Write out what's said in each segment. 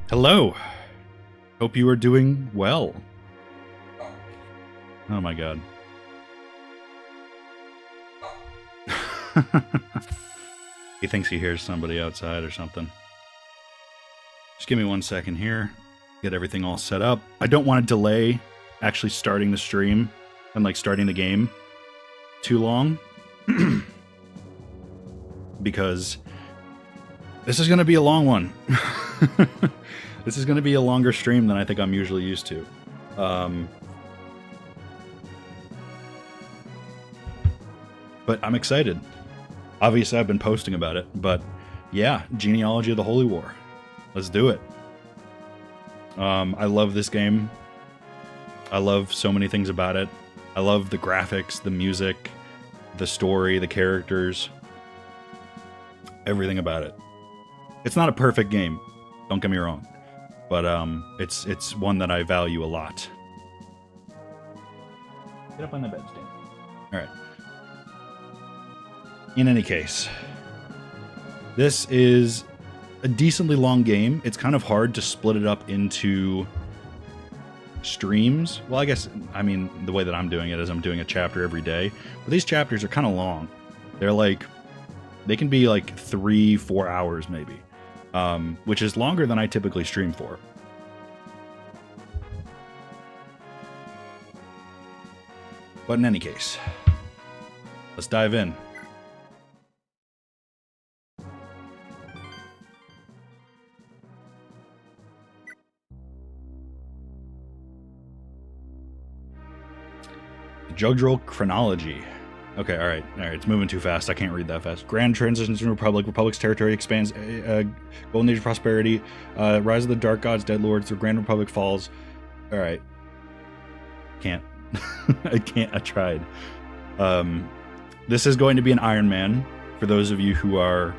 Hello. Hope you are doing well. Oh my god. He thinks he hears somebody outside or something. Just give me 1 second here. Get everything all set up. I don't want to delay actually starting the stream and like starting the game too long. Because this is going to be a long one. This is going to be a longer stream than I think I'm usually used to. But I'm excited. Obviously, I've been posting about it, but yeah, Genealogy of the Holy War. Let's do it. I love this game. I love so many things about it. I love the graphics, the music, the story, the characters, everything about it. It's not a perfect game, don't get me wrong, but it's one that I value a lot. Get up on the bed, Stan. All right. In any case, this is a decently long game. It's kind of hard to split it up into streams. Well, I mean, the way that I'm doing it is I'm doing a chapter every day. But these chapters are kind of long. They can be like 3-4 hours maybe, which is longer than I typically stream for. But in any case, let's dive in. Jugdral chronology. Okay, all right. It's moving too fast. I can't read that fast. Grand transitions in Republic. Republic's territory expands. Golden Age of prosperity. Rise of the Dark Gods, Dead Lords. The Grand Republic falls. All right. Can't. I can't. I tried. This is going to be an Iron Man. For those of you who are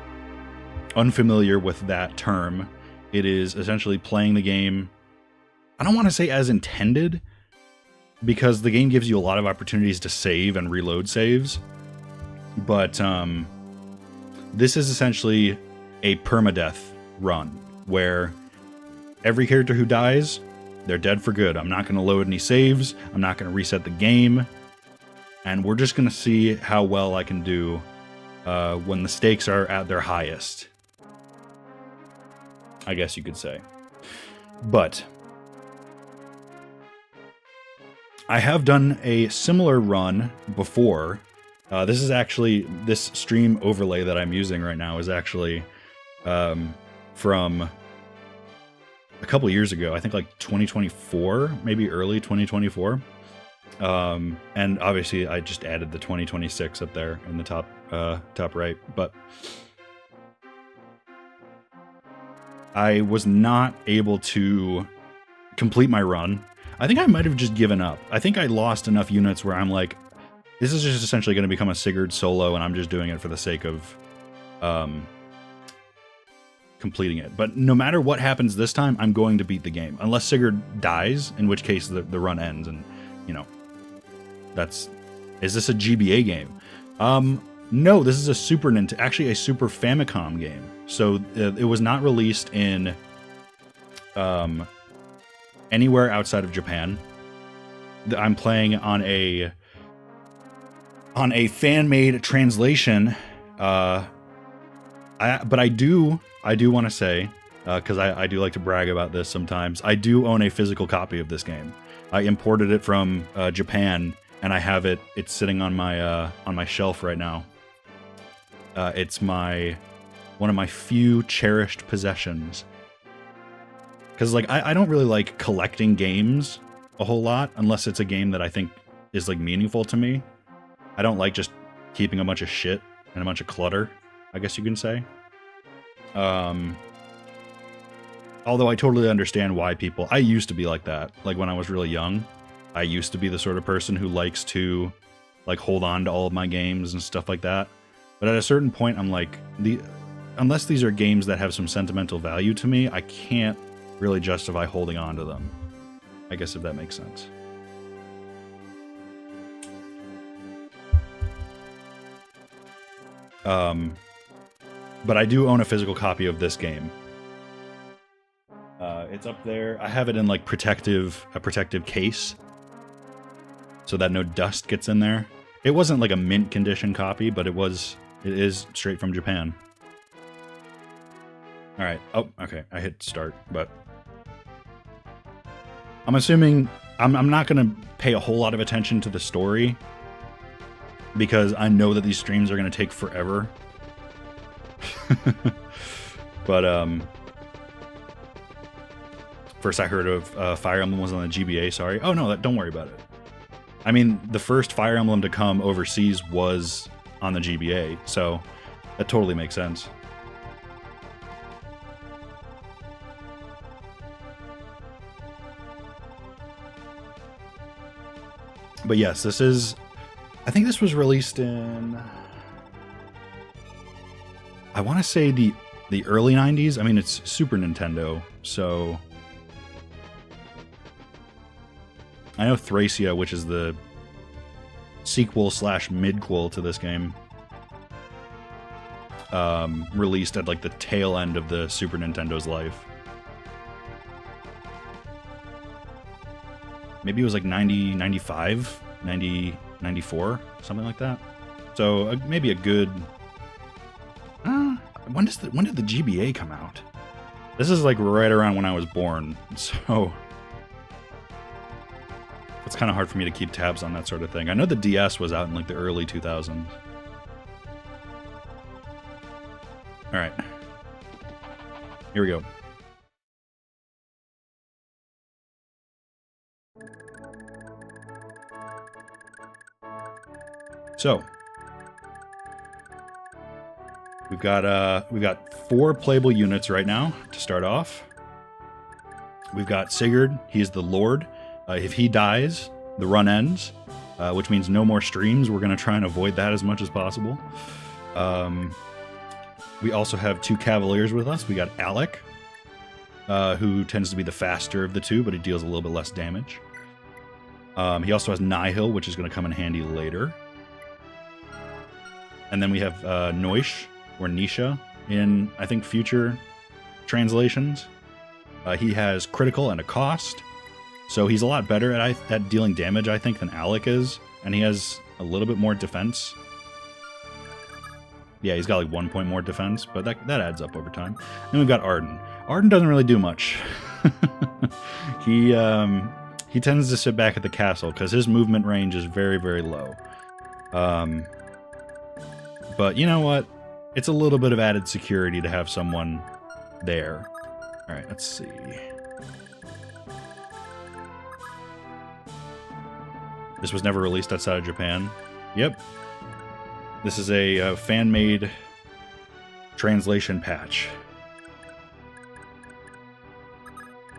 unfamiliar with that term, it is essentially playing the game. I don't want to say as intended, because the game gives you a lot of opportunities to save and reload saves. But this is essentially a permadeath run, where every character who dies, they're dead for good. I'm not going to load any saves. I'm not going to reset the game. And we're just going to see how well I can do when the stakes are at their highest, I guess you could say. But I have done a similar run before. This stream overlay that I'm using right now is actually from a couple years ago. I think like 2024, maybe early 2024. And obviously I just added the 2026 up there in the top right. But I was not able to complete my run. I think I might have just given up. I think I lost enough units where I'm like, this is just essentially going to become a Sigurd solo, and I'm just doing it for the sake of completing it. But no matter what happens this time, I'm going to beat the game. Unless Sigurd dies, in which case the run ends, and, you know, that's... Is this a GBA game? No, this is a Super Famicom game. So it was not released in... anywhere outside of Japan. I'm playing on a fan-made translation. But I do want to say, because I do like to brag about this sometimes, I do own a physical copy of this game. I imported it from Japan, and I have it. It's sitting on my shelf right now. It's one of my few cherished possessions. Because, like, I don't really like collecting games a whole lot, unless it's a game that I think is, like, meaningful to me. I don't like just keeping a bunch of shit and a bunch of clutter, I guess you can say. Although I totally understand why people... I used to be like that. Like, when I was really young, I used to be the sort of person who likes to, like, hold on to all of my games and stuff like that. But at a certain point, I'm like, unless these are games that have some sentimental value to me, I can't really justify holding on to them. I guess, if that makes sense. But I do own a physical copy of this game. It's up there. I have it in like a protective case so that no dust gets in there. It wasn't like a mint condition copy, but it is straight from Japan. All right. Oh, okay. I hit start, but I'm assuming I'm not going to pay a whole lot of attention to the story because I know that these streams are going to take forever. But first I heard of Fire Emblem was on the GBA, sorry. Oh no, don't worry about it. I mean, the first Fire Emblem to come overseas was on the GBA, so that totally makes sense. But yes, this is... I think this was released in... I want to say the early 90s. I mean, it's Super Nintendo, so... I know Thracia, which is the sequel / midquel to this game, released at like the tail end of the Super Nintendo's life. Maybe it was like 90, 95, 90, 94, something like that. So maybe a good... when did the GBA come out? This is like right around when I was born, so... It's kind of hard for me to keep tabs on that sort of thing. I know the DS was out in like the early 2000s. All right. Here we go. So, we've got 4 playable units right now to start off. We've got Sigurd. He's the Lord. If he dies, the run ends, which means no more streams. We're going to try and avoid that as much as possible. We also have 2 Cavaliers with us. We got Alec, who tends to be the faster of the 2, but he deals a little bit less damage. He also has Nihil, which is going to come in handy later. And then we have Noish, or Nisha, in, I think, future translations. He has critical and a cost. So he's a lot better at dealing damage, I think, than Alec is. And he has a little bit more defense. Yeah, he's got like 1 point more defense, but that adds up over time. Then we've got Arden. Arden doesn't really do much. He tends to sit back at the castle because his movement range is very, very low. But you know what? It's a little bit of added security to have someone there. All right, let's see. This was never released outside of Japan. Yep. This is a fan-made translation patch.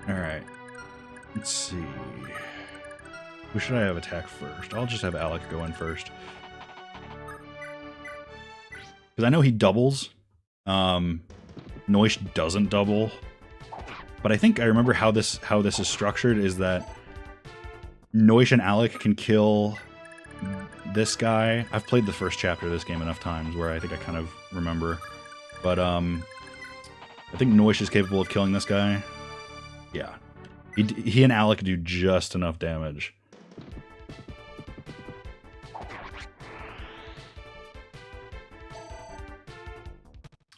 Alright. Let's see. Who should I have attack first? I'll just have Alec go in first. Because I know he doubles. Noish doesn't double. But I think I remember how this is structured is that Noish and Alec can kill this guy. I've played the first chapter of this game enough times where I think I kind of remember. But I think Noish is capable of killing this guy. Yeah. He and Alec do just enough damage.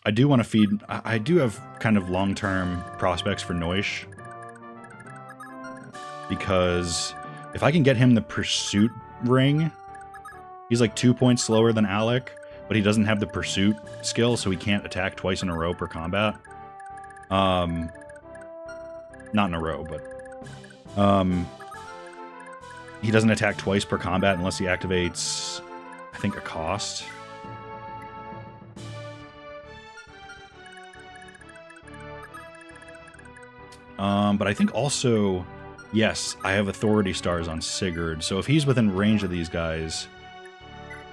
I do want to feed... I do have kind of long-term prospects for Noish. Because if I can get him the pursuit ring, he's like 2 points slower than Alec, but he doesn't have the pursuit skill, so he can't attack twice in a row per combat. Not in a row, but... he doesn't attack twice per combat unless he activates, I think, a cost. But I think also, yes, I have authority stars on Sigurd. So if he's within range of these guys,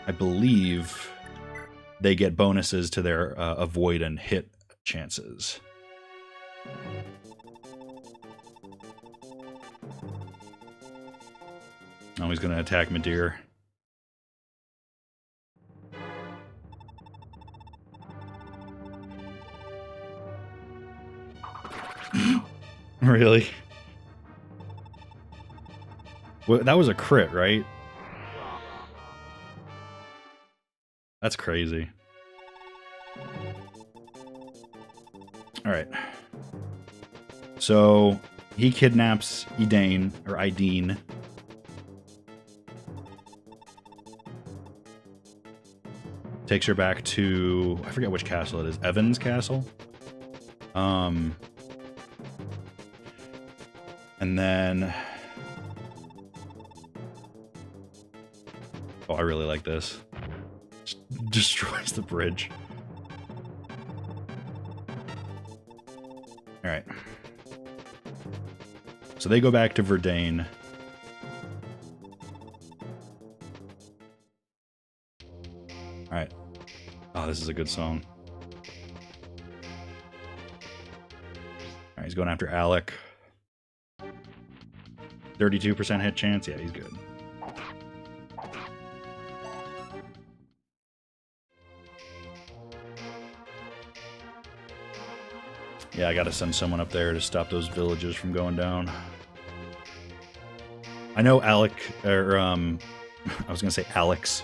I believe they get bonuses to their avoid and hit chances. Oh, he's going to attack Midir. Really? Well, that was a crit, right? That's crazy. All right. So he kidnaps Idane, or Ideen. Takes her back to, I forget which castle it is, Evan's castle. And then, oh, I really like this. Just destroys the bridge. All right. So they go back to Verdane. All right. Oh, this is a good song. All right, he's going after Alec. 32% hit chance. Yeah, he's good. Yeah, I gotta send someone up there to stop those villages from going down. I know Alec, or I was gonna say Alex.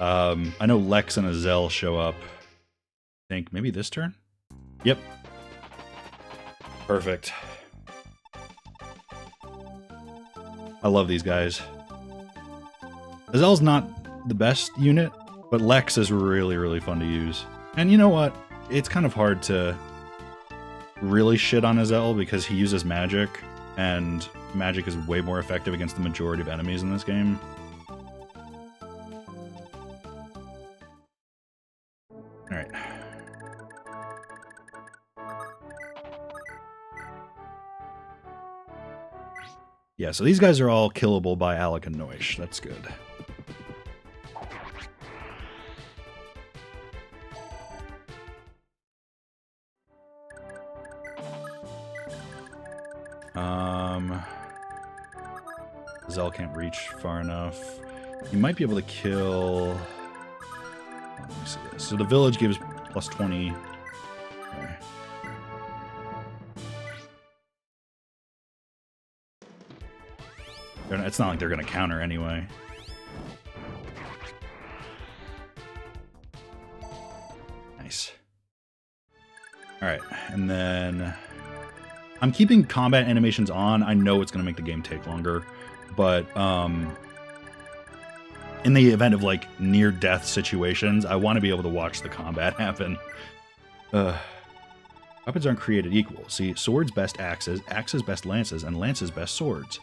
I know Lex and Azel show up. I think maybe this turn? Yep. Perfect. I love these guys. Azel's not the best unit, but Lex is really, really fun to use. And you know what? It's kind of hard to really shit on Azel because he uses magic, and magic is way more effective against the majority of enemies in this game. Alright. Yeah, so these guys are all killable by Alec and Noish. That's good. Zell can't reach far enough. He might be able to kill... Let me see this. So the village gives plus 20. Okay. It's not like they're going to counter anyway. Nice. Alright, and then... I'm keeping combat animations on. I know it's going to make the game take longer, but in the event of like near-death situations, I want to be able to watch the combat happen. Weapons aren't created equal. See, swords best axes, axes best lances, and lances best swords.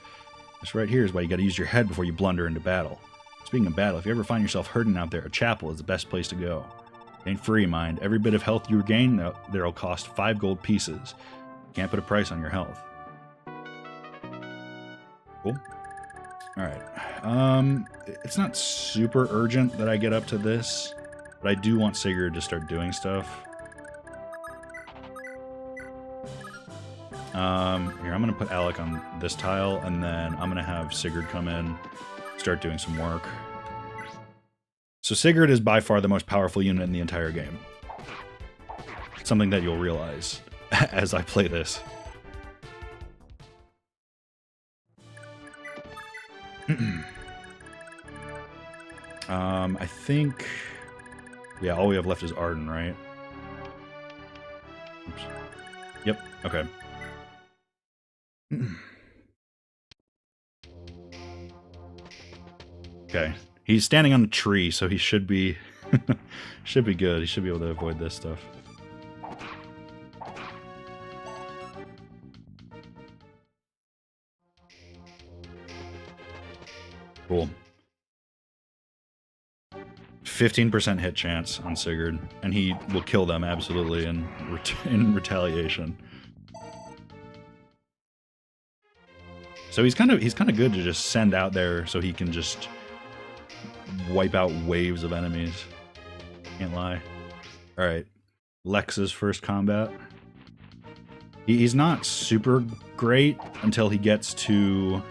This right here is why you got to use your head before you blunder into battle. Speaking of battle, if you ever find yourself hurting out there, a chapel is the best place to go. It ain't free, mind. Every bit of health you regain, there'll cost 5 gold pieces. Can't put a price on your health. Cool. Alright. It's not super urgent that I get up to this, but I do want Sigurd to start doing stuff. Here, I'm going to put Alec on this tile, and then I'm going to have Sigurd come in, start doing some work. So Sigurd is by far the most powerful unit in the entire game. Something that you'll realize as I play this. I think... Yeah, all we have left is Arden, right? Oops. Yep, okay. Okay. He's standing on a tree, so he should be... should be good. He should be able to avoid this stuff. Cool. 15% hit chance on Sigurd, and he will kill them absolutely in retaliation. So he's kind of good to just send out there so he can just wipe out waves of enemies. Can't lie. All right, Lex's first combat. He's not super great until he gets to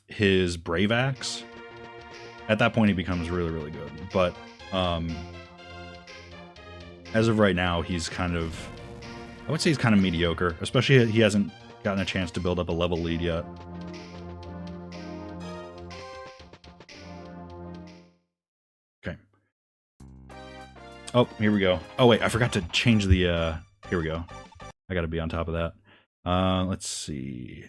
his Brave Axe. At that point, he becomes really, really good. But as of right now, he's kind of I would say he's kind of mediocre, especially he hasn't gotten a chance to build up a level lead yet. Okay. Oh, here we go. Oh wait, I forgot to change the here we go. I gotta be on top of that. Let's see.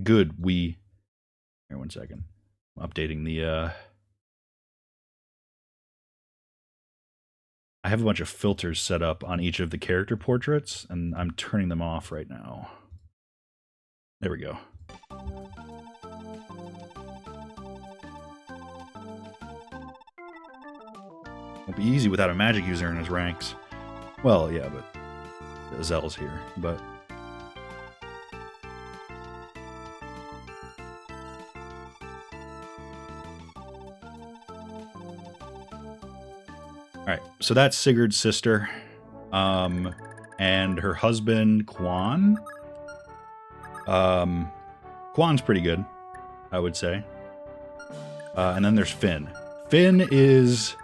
Good, here, 1 second. I'm updating the I have a bunch of filters set up on each of the character portraits, and I'm turning them off right now. There we go. Won't be easy without a magic user in his ranks. Well, yeah, but Zell's here, but... Alright, so that's Sigurd's sister, and her husband, Quan. Quan's pretty good, I would say. And then there's Finn. Finn is,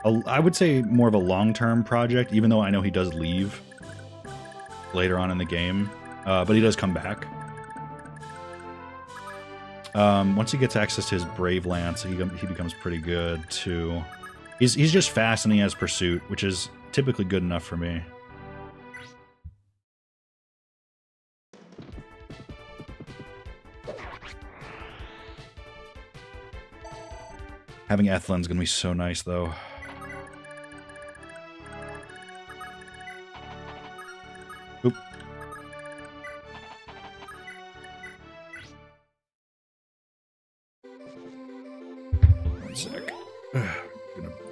I would say, more of a long-term project, even though I know he does leave later on in the game, but he does come back. Once he gets access to his Brave Lance, he becomes pretty good, too. He's just fast and he has Pursuit, which is typically good enough for me. Having Ethelin's gonna be so nice, though. Oop. One sec.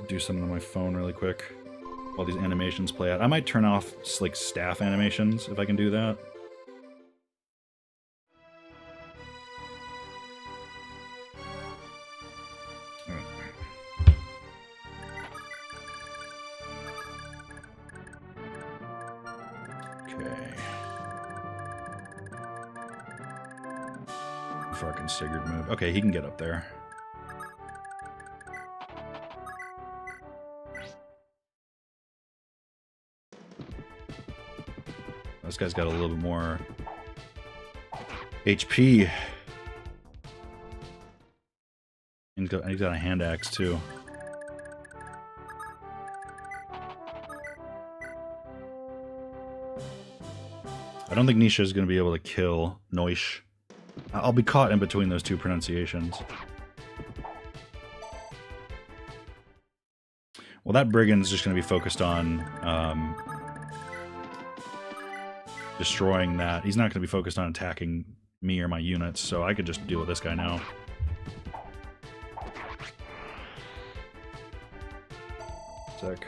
Do something on my phone really quick while these animations play out. I might turn off like staff animations if I can do that. Okay. Before I can Sigurd move. Okay, he can get up there. This guy's got a little bit more HP. And he's got a hand axe, too. I don't think Nisha is going to be able to kill Noish. I'll be caught in between those two pronunciations. Well, that brigand's just going to be focused on destroying that. He's not going to be focused on attacking me or my units, so I could just deal with this guy now. Sec.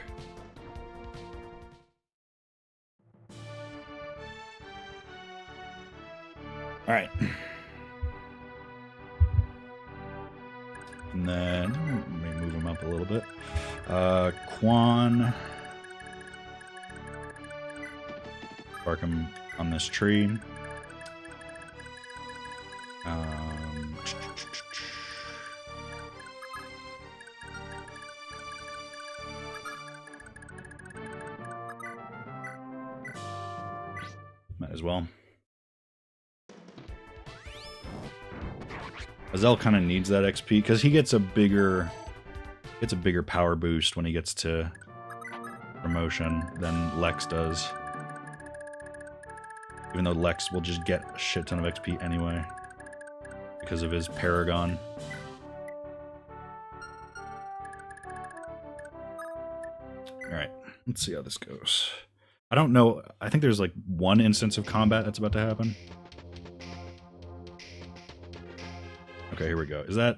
Alright. And then, let me move him up a little bit. Quan. Park him on this tree. Might as well. Zell kind of needs that XP because he gets a bigger power boost when he gets to promotion than Lex does. Even though Lex will just get a shit ton of XP anyway because of his Paragon. Alright, let's see how this goes. I don't know. I think there's like one instance of combat that's about to happen. Okay, here we go. Is that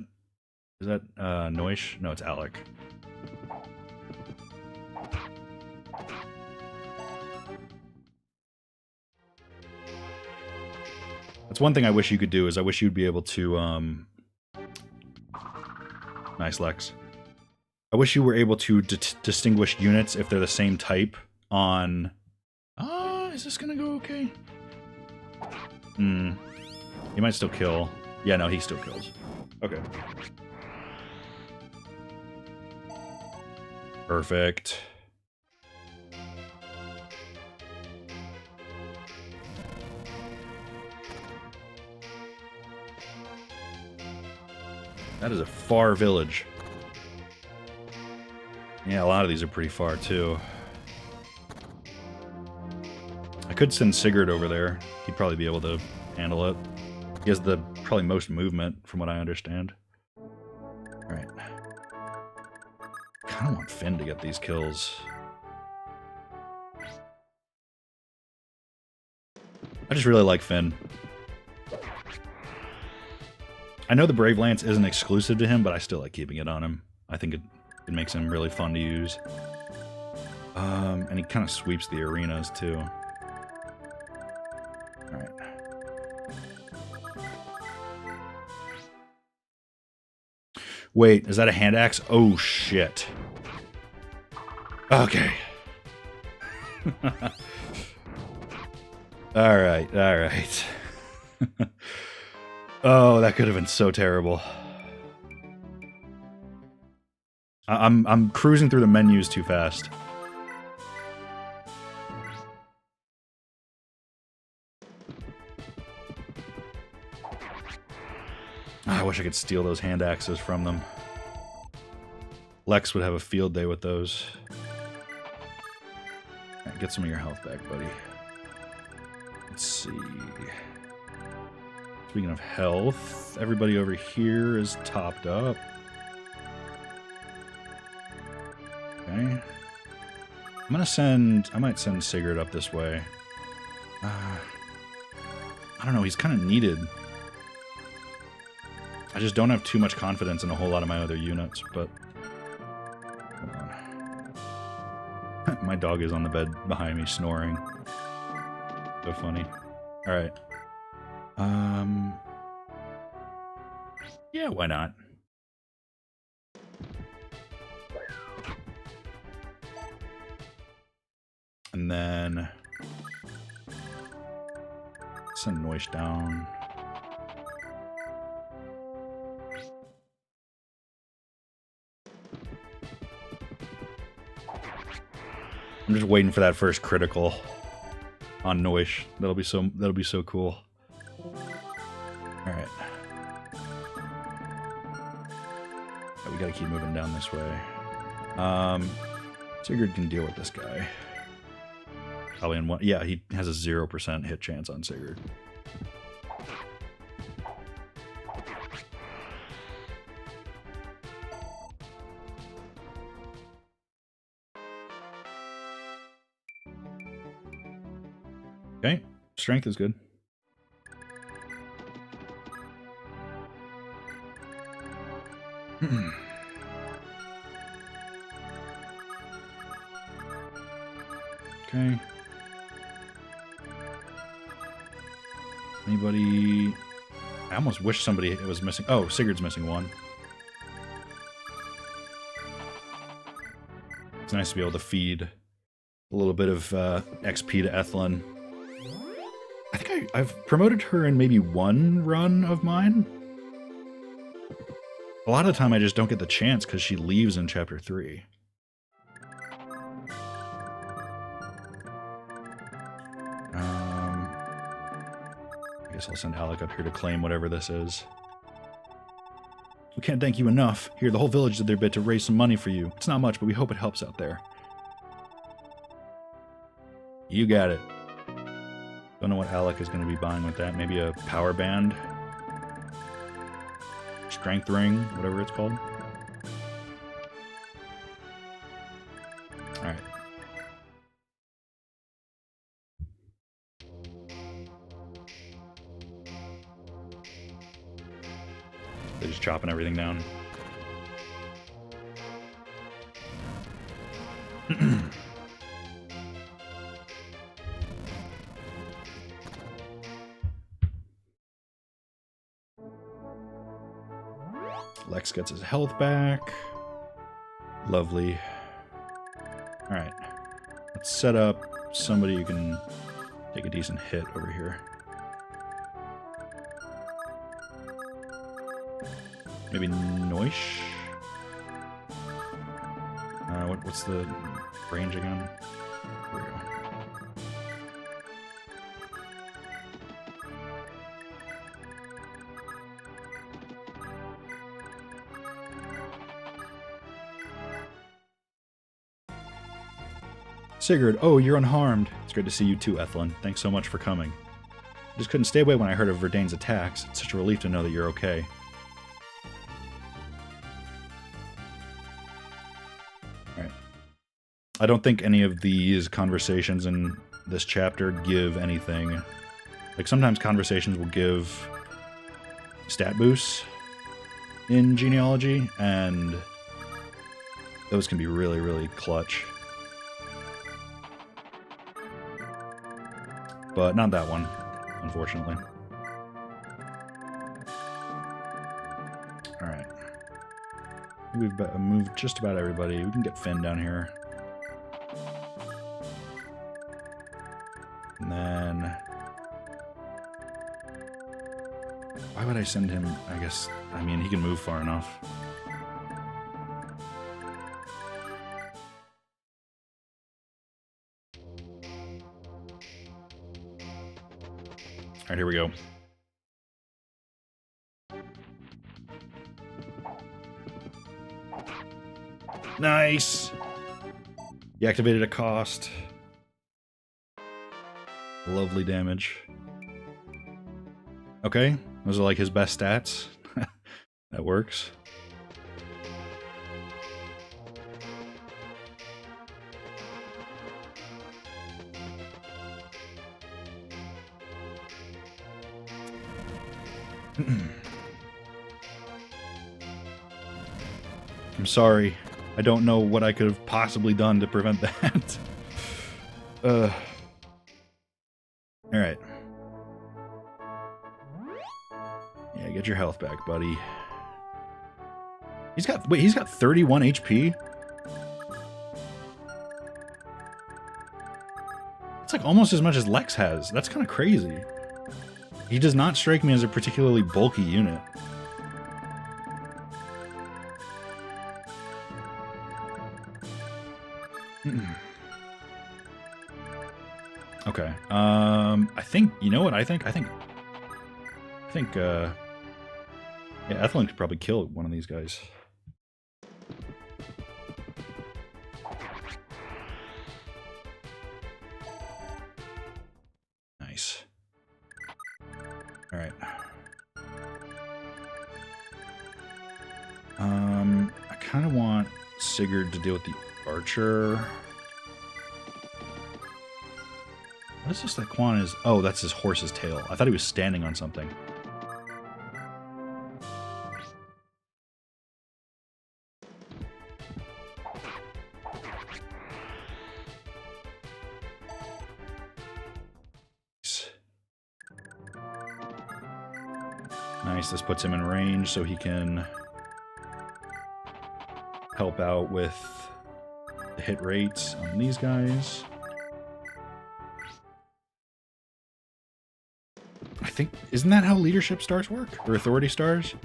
Noish? No, it's Alec. That's one thing I wish you could do, is I wish you'd be able to, nice, Lex. I wish you were able to distinguish units if they're the same type on... is this gonna go okay? He might still kill. Yeah, no, he still kills. Okay. Perfect. That is a far village. Yeah, a lot of these are pretty far, too. I could send Sigurd over there. He'd probably be able to handle it. He has the probably most movement, from what I understand. Alright. I kind of want Finn to get these kills. I just really like Finn. I know the Brave Lance isn't exclusive to him, but I still like keeping it on him. I think it makes him really fun to use. And he kind of sweeps the arenas, too. Alright. Wait, is that a hand axe? Oh, shit. Okay. Alright, alright. Oh, that could have been so terrible. I'm cruising through the menus too fast. I wish I could steal those hand axes from them. Lex would have a field day with those. Right, get some of your health back, buddy. Let's see. Speaking of health, everybody over here is topped up. Okay. I might send Sigurd up this way. I don't know, he's kind of needed. I just don't have too much confidence in a whole lot of my other units, but... Hold on. My dog is on the bed behind me snoring. So funny. Alright. Yeah, why not? And then... send Noish down. I'm just waiting for that first critical on Noish. That'll be so cool. Alright. We gotta keep moving down this way. Sigurd can deal with this guy. Probably in one. Yeah, he has a 0% hit chance on Sigurd. Okay, strength is good. Okay. Anybody... I almost wish somebody was missing... Oh, Sigurd's missing one. It's nice to be able to feed a little bit of XP to Ethlin. I think I've promoted her in maybe one run of mine. A lot of the time I just don't get the chance because she leaves in Chapter 3. I guess I'll send Alec up here to claim whatever this is. We can't thank you enough. Here, the whole village did their bit to raise some money for you. It's not much, but we hope it helps out there. You got it. Don't know what Alec is going to be buying with that. Maybe a power band? Strength ring? Whatever it's called. Alright. They're just chopping everything down. Lex gets his health back. Lovely. Alright. Let's set up somebody who can take a decent hit over here. Maybe Noish? What's the range again? Here we go. Sigurd, oh, you're unharmed. It's great to see you too, Ethelyn. Thanks so much for coming. I just couldn't stay away when I heard of Verdane's attacks. It's such a relief to know that you're okay. Alright. I don't think any of these conversations in this chapter give anything. Like, sometimes conversations will give stat boosts in Genealogy, and those can be really, really clutch. But not that one, unfortunately. Alright. We've moved just about everybody. We can get Finn down here. And then... why would I send him? I guess... I mean, he can move far enough. Alright, here we go. Nice! He activated a cost. Lovely damage. Okay, those are like his best stats. That works. I'm sorry. I don't know what I could have possibly done to prevent that. Alright. Yeah, get your health back, buddy. He's got 31 HP? It's like almost as much as Lex has. That's kind of crazy. He does not strike me as a particularly bulky unit. Okay. I think, you know what I think? Yeah, Ethelyn could probably kill one of these guys. Nice. Alright. I kind of want Sigurd to deal with the archer. What is this that Quan is? Oh, that's his horse's tail. I thought he was standing on something. Nice, this puts him in range so he can help out with the hit rates on these guys. I think, isn't that how leadership stars work? Or authority stars?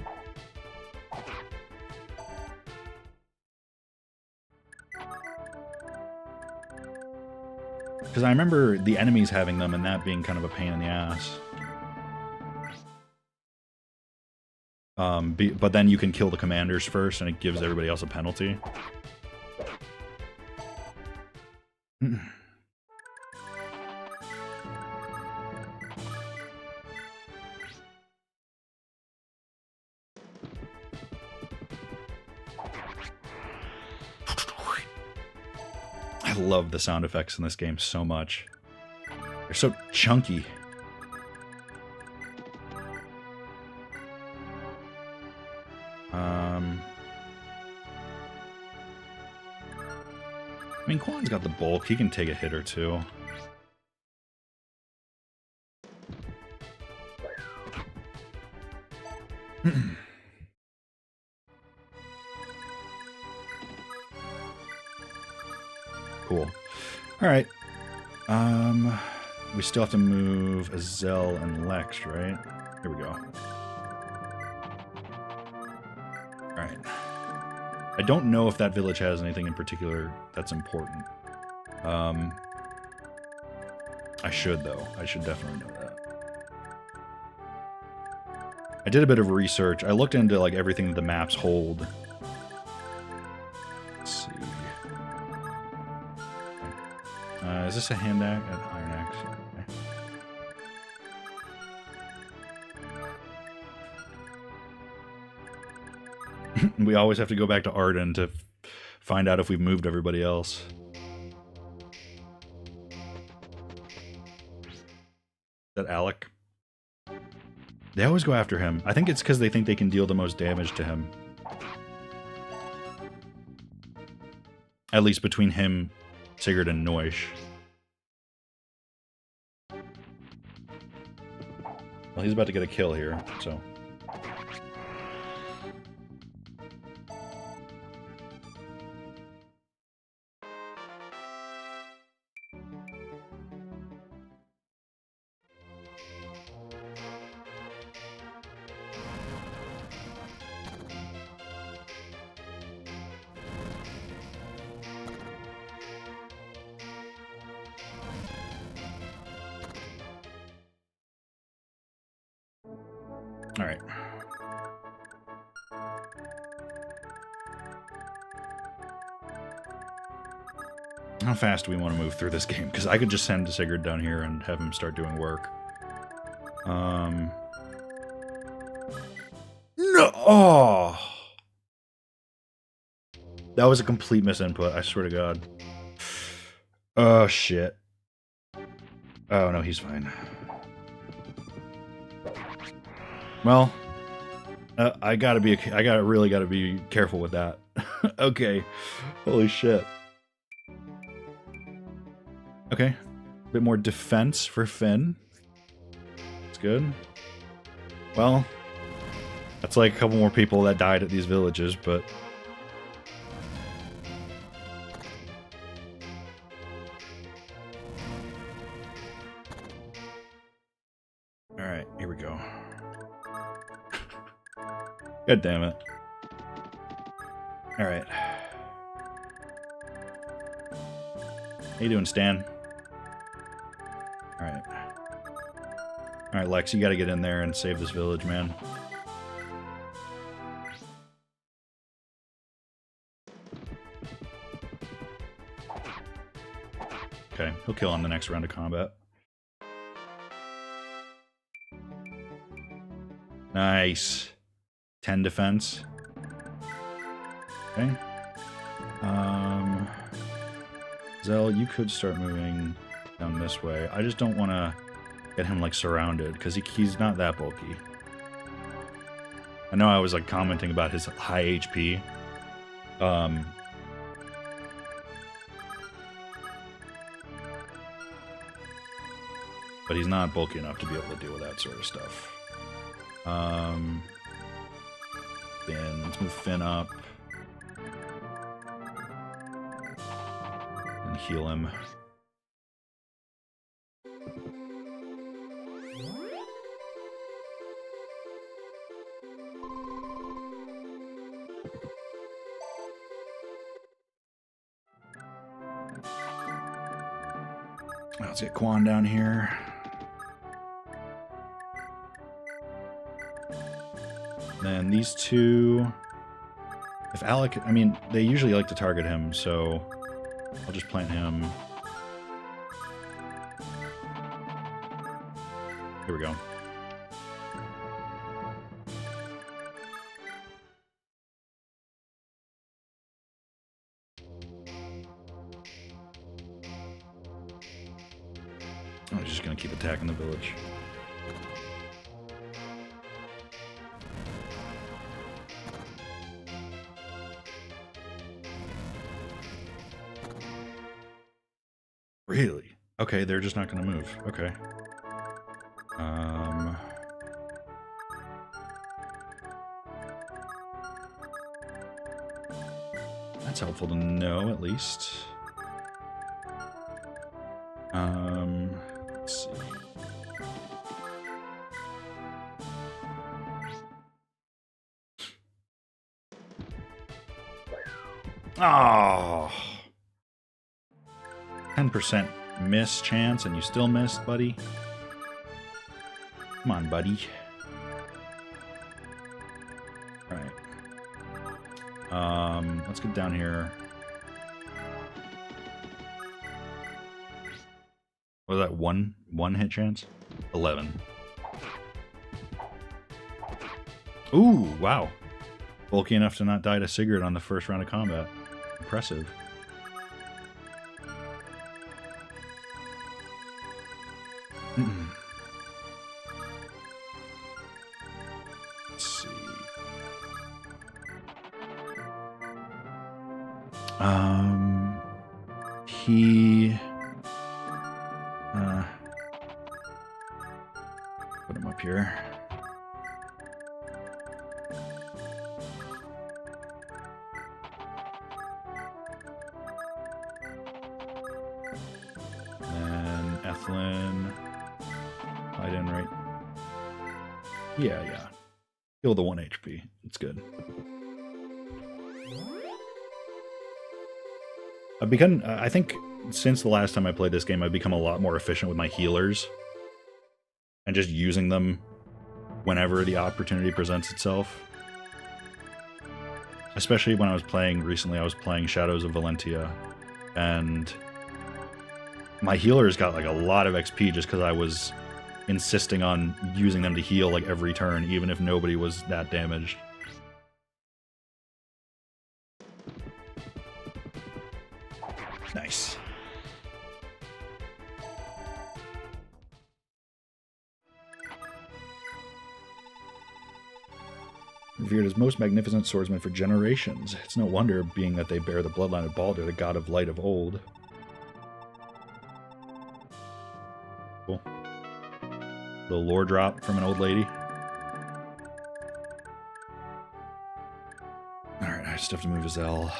Because I remember the enemies having them and that being kind of a pain in the ass. But then you can kill the commanders first and it gives everybody else a penalty. I love the sound effects in this game so much. They're so chunky. I mean, Quan's got the bulk. He can take a hit or two. Cool. All right. We still have to move Azel and Lex, right? Here we go. I don't know if that village has anything in particular that's important. I should, though. I should definitely know that. I did a bit of research. I looked into, like, everything that the maps hold. Let's see. Is this a hand axe? An iron axe? Okay. We always have to go back to Arden to find out if we've moved everybody else. Is that Alec? They always go after him. I think it's because they think they can deal the most damage to him. At least between him, Sigurd, and Noish. Well, he's about to get a kill here, so... Alright. How fast do we want to move through this game? Because I could just send Sigurd down here and have him start doing work. No! Oh! That was a complete misinput, I swear to God. Oh, shit. Oh, no, he's fine. Well, I really gotta be careful with that. Okay. Holy shit. Okay. A bit more defense for Finn. That's good. Well, that's like a couple more people that died at these villages, but... Alright, here we go. God damn it. Alright. How you doing, Stan? Alright. Alright, Lex, you gotta get in there and save this village, man. Okay, he'll kill on the next round of combat. Nice. 10 defense. Okay. Zell, you could start moving down this way. I just don't want to get him, like, surrounded, because he's not that bulky. I know I was, like, commenting about his high HP. But he's not bulky enough to be able to deal with that sort of stuff. Finn. Let's move Finn up. And heal him. Let's get Quan down here. Then these two, if Alec, I mean, they usually like to target him, so I'll just plant him. Here we go. I'm just gonna keep attacking the village. Really? Okay, they're just not going to move. Okay. That's helpful to know, at least. Let's see. Oh. 10% miss chance, and you still missed, buddy. Come on, buddy. Alright. Let's get down here. What was that? One hit chance? 11. Ooh, wow. Bulky enough to not die to Sigurd on the first round of combat. Impressive. Let's see. He... put him up here. And Ethlyn... I didn't right. Yeah. Heal the 1 HP. It's good. I've become, I think, since the last time I played this game, I've become a lot more efficient with my healers. And just using them whenever the opportunity presents itself. Especially when I was playing recently, I was playing Shadows of Valentia. And my healers got like a lot of XP just because I was insisting on using them to heal like every turn, even if nobody was that damaged. Nice. Revered as most magnificent swordsmen for generations. It's no wonder, being that they bear the bloodline of Baldur, the god of light of old. Cool. Little lore drop from an old lady. Alright, I just have to move his L.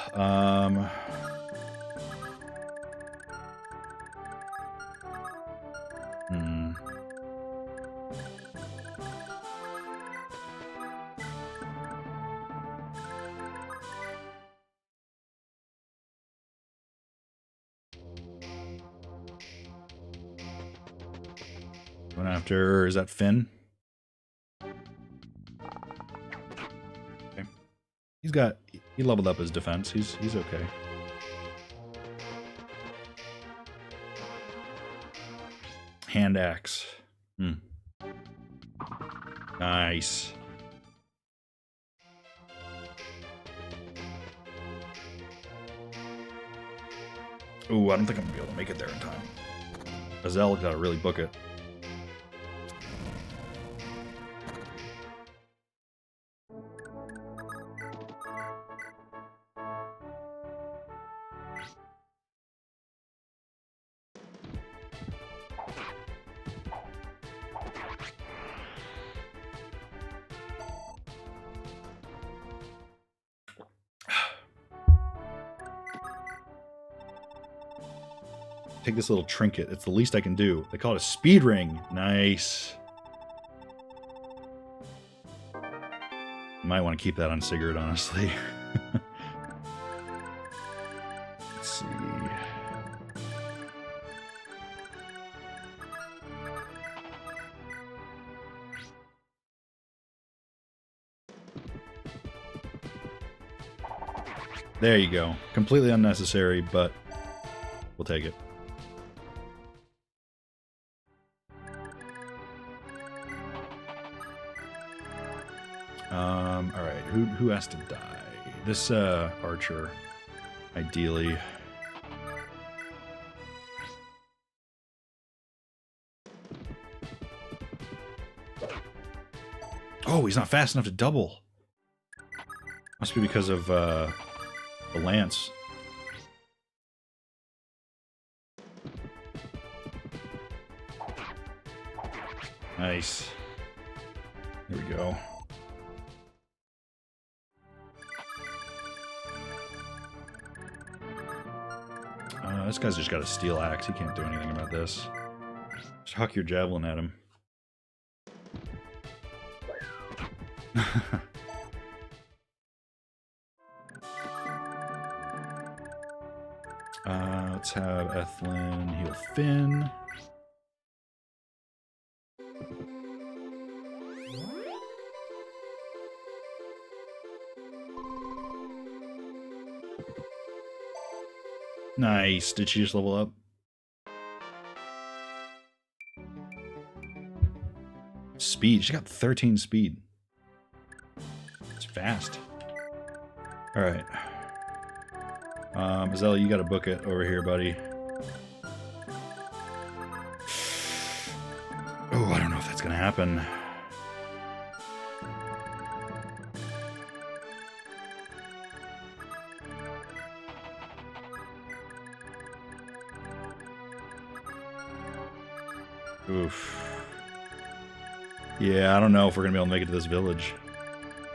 Going after, is that Finn? Okay. He leveled up his defense. He's okay. Hand axe. Nice. Ooh, I don't think I'm gonna be able to make it there in time. Azel gotta really book it. Take this little trinket. It's the least I can do. They call it a speed ring. Nice. Might want to keep that on Sigurd, honestly. Let's see. There you go. Completely unnecessary, but we'll take it. Alright, who has to die? This, archer, ideally. Oh, he's not fast enough to double. Must be because of, the lance. Nice. There we go. This guy's just got a steel axe. He can't do anything about this. Just huck your javelin at him. Ethlin, heal Finn. Nice. Did she just level up? Speed. She got 13 speed. It's fast. Alright. Azella, you gotta book it over here, buddy. Oh, I don't know if that's gonna happen. Oof. Yeah, I don't know if we're gonna be able to make it to this village.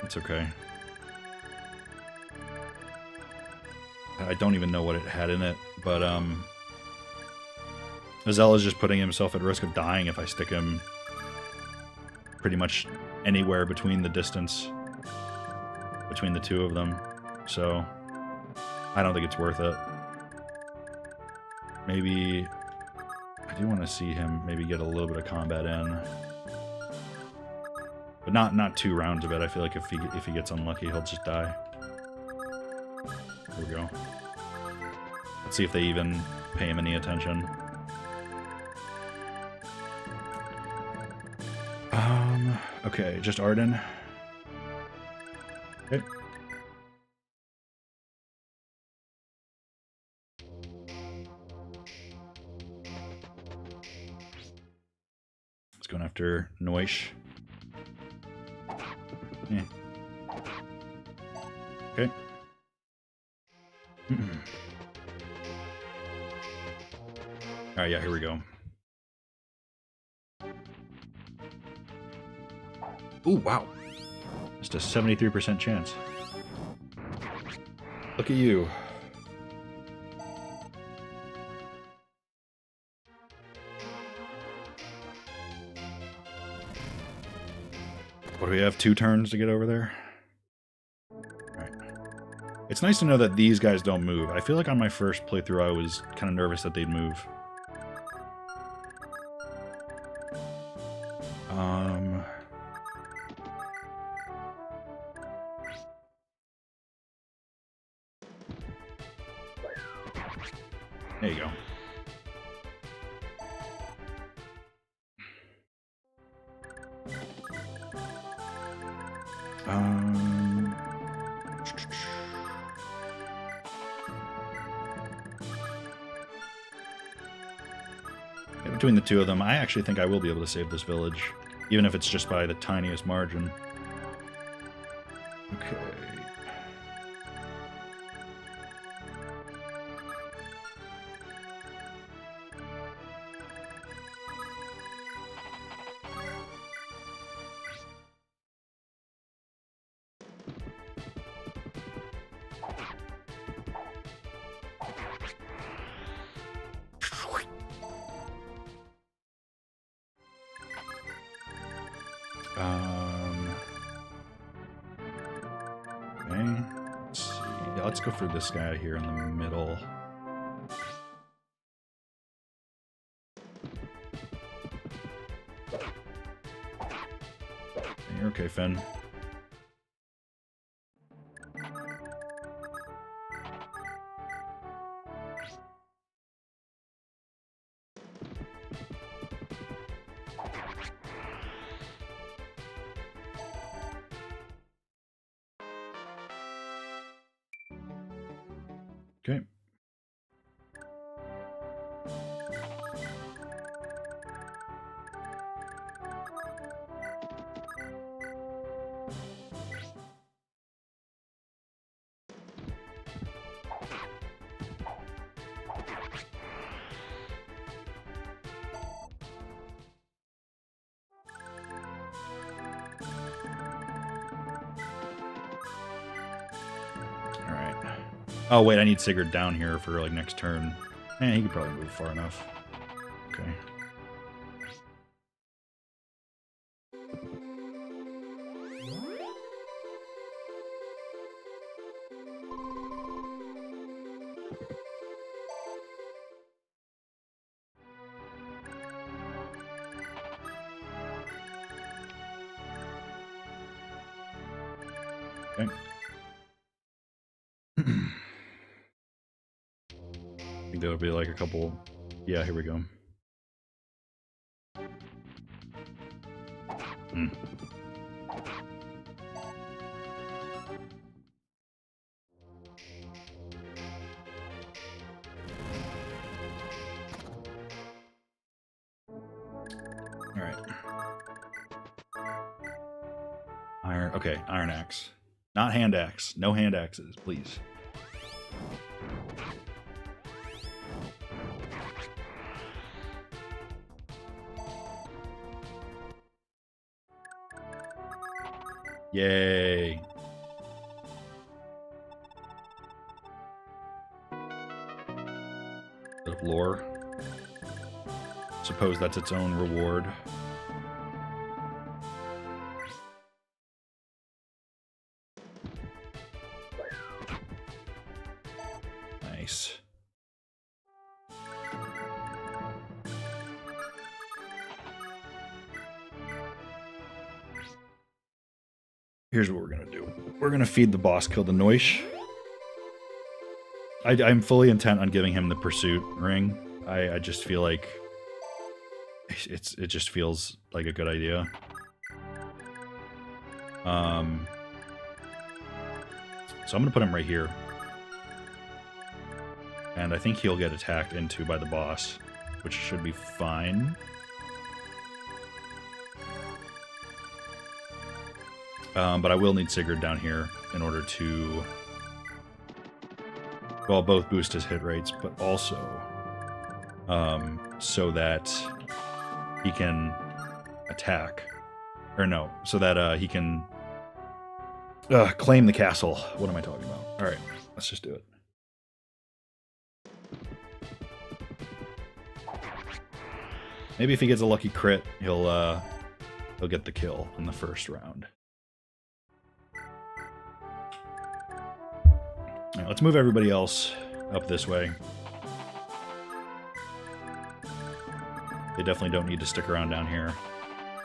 It's okay. I don't even know what it had in it, but Azella's just putting himself at risk of dying if I stick him pretty much anywhere between the distance between the two of them. So I don't think it's worth it. Maybe I do want to see him maybe get a little bit of combat in. But not 2 rounds of it. I feel like if he gets unlucky, he'll just die. There we go. Let's see if they even pay him any attention. Okay, just Arden. Okay. Let's go after Noish. Yeah. Okay. Alright, yeah, here we go. Ooh, wow. Just a 73% chance. Look at you. What do we have? 2 turns to get over there? Alright. It's nice to know that these guys don't move. I feel like on my first playthrough I was kind of nervous that they'd move. There you go. Between the two of them, I actually think I will be able to save this village, even if it's just by the tiniest margin. Okay. Okay, let's see. Yeah, let's go for this guy here in the middle. You're okay, Finn. Okay. Oh, wait, I need Sigurd down here for, like, next turn. He could probably move far enough. Okay. Okay. I think that would be like a couple. Yeah, here we go. Hmm. All right. Iron. Okay, iron axe. Not hand axe. No hand axes, please. Yay. Bit of lore. Suppose that's its own reward. Nice. Here's what we're gonna do. We're gonna feed the boss kill the Noish. I'm fully intent on giving him the pursuit ring. I just feel like it just feels like a good idea. So I'm gonna put him right here. And I think he'll get attacked into by the boss, which should be fine. But I will need Sigurd down here in order to, well, both boost his hit rates, but also so that he can attack. Or no, so that he can claim the castle. What am I talking about? All right, let's just do it. Maybe if he gets a lucky crit, he'll get the kill in the first round. All right, let's move everybody else up this way. They definitely don't need to stick around down here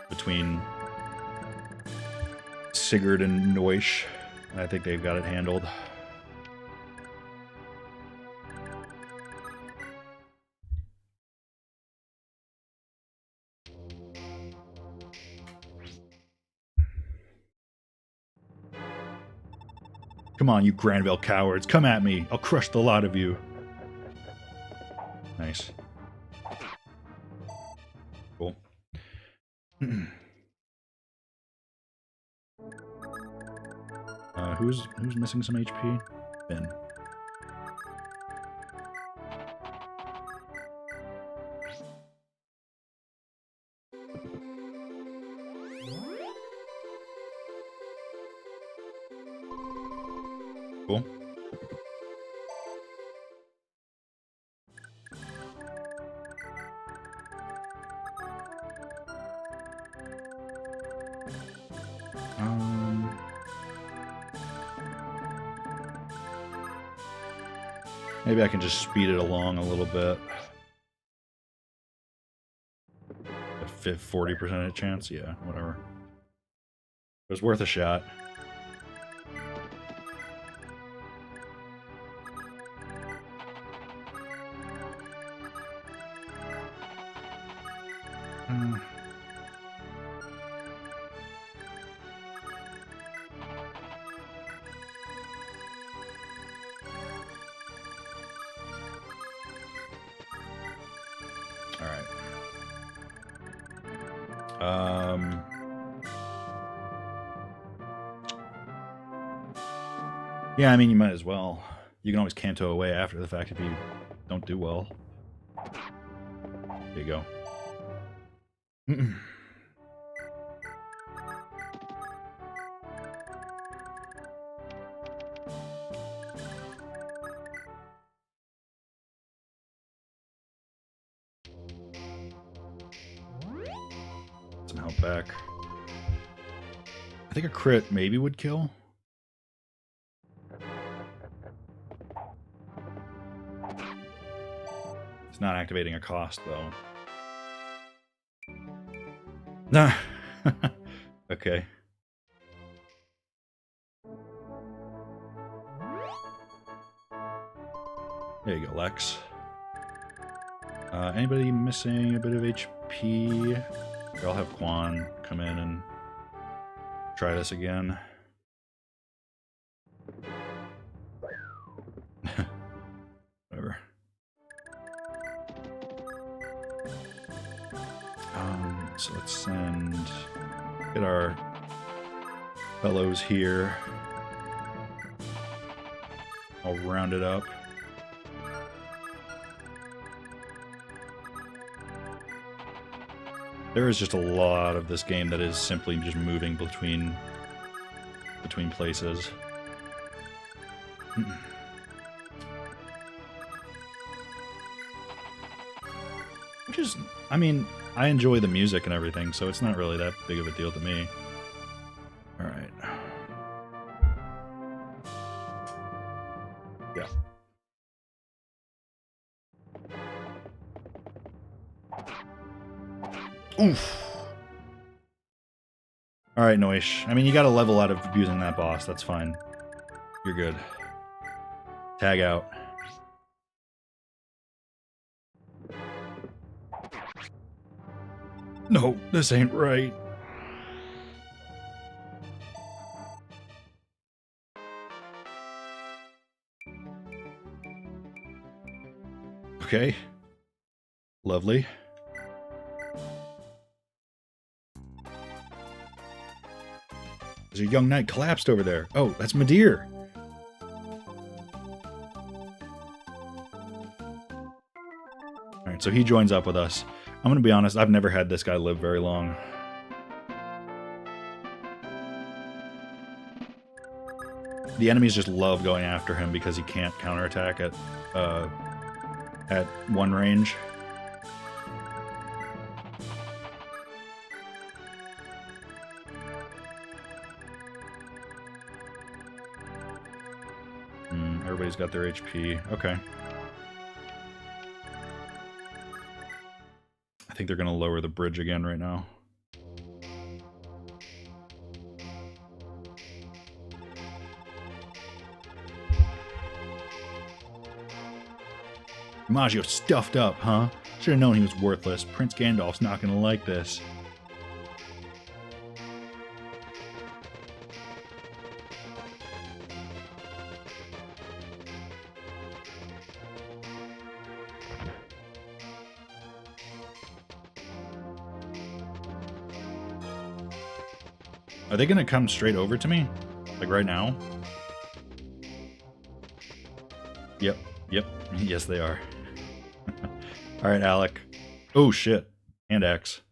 between Sigurd and Noish. I think they've got it handled. Come on, you Granville cowards. Come at me. I'll crush the lot of you. Nice. Cool. Who's missing some HP? Ben. Cool. Maybe I can just speed it along a little bit. A 40% chance? Yeah, whatever. It was worth a shot. Yeah, I mean, you might as well. You can always canto away after the fact if you don't do well. There you go. Some help back. I think a crit maybe would kill. It's not activating a cost, though. Nah. Okay. There you go, Lex. Anybody missing a bit of HP? I'll have Quan come in and try this again. Whatever. So let's get our fellows here all rounded up. There is just a lot of this game that is simply just moving between places. Which is, I mean, I enjoy the music and everything, so it's not really that big of a deal to me. All right. Yeah. Oof. All right, Noish. I mean, you got to level out of abusing that boss. That's fine. You're good. Tag out. No, this ain't right. Okay. Lovely. There's a young knight collapsed over there. Oh, that's Midir. Alright, so he joins up with us. I'm gonna be honest, I've never had this guy live very long. The enemies just love going after him because he can't counterattack at one range. Everybody's got their HP. Okay. I think they're going to lower the bridge again right now. Maggio stuffed up, huh? Should have known he was worthless. Prince Gandalf's not going to like this. Are they gonna come straight over to me? Like right now? Yep, yep, yes they are. Alright, Alec. Oh shit. And X.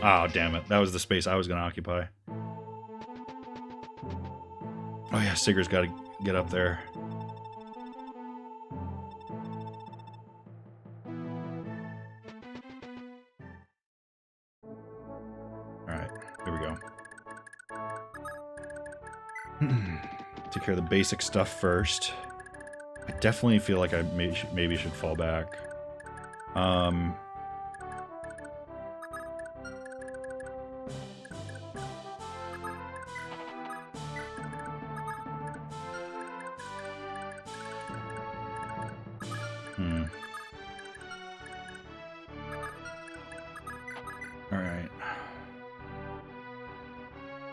Oh, damn it. That was the space I was going to occupy. Oh, yeah, Sigurd's got to get up there. Alright, here we go. Take care of the basic stuff first. I definitely feel like I maybe should fall back. Alright.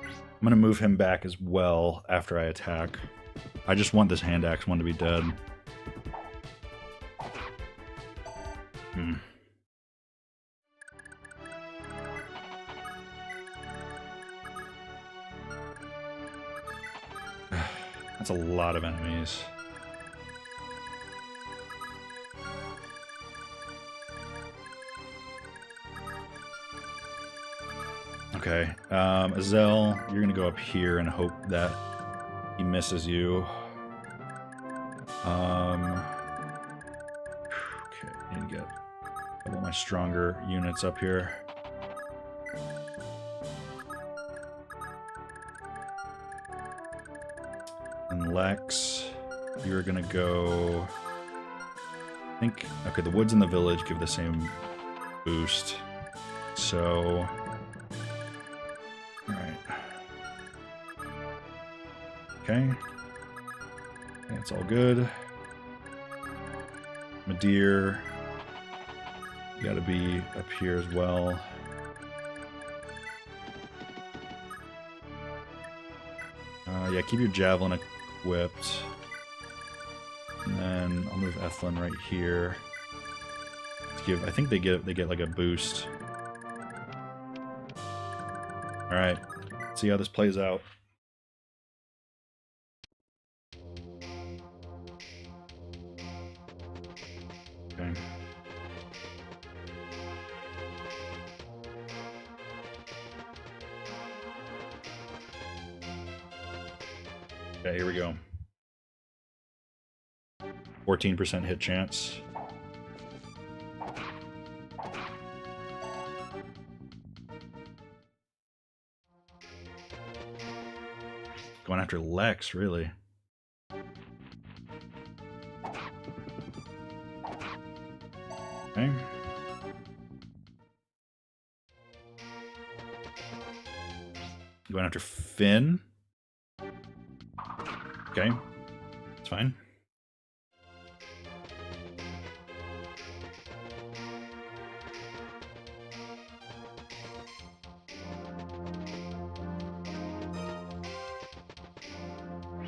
I'm gonna move him back as well after I attack. I just want this hand axe one to be dead. That's a lot of enemies. Okay, Azel, you're gonna go up here and hope that he misses you. Okay, I need to get a couple of my stronger units up here. And Lex, you're gonna go think, okay, the woods and the village give the same boost. So, alright. Okay. That's all good. Madeir. You gotta be up here as well. Yeah, keep your javelin equipped. And then I'll move Ethlin right here. To give, I think they get like a boost. Alright. See how this plays out. Okay. Okay, here we go. 14% hit chance. Going after Lex, really. Okay. Going after Finn. Okay. It's fine.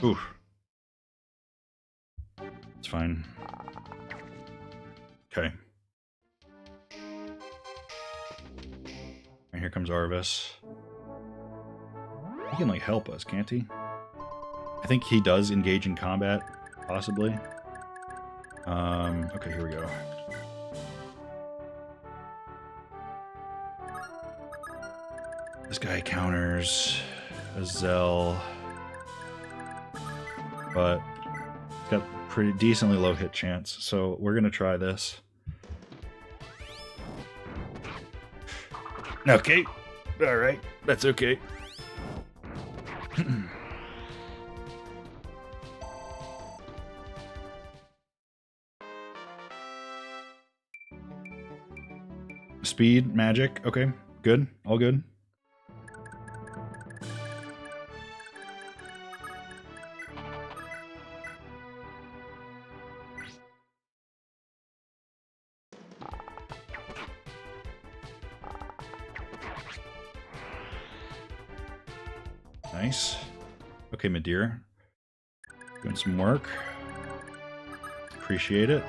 Oof. It's fine. Okay. And here comes Arvis. He can, like, help us, can't he? I think he does engage in combat, possibly. Okay, here we go. This guy counters Azel, but he's got pretty decently low hit chance, so we're gonna try this. Okay, all right, that's okay. Speed, magic, okay, good, all good. Nice. Okay, Madeir. Doing some work. Appreciate it.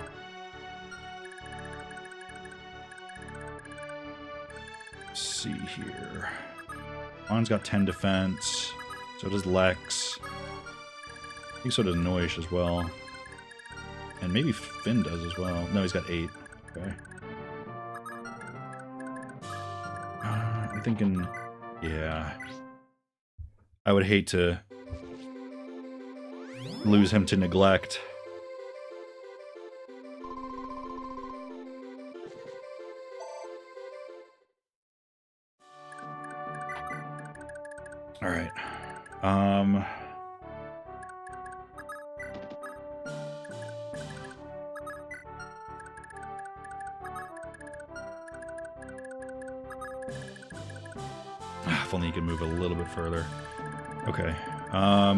Let's see here. Juan's got 10 defense. So does Lex. I think so does Noish as well. And maybe Finn does as well. No, he's got 8. Okay. I'm thinking... Yeah. I would hate to lose him to neglect. All right. If only you could move a little bit further. Okay. All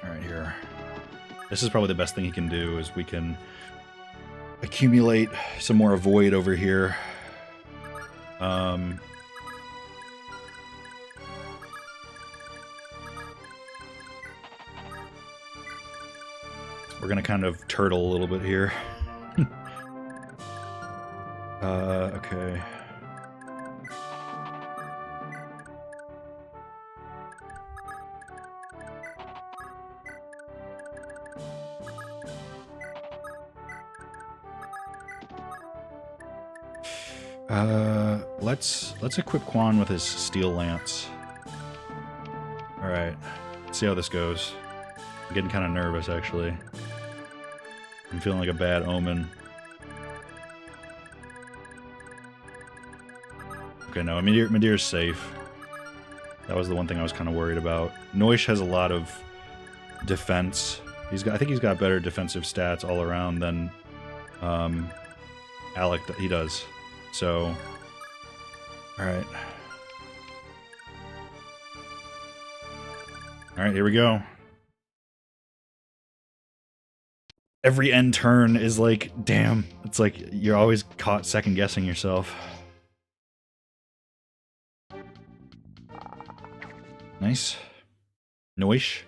right, here. This is probably the best thing he can do, is we can accumulate some more avoid over here. We're gonna kind of turtle a little bit here. Okay. Let's equip Quan with his steel lance. All right, let's see how this goes. I'm getting kind of nervous, actually. I'm feeling like a bad omen. Okay, no, Midir's safe. That was the one thing I was kind of worried about. Noish has a lot of defense. I think he's got better defensive stats all around than Alec. He does. So, all right. All right, here we go. Every end turn is like, damn. It's like you're always caught second guessing yourself. Nice. Noish.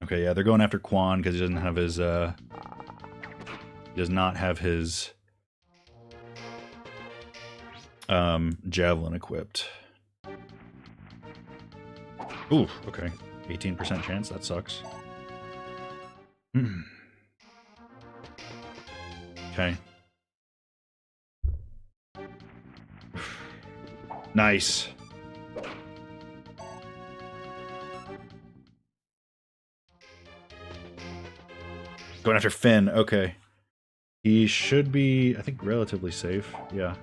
Okay, yeah, they're going after Quan because he doesn't have his, he does not have his, javelin equipped. Ooh, okay. 18% chance, that sucks. Okay. Nice. Going after Finn, okay. He should be, I think, relatively safe. Yeah.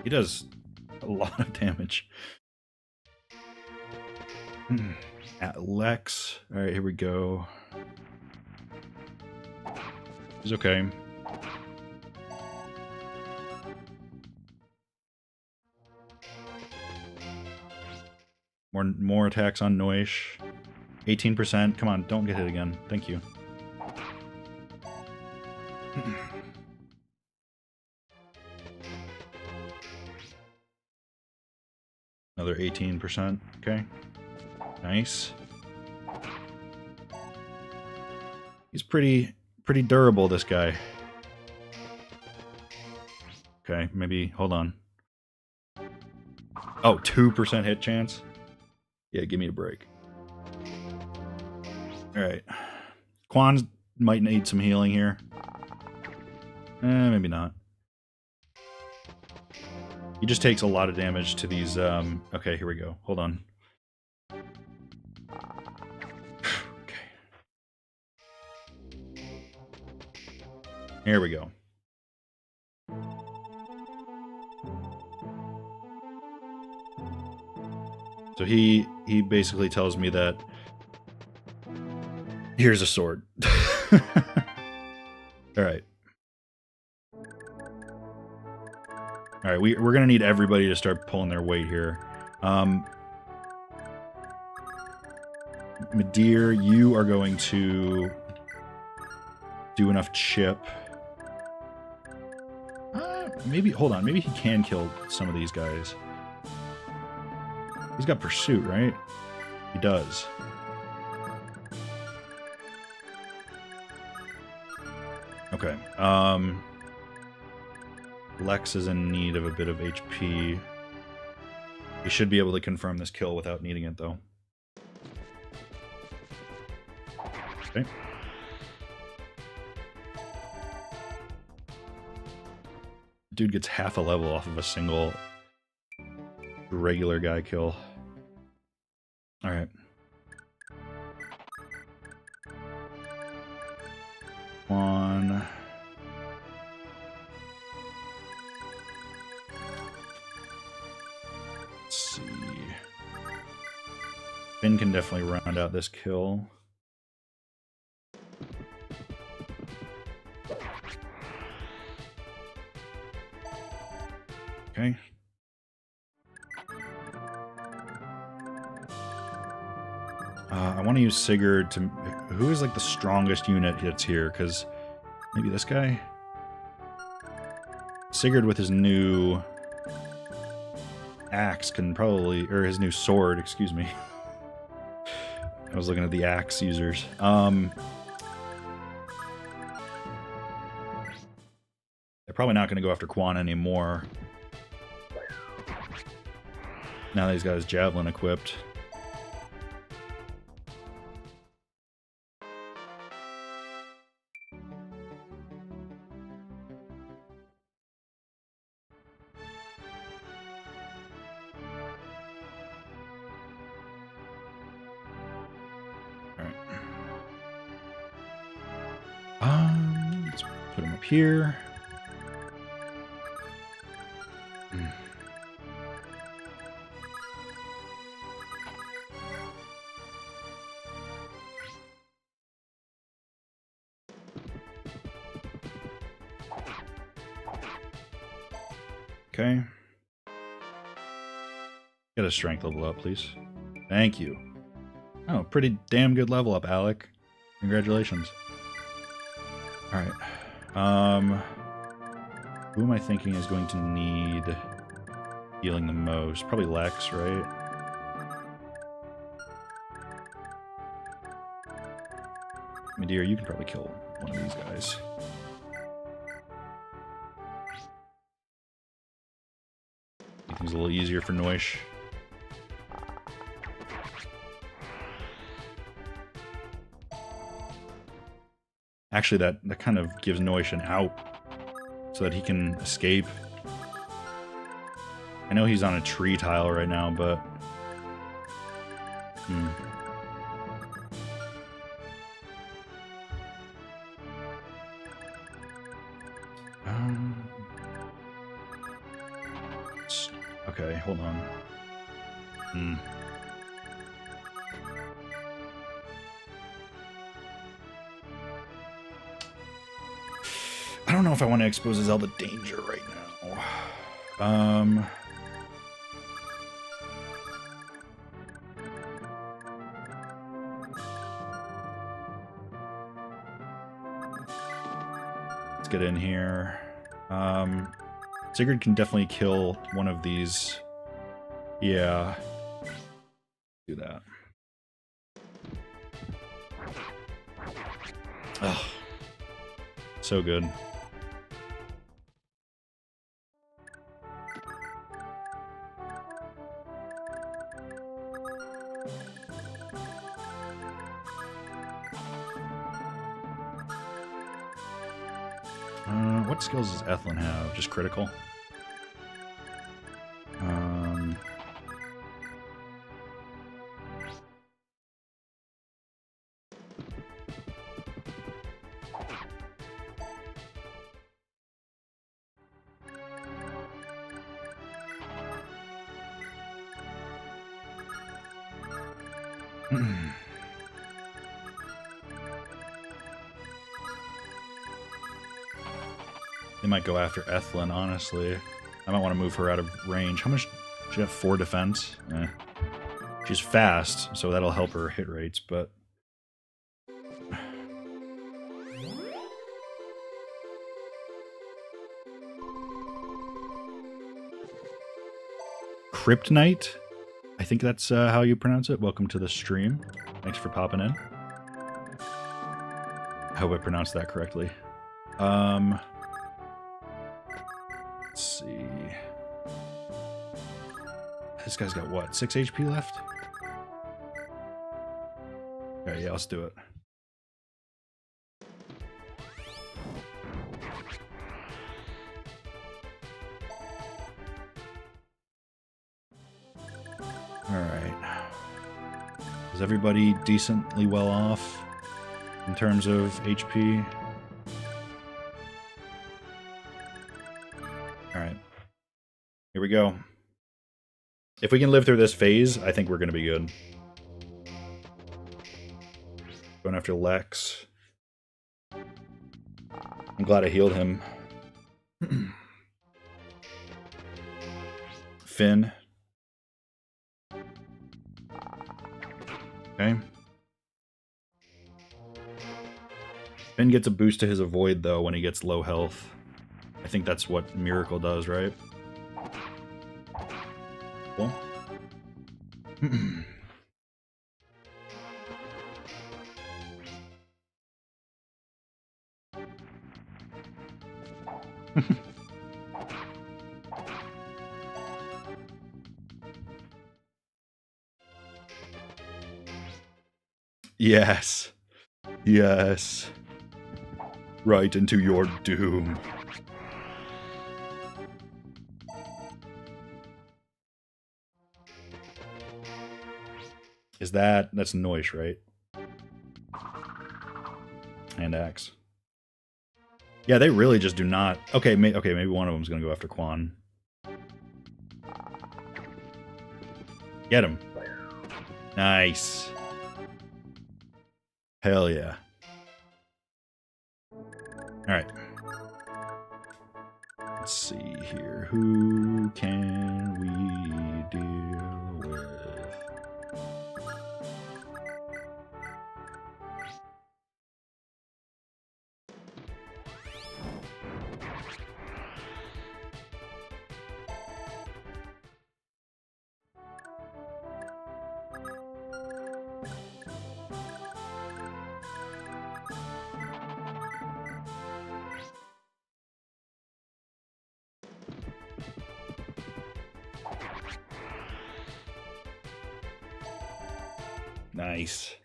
He does a lot of damage. At Lex. Alright, here we go. He's okay. More attacks on Noish. 18%. Come on, don't get hit again. Thank you. Another 18%. Okay. Nice. He's pretty durable, this guy. Okay, maybe, hold on. Oh, 2% hit chance? Yeah, give me a break. Alright. Quan might need some healing here. Maybe not. He just takes a lot of damage to these, okay, here we go. Hold on. Okay. Here we go. So he basically tells me that here's a sword. Alright. Alright, we're gonna need everybody to start pulling their weight here. Midir, you are going to do enough chip. Maybe, hold on, maybe he can kill some of these guys. He's got pursuit, right? He does. Okay, Lex is in need of a bit of HP. He should be able to confirm this kill without needing it, though. Okay. Dude gets half a level off of a single regular guy kill. Alright. One. Let's see. Finn can definitely round out this kill. Okay. I want to use Sigurd to... Who is like the strongest unit that's here? Because maybe this guy? Sigurd with his new axe can probably... Or his new sword, excuse me. I was looking at the axe users. They're probably not going to go after Quan anymore. Now that he's got his javelin equipped. Alright. Let's put him up up here. Okay. Get a strength level up, please. Thank you. Oh, pretty damn good level up, Alec. Congratulations. Alright. Who am I thinking is going to need healing the most? Probably Lex, right? Medea, you can probably kill one of these guys. Things a little easier for Noish. Actually, that kind of gives Noish an out so that he can escape. I know he's on a tree tile right now, but... Okay, hold on. I don't know if I want to expose Zelda danger right now. Let's get in here. Sigurd can definitely kill one of these. Yeah. Do that. Ugh. So good. What skills does Ethlin have? Just critical? They might go after Ethlin, honestly. I might want to move her out of range. How much? She have 4 defense? She's fast, so that'll help her hit rates, but... Kryptonite? I think that's how you pronounce it. Welcome to the stream. Thanks for popping in. I hope I pronounced that correctly. Let's see. This guy's got what? 6 HP left? Okay, yeah, let's do it. Alright. Is everybody decently well off in terms of HP? Alright. Here we go. If we can live through this phase, I think we're going to be good. Going after Lex. I'm glad I healed him. Finn. Okay. Finn gets a boost to his avoid, though, when he gets low health. I think that's what Miracle does, right? Cool. Yes. Yes. Right into your doom. Is that's Noish, right? And Axe. Yeah, they really just do not. Okay, okay, maybe one of them's gonna go after Quan. Get him. Nice. Hell yeah. Alright. Let's see here. Who can we deal with? Nice.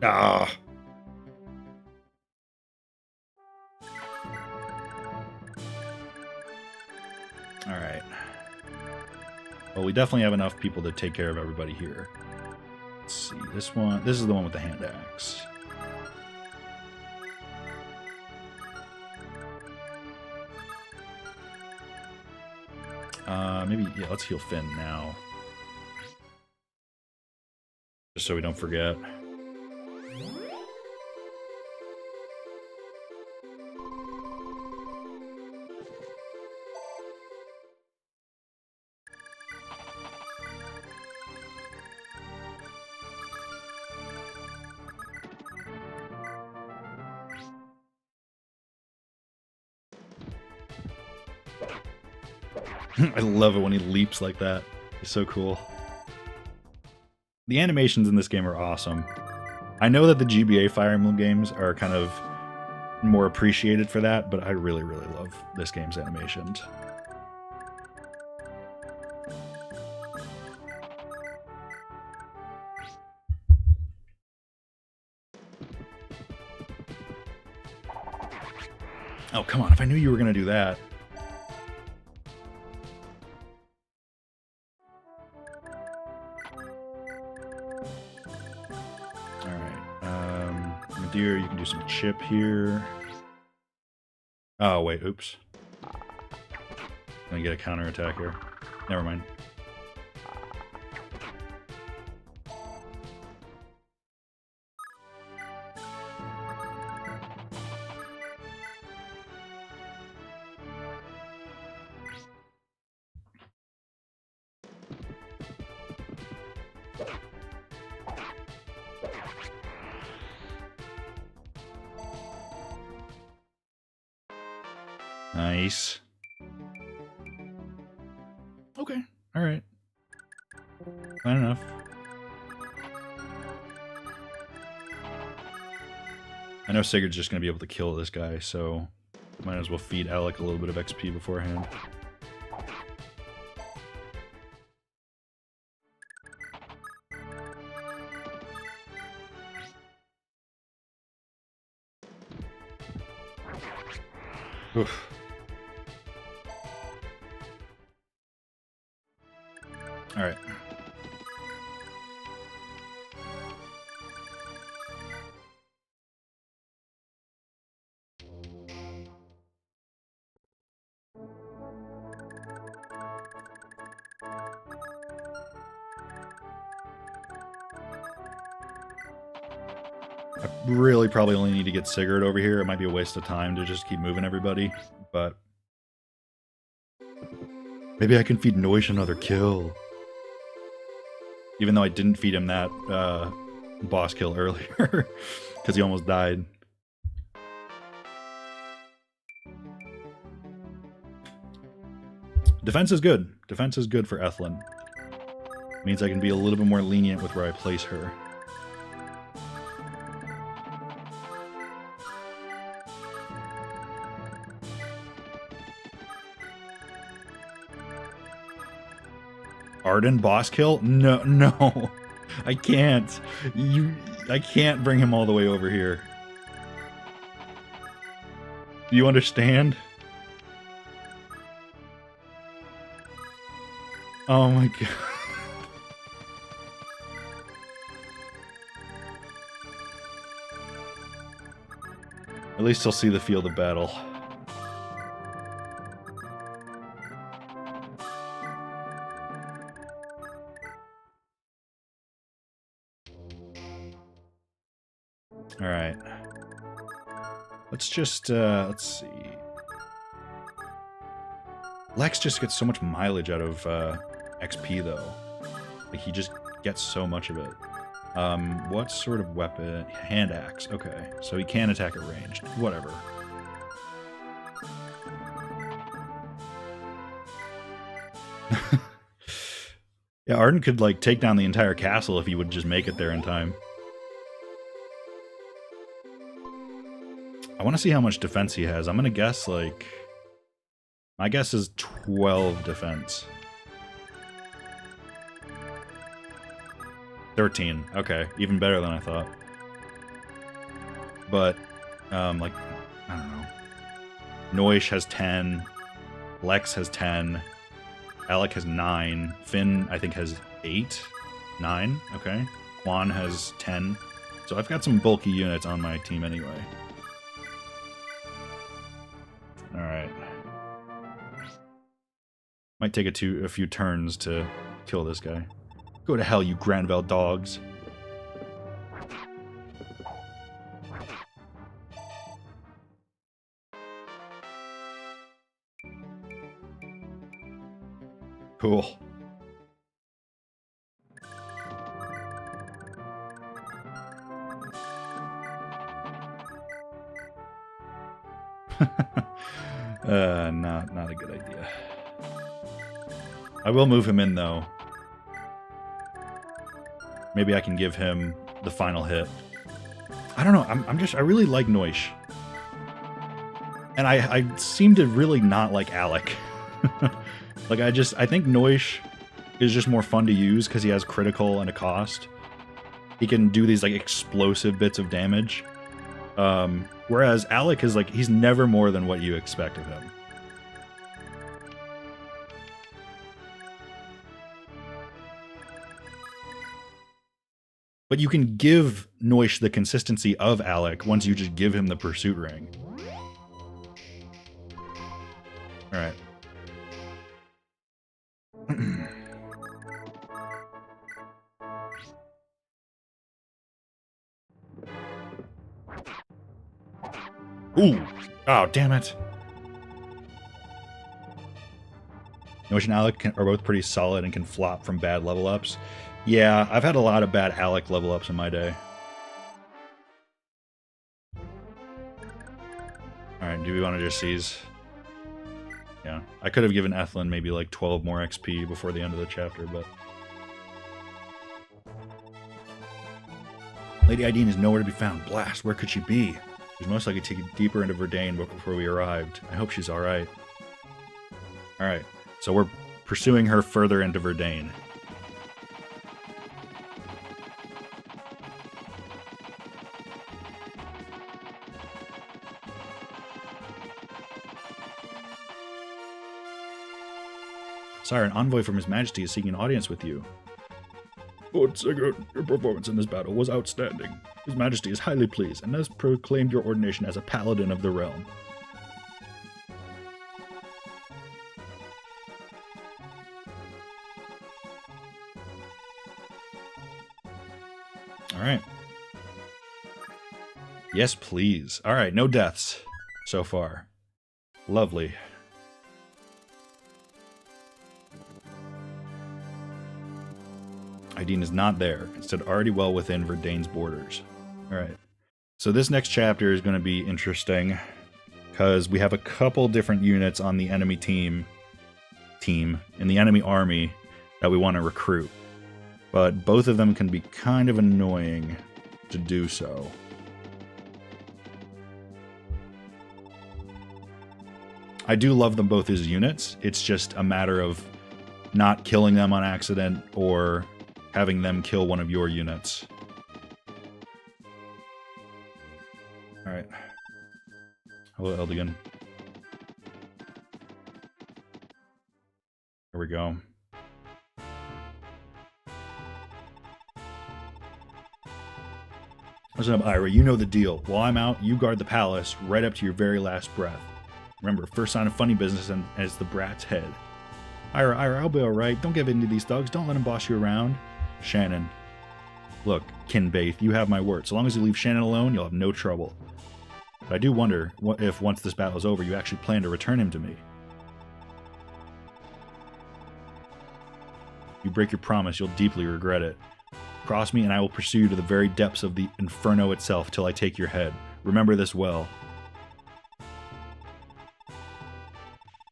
Ah. All right. Well, we definitely have enough people to take care of everybody here. Let's see. This one. This is the one with the hand axe. Maybe, yeah, let's heal Finn now. Just so we don't forget. I love it when he leaps like that. He's so cool. The animations in this game are awesome. I know that the GBA Fire Emblem games are kind of more appreciated for that, but I really, really love this game's animations. Oh, come on. If I knew you were going to do that. Deer, you can do some chip here. Oh, wait, oops. Gonna get a counter attack here. Never mind. Nice. Okay, alright. Fine enough. I know Sigurd's just going to be able to kill this guy, so might as well feed Alec a little bit of XP beforehand. Oof. All right. I really probably only need to get Sigurd over here. It might be a waste of time to just keep moving everybody, but maybe I can feed Noish another kill. Even though I didn't feed him that boss kill earlier, because he almost died. Defense is good. Defense is good for Ethlyn. Means I can be a little bit more lenient with where I place her. Arden boss kill? No, no. I can't. I can't bring him all the way over here. Do you understand? Oh my god. At least he'll see the field of battle. All right. Let's just, let's see. Lex just gets so much mileage out of XP, though. Like, he just gets so much of it. What sort of weapon? Hand axe. Okay, so he can attack at ranged. Whatever. Yeah, Arden could, like, take down the entire castle if he would just make it there in time. I want to see how much defense he has. I'm going to guess, like... My guess is 12 defense. 13. Okay, even better than I thought. But, like, I don't know. Noish has 10. Lex has 10. Alec has 9. Finn, I think, has 8. 9, okay. Quan has 10. So I've got some bulky units on my team anyway. Alright. Might take a few turns to kill this guy. Go to hell, you Granville dogs. Cool. Not a good idea. I will move him in, though. Maybe I can give him the final hit. I don't know. I really like Noish. And I seem to really not like Alec. Like, I think Noish is just more fun to use because he has critical and a cost. He can do these, like, explosive bits of damage. Whereas Alec is, like, he's never more than what you expect of him. But you can give Noish the consistency of Alec once you just give him the pursuit ring. Alright. Ooh! Oh, damn it. Noish and Alec are both pretty solid and can flop from bad level ups. Yeah, I've had a lot of bad Alec level ups in my day. Alright, do we want to just seize? Yeah, I could have given Ethlyn maybe like 12 more XP before the end of the chapter, but... Lady Ideen is nowhere to be found. Blast, where could she be? She was most likely taken deeper into Verdane before we arrived. I hope she's alright. Alright, so we're pursuing her further into Verdane. Sire, an envoy from His Majesty is seeking an audience with you. Lord Sigurd, your performance in this battle was outstanding. His Majesty is highly pleased and has proclaimed your ordination as a paladin of the realm. Alright. Yes, please. Alright, no deaths so far. Lovely. Ideen is not there, instead already well within Verdane's borders. Alright, so this next chapter is going to be interesting, because we have a couple different units on the enemy team, in the enemy army, that we want to recruit. But both of them can be kind of annoying to do so. I do love them both as units, it's just a matter of not killing them on accident, or having them kill one of your units. Alright. Hello, Eldigan. There we go. Listen up, Ira. You know the deal. While I'm out, you guard the palace right up to your very last breath. Remember, first sign of funny business and as the brat's head. Ira, I'll be alright. Don't give in to these thugs. Don't let them boss you around. Shannon. Look, Kinbaith, you have my word. So long as you leave Shannon alone, you'll have no trouble. But I do wonder if once this battle is over, you actually plan to return him to me. If you break your promise, you'll deeply regret it. Cross me and I will pursue you to the very depths of the inferno itself till I take your head. Remember this well.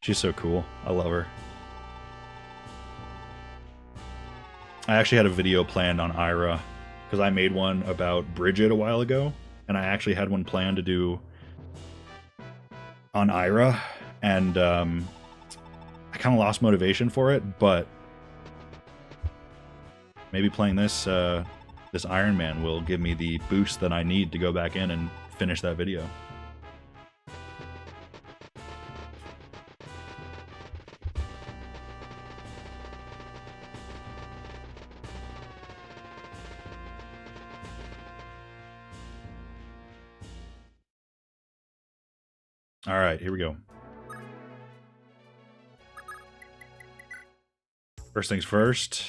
She's so cool. I love her. I actually had a video planned on Ira because I made one about Bridget a while ago, and I actually had one planned to do on Ira, and I kind of lost motivation for it, but maybe playing this this Iron Man will give me the boost that I need to go back in and finish that video. All right, here we go. First things first.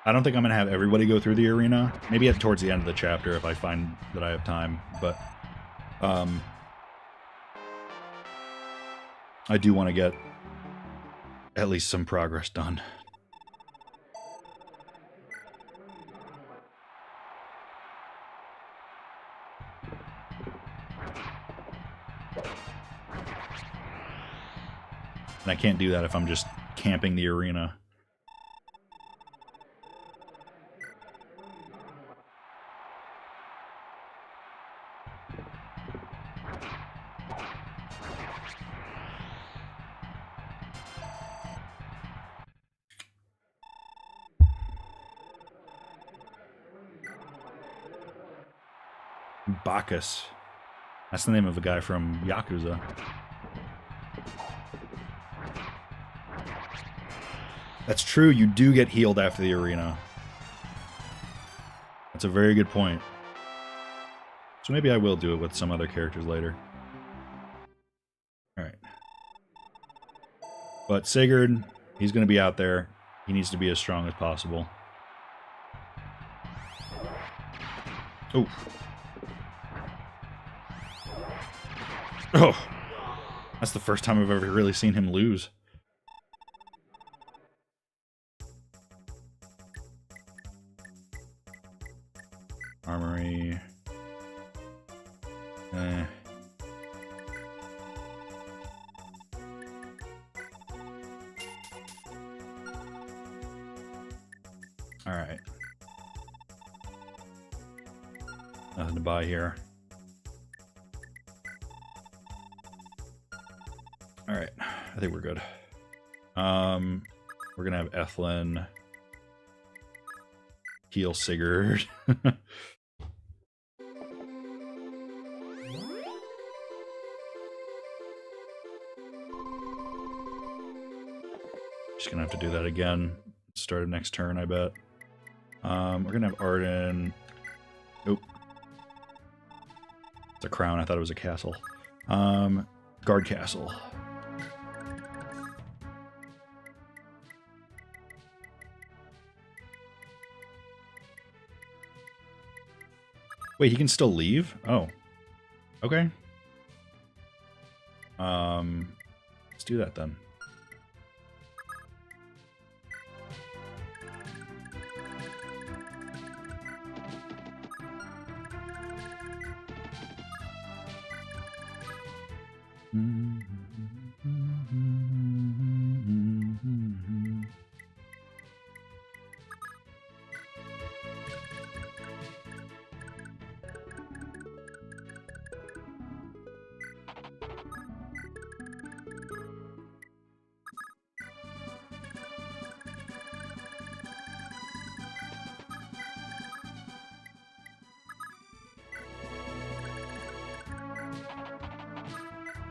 I don't think I'm going to have everybody go through the arena. Maybe towards the end of the chapter if I find that I have time. But I do want to get at least some progress done. And I can't do that if I'm just camping the arena. Bacchus. That's the name of a guy from Yakuza. That's true, you do get healed after the arena. That's a very good point. So maybe I will do it with some other characters later. Alright. But Sigurd, he's going to be out there. He needs to be as strong as possible. Oh. Oh. That's the first time I've ever really seen him lose. Armory. Alright. Nothing to buy here. Alright, I think we're good. We're gonna have Ethlin heal Sigurd. Just gonna have to do that again. Start of next turn, I bet. We're gonna have Arden. Nope. It's a crown. I thought it was a castle. Guard castle. Wait, he can still leave? Oh. Okay. Let's do that then.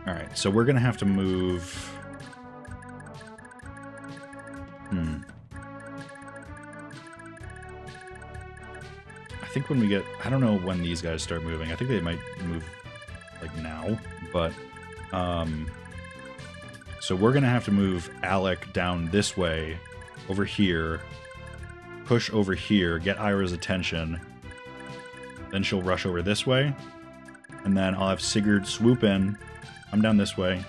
All right, so we're gonna have to move. I think when we get, I don't know when these guys start moving. I think they might move like now, but so we're gonna have to move Alec down this way, over here, push over here, get Ira's attention, then she'll rush over this way, and then I'll have Sigurd swoop in, come down this way,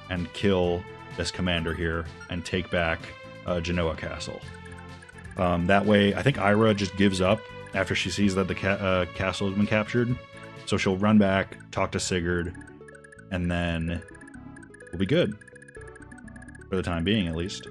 and kill this commander here, and take back Genoa Castle. That way, I think Ira just gives up after she sees that the castle has been captured, so she'll run back, talk to Sigurd, and then we'll be good. For the time being, at least.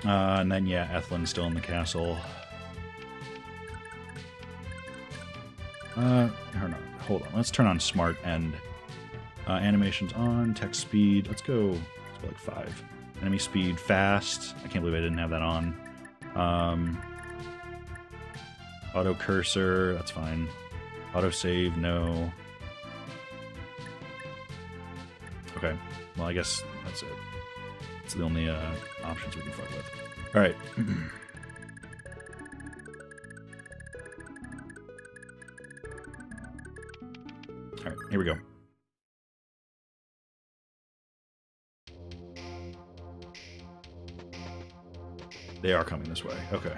And then, yeah, Ethlyn's still in the castle. Hold on. Let's turn on smart end. Animations on, text speed. Let's go like 5. Enemy speed fast. I can't believe I didn't have that on. Auto cursor, that's fine. Auto save, no. Okay, well I guess that's it. It's the only options we can fuck with. All right. All right, here we go. They are coming this way. Okay.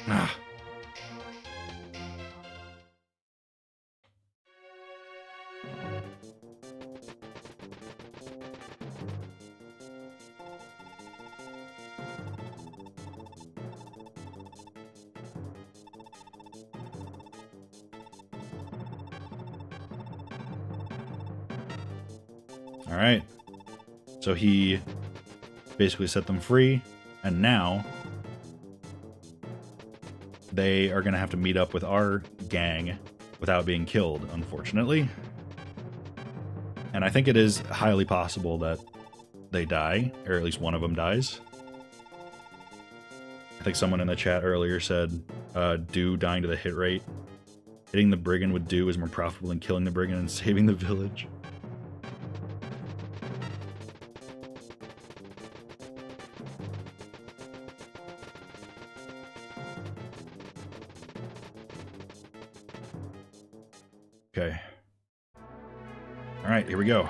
Ah. All right. So he basically set them free, and now they are going to have to meet up with our gang without being killed, unfortunately. And I think it is highly possible that they die, or at least one of them dies. I think someone in the chat earlier said, Do dying to the hit rate. Hitting the brigand with Do is more profitable than killing the brigand and saving the village. Okay. All right, here we go.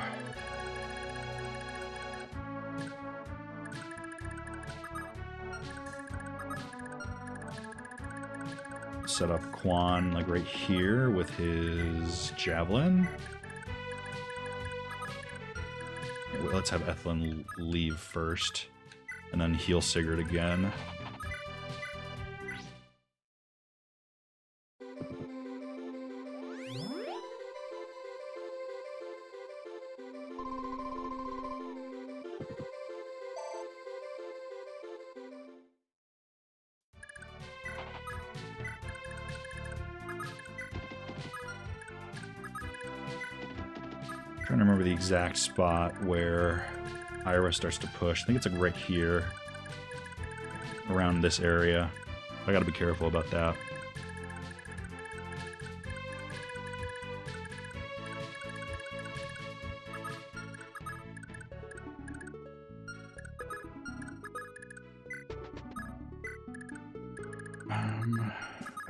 Set up Quan like right here with his javelin. Yeah, well, let's have Ethlyn leave first, and then heal Sigurd again. Trying to remember the exact spot where Ira starts to push. I think it's like right here, around this area. I gotta be careful about that.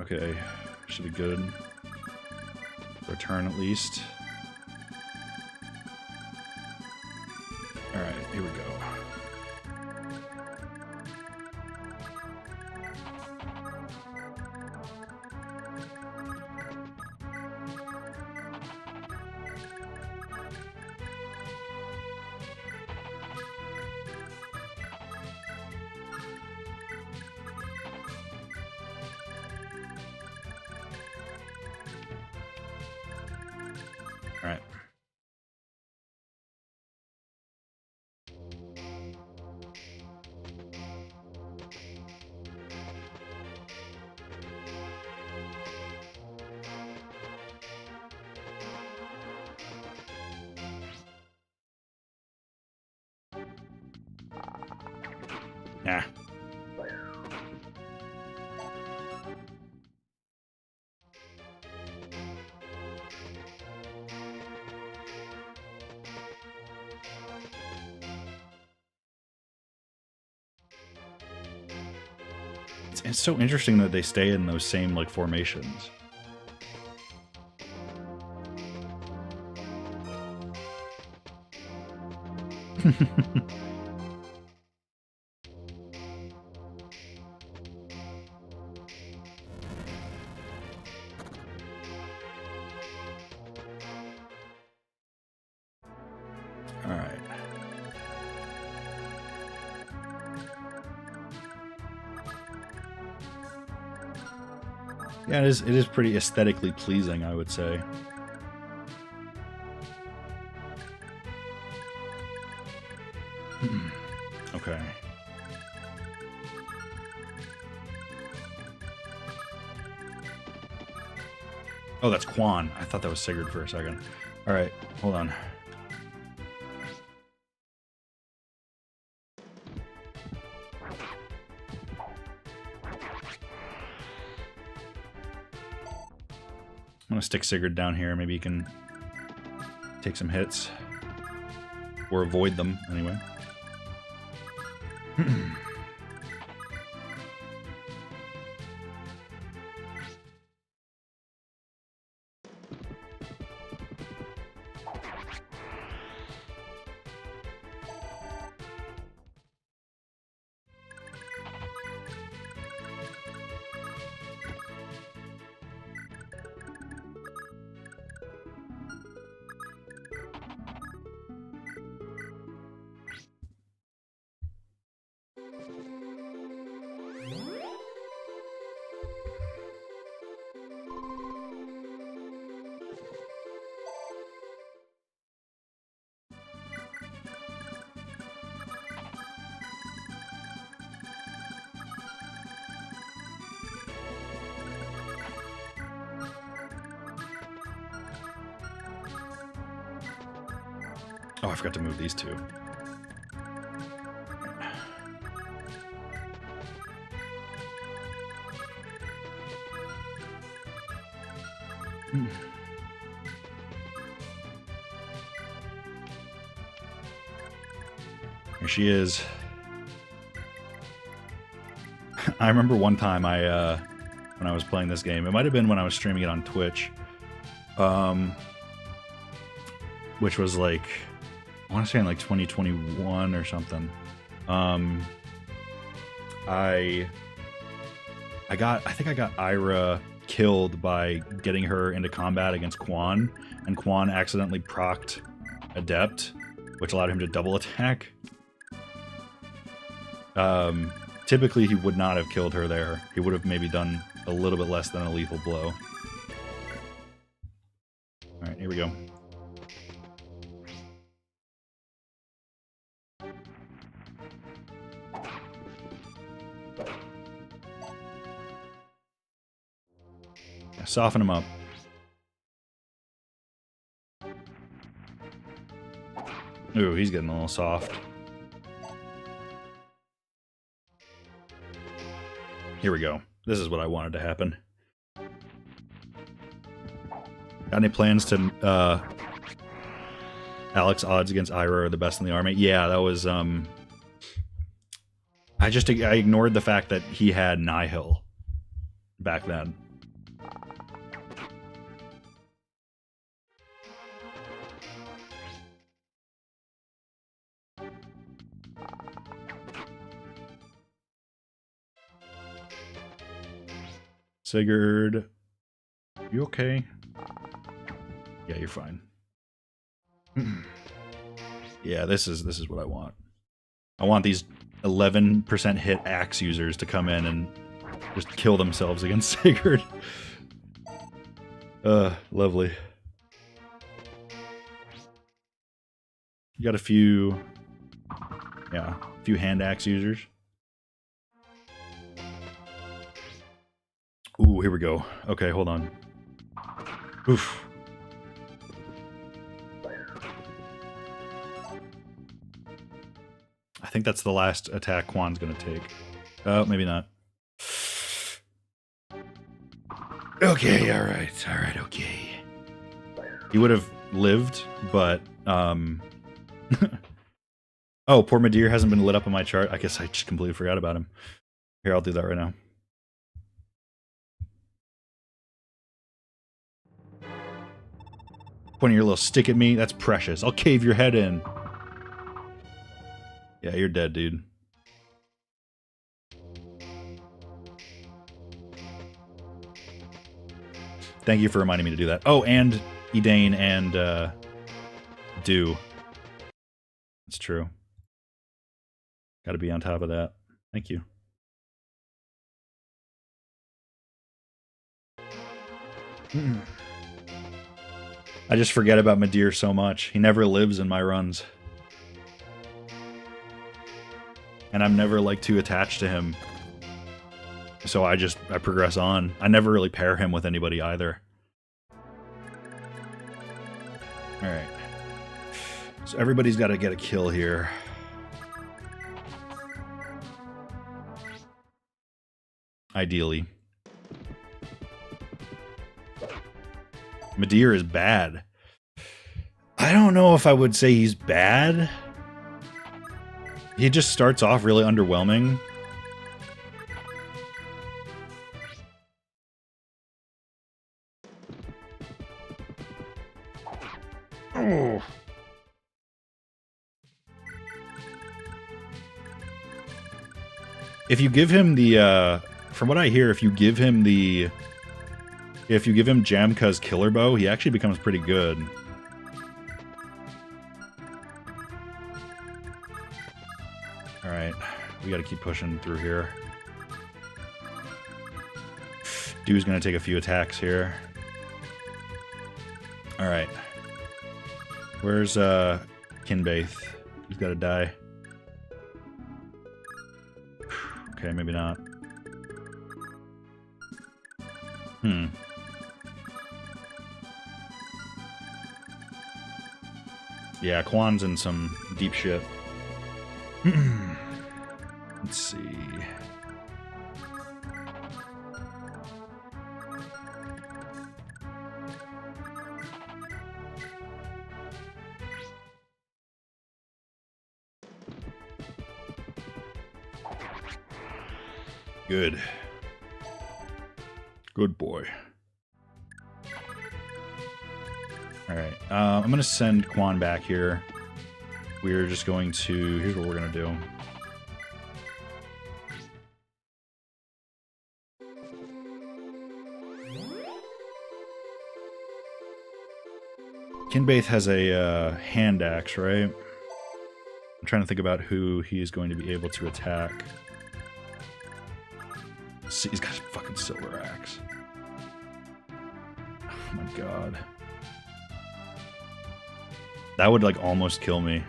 Okay, should be good. Return at least. Alright, here we go. Nah. It's so interesting that they stay in those same like formations. All right. Yeah, it is pretty aesthetically pleasing, I would say. Okay. Oh, that's Quan. I thought that was Sigurd for a second. All right, hold on. I'm gonna stick Sigurd down here. Maybe he can take some hits. Or avoid them, anyway. Oh, I forgot to move these two. Here she is. I remember one time when I was playing this game, it might have been when I was streaming it on Twitch, which was like, I want to say in like 2021 or something. I think I got Ira killed by getting her into combat against Quan, and Quan accidentally procced Adept, which allowed him to double attack. Typically he would not have killed her there. He would have maybe done a little bit less than a lethal blow. Alright, here we go. Soften him up. Ooh, he's getting a little soft. Here we go. This is what I wanted to happen. Got any plans to, Alex, odds against Ira are the best in the army? Yeah, that was, I ignored the fact that he had Nihil back then. Sigurd, you okay? Yeah, you're fine. Yeah, this is what I want. I want these 11% hit axe users to come in and just kill themselves against Sigurd. Lovely. You got a few hand axe users. Ooh, here we go. Okay, hold on. Oof. I think that's the last attack Quan's gonna take. Oh, maybe not. Okay, alright, okay. He would have lived, but, oh, poor Midir hasn't been lit up on my chart. I guess I just completely forgot about him. Here, I'll do that right now. Pointing your little stick at me, that's precious. I'll cave your head in. Yeah, you're dead, dude. Thank you for reminding me to do that. Oh, and Edane and Do. That's true. Got to be on top of that. Thank you. I just forget about Midir so much. He never lives in my runs. And I'm never like too attached to him. So I progress on. I never really pair him with anybody either. Alright. So everybody's got to get a kill here. Ideally. Midir is bad. I don't know if I would say he's bad. He just starts off really underwhelming. Oh. If you give him the, from what I hear, if you give him Jamka's killer bow, he actually becomes pretty good. Alright, we gotta keep pushing through here. Dude's gonna take a few attacks here. Alright. Where's, Kinbaith? He's gotta die. Okay, maybe not. Yeah, Quan's in some deep shit. Let's see. Good. Good boy. Alright, I'm going to send Quan back here. We're just going to... Here's what we're going to do. Kinbaith has a hand axe, right? I'm trying to think about who he is going to be able to attack. See, he's got a fucking silver axe. Oh my god. That would, like, almost kill me.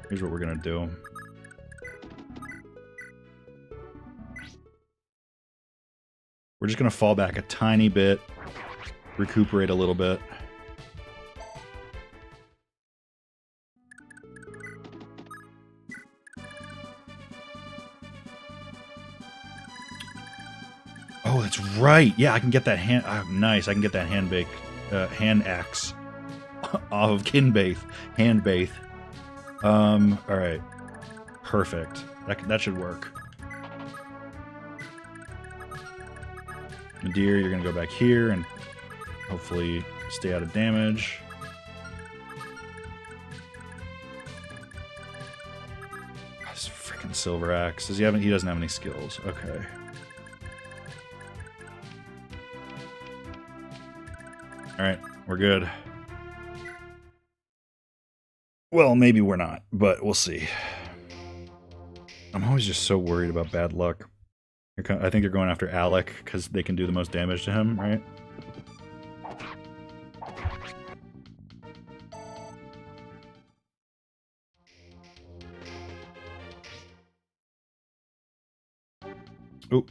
Here's what we're gonna do. We're just gonna fall back a tiny bit, recuperate a little bit. Oh, that's right. Yeah, I can get that hand. Oh, nice. I can get that hand axe off of Kinbaith. Handbaith. All right. Perfect. That should work. Midir, you're gonna go back here and hopefully stay out of damage. This freaking silver axe. He doesn't have any skills. Okay. Alright, we're good. Well, maybe we're not, but we'll see. I'm always just so worried about bad luck. I think they're going after Alec, because they can do the most damage to him, right? Oop.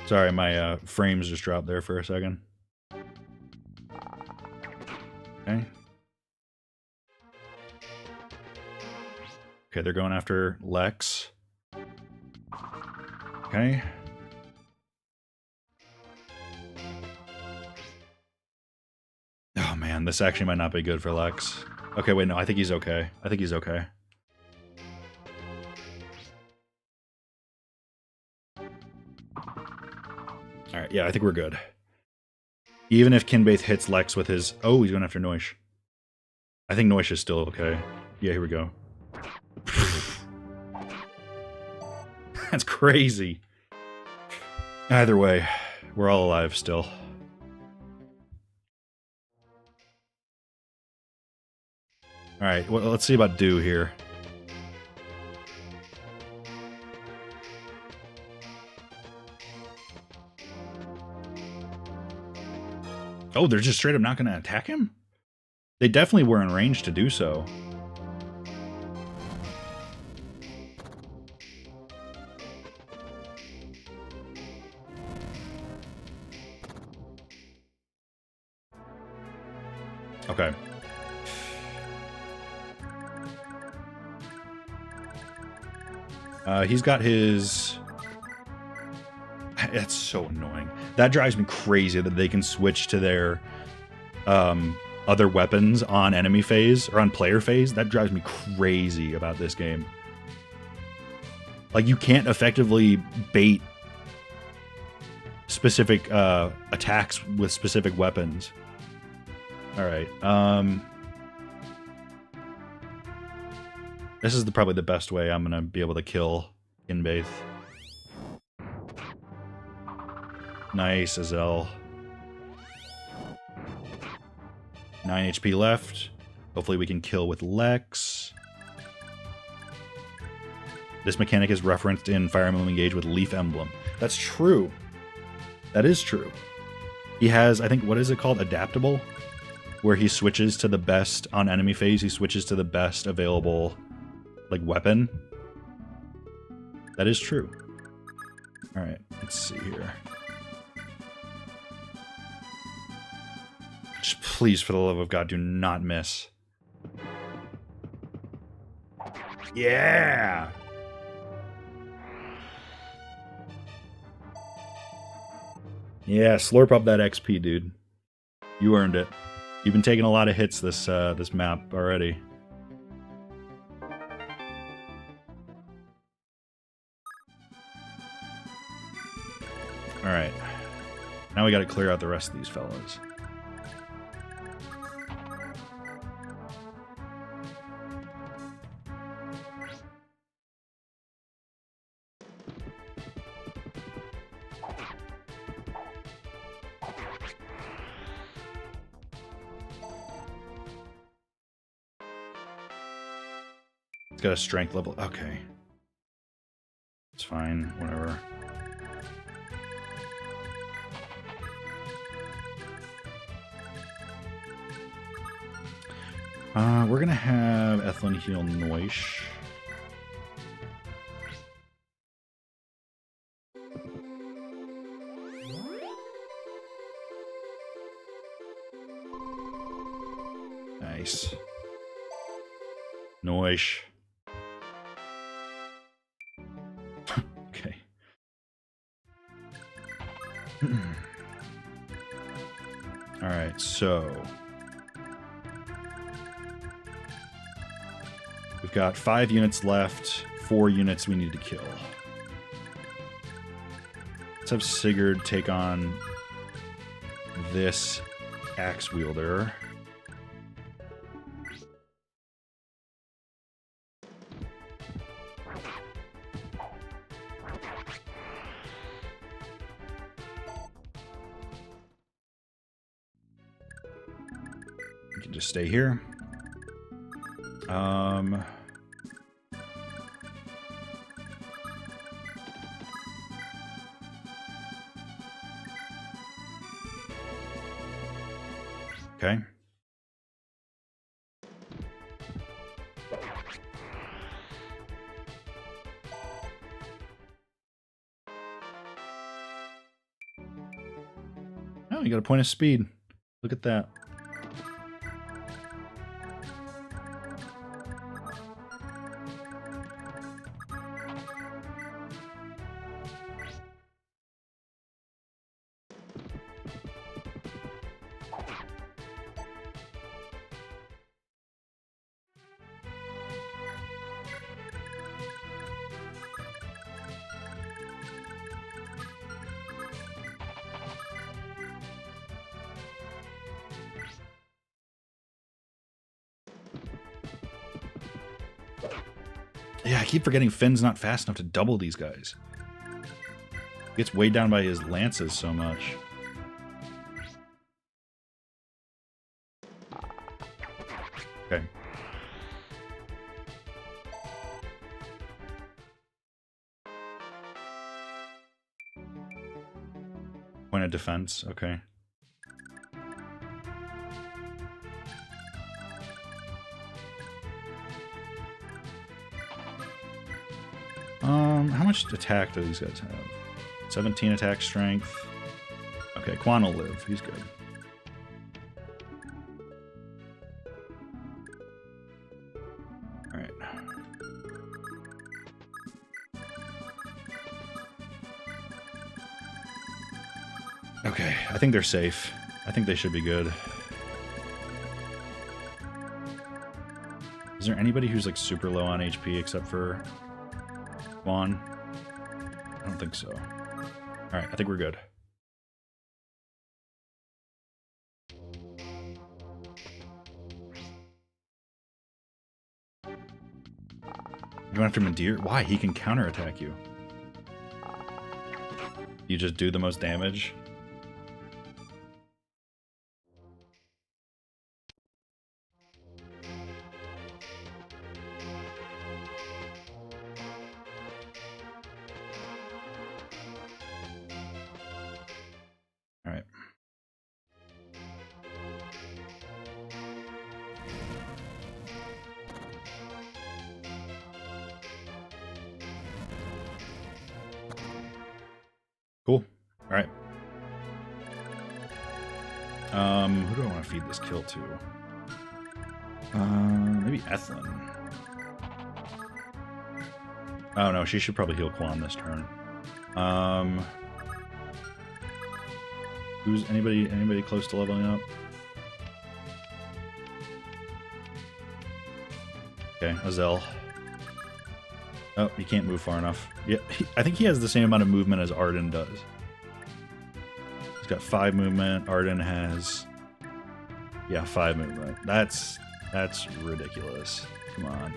Sorry, my frames just dropped there for a second. Okay. Okay, they're going after Lex. Okay. Oh man, this actually might not be good for Lex. Okay, wait, no, I think he's okay. I think he's okay. Alright, yeah, I think we're good. Even if Kinbaith hits Lex with his... Oh, he's going after Noish. I think Noish is still okay. Yeah, here we go. That's crazy. Either way, we're all alive still. Alright, well, let's see about Do here. Oh, they're just straight up not going to attack him? They definitely were in range to do so. Okay. He's got his... That's so annoying. That drives me crazy that they can switch to their other weapons on enemy phase or on player phase. That drives me crazy about this game. Like, you can't effectively bait specific attacks with specific weapons. Alright, this is probably the best way I'm gonna be able to kill Kinbaith. Nice, Azel. 9 HP left. Hopefully we can kill with Lex. This mechanic is referenced in Fire Emblem Engage with Leaf Emblem. That's true. That is true. He has, I think, what is it called? Adaptable? Where he switches to the best, on enemy phase, he switches to the best available, like, weapon. That is true. Alright, let's see here. Just please, for the love of God, do not miss. Yeah! Yeah, slurp up that XP, dude. You earned it. You've been taking a lot of hits this this map already. Alright. Now we gotta clear out the rest of these fellas. It's got a strength level. Okay. It's fine. Whatever. We're gonna have Ethlin heal Noish. Nice. Noish. Okay. Alright, so... we've got 5 units left, 4 units we need to kill. Let's have Sigurd take on this axe wielder. You can just stay here. Okay. Oh, you got a point of speed. Look at that. Yeah, I keep forgetting Finn's not fast enough to double these guys. He gets weighed down by his lances so much. Okay. Point of defense, okay. How much attack do these guys have? 17 attack strength. Okay, Quan will live. He's good. Alright. Okay, I think they're safe. I think they should be good. Is there anybody who's like super low on HP except for Quan? I don't think so. Alright, I think we're good. You went after Madir? Why? He can counterattack you. You just do the most damage? Alright. Cool. Alright. Who do I want to feed this kill to? Maybe Ethlin. Oh no, she should probably heal Quan this turn. Who's anybody close to leveling up? Okay, Azel. Oh, he can't move far enough. Yeah, I think he has the same amount of movement as Arden does. He's got 5 movement. Arden has, yeah, 5 movement. That's ridiculous. Come on.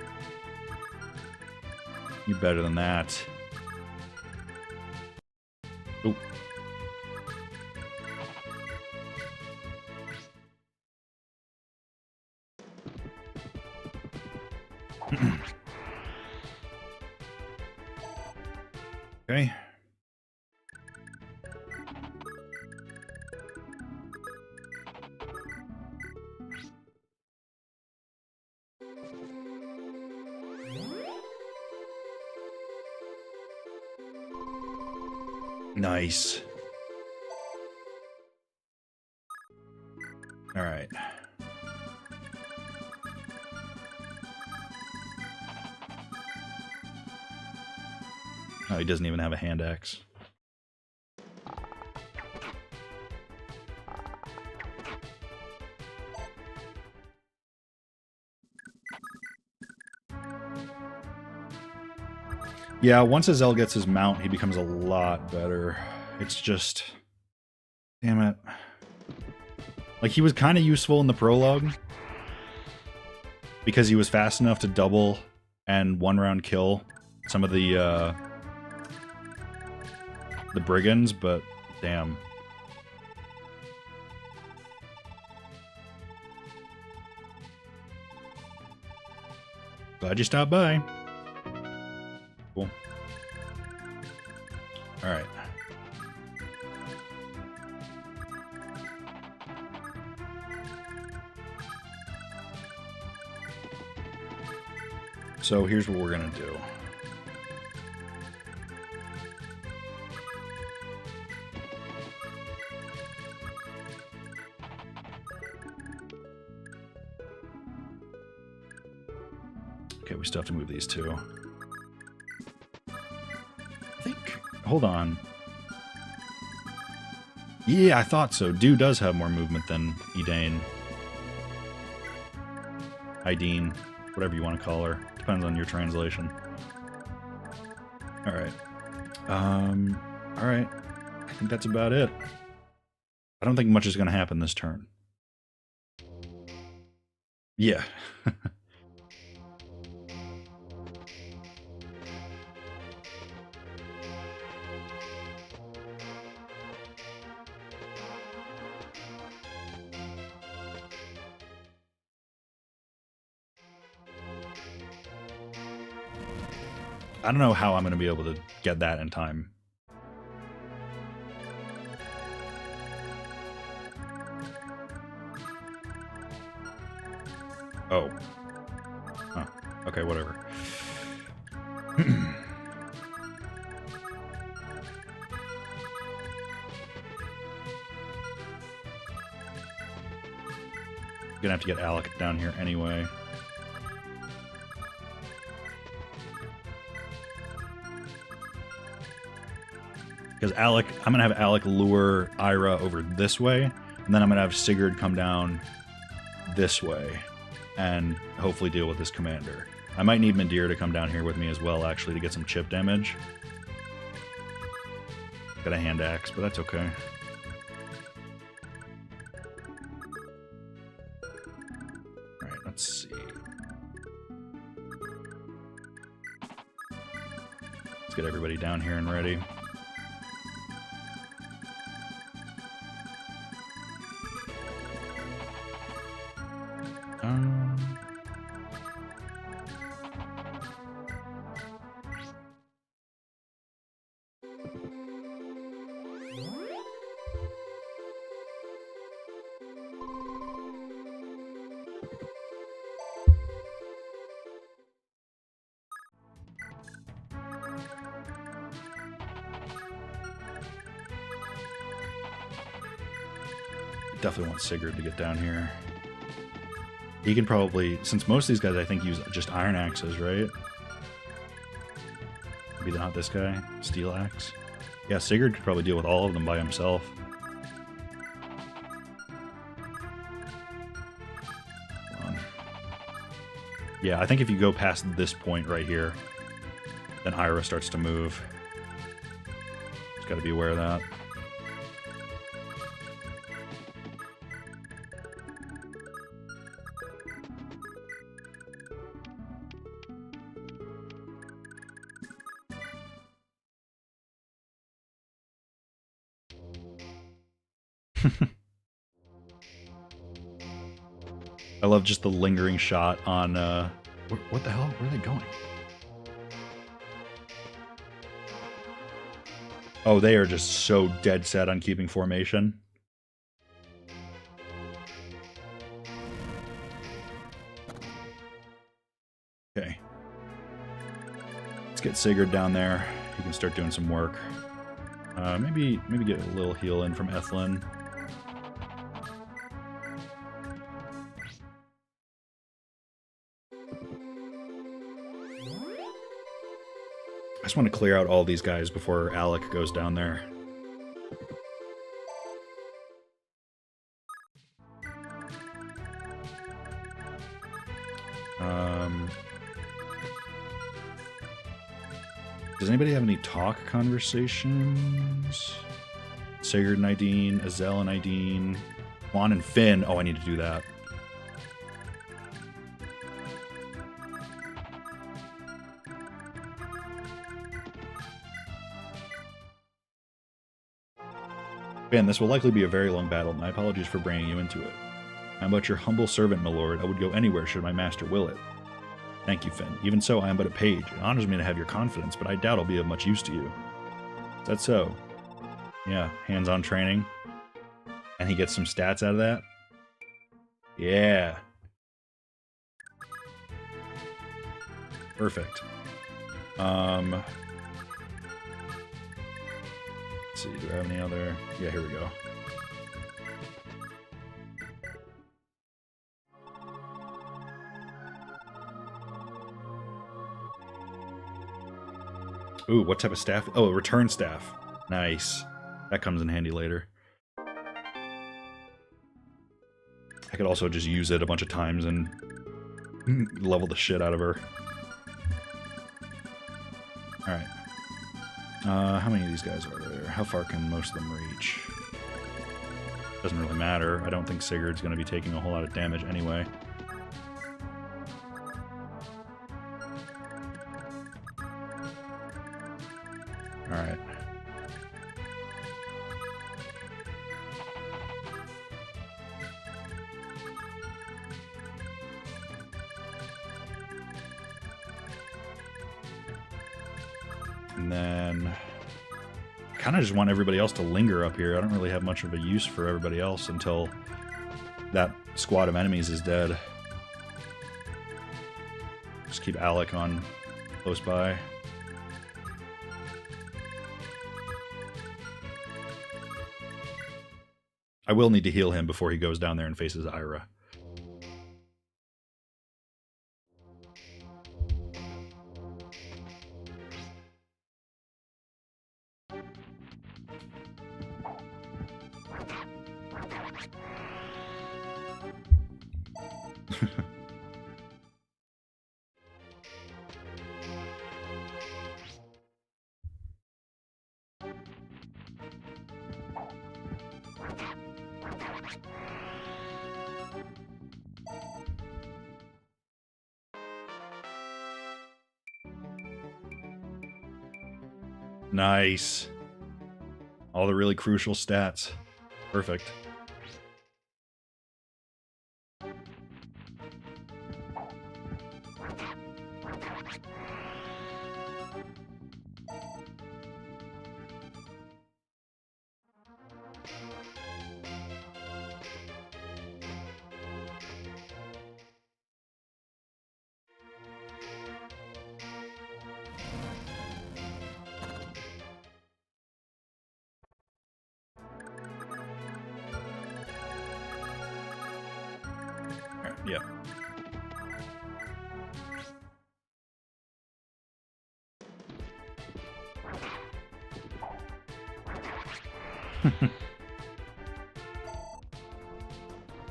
You're better than that. Oh. Okay. Nice. All right. Oh, he doesn't even have a hand axe. Yeah, once Azel gets his mount, he becomes a lot better. It's just... Damn it. Like, he was kind of useful in the prologue. Because he was fast enough to double and one-round kill some of the brigands, but damn. Glad you stopped by. Cool. All right. So here's what we're gonna do. still have to move these two. I think... Hold on. Yeah, I thought so. Do does have more movement than Edane. Ideen. Whatever you want to call her. Depends on your translation. Alright. Alright. I think that's about it. I don't think much is going to happen this turn. Yeah. I don't know how I'm going to be able to get that in time. Oh. Huh. Okay, whatever. Gonna have to get Alec down here anyway. Because Alec, I'm gonna have Alec lure Ira over this way, and then I'm gonna have Sigurd come down this way and hopefully deal with this commander. I might need Midir to come down here with me as well, actually, to get some chip damage. Got a hand axe, but that's okay. Alright, let's see. Let's get everybody down here and ready. Definitely want Sigurd to get down here. He can probably, since most of these guys I think use just iron axes, right? Maybe not this guy, steel axe. Yeah, Sigurd could probably deal with all of them by himself. Hold on. Yeah, I think if you go past this point right here, then Ira starts to move. Just gotta be aware of that. I love just the lingering shot on, what the hell? Where are they going? Oh, they are just so dead set on keeping formation. Okay. Let's get Sigurd down there. He can start doing some work. Maybe get a little heal in from Ethlin. I just want to clear out all these guys before Alec goes down there. Does anybody have any talk conversations? Sigurd and Ideen, Azel and Ideen, Juan and Finn. Oh, I need to do that. Finn, this will likely be a very long battle. My apologies for bringing you into it. I am but your humble servant, my lord. I would go anywhere should my master will it. Thank you, Finn. Even so, I am but a page. It honors me to have your confidence, but I doubt I'll be of much use to you. Is that so? Yeah, hands-on training. And he gets some stats out of that? Yeah. Perfect. Let's see, do I have any other? Yeah, here we go. Ooh, what type of staff? Oh, a return staff. Nice. That comes in handy later. I could also just use it a bunch of times and level the shit out of her. Alright. How many of these guys are there? How far can most of them reach? Doesn't really matter. I don't think Sigurd's going to be taking a whole lot of damage anyway. Alright. And then I kind of just want everybody else to linger up here. I don't really have much of a use for everybody else until that squad of enemies is dead. Just keep Alec on close by. I will need to heal him before he goes down there and faces Ira. Nice. All the really crucial stats. Perfect. Yeah.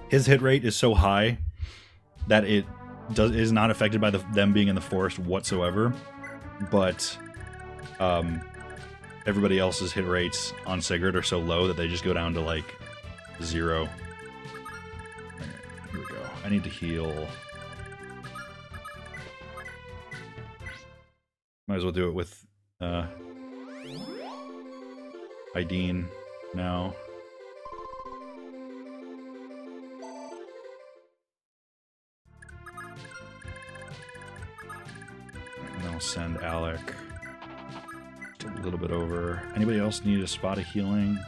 His hit rate is so high that it is not affected by them being in the forest whatsoever, but everybody else's hit rates on Sigurd are so low that they just go down to like 0. Right, here we go. I need to heal. Might as well do it with Ideen now. And I'll send Alec a little bit over. Anybody else need a spot of healing?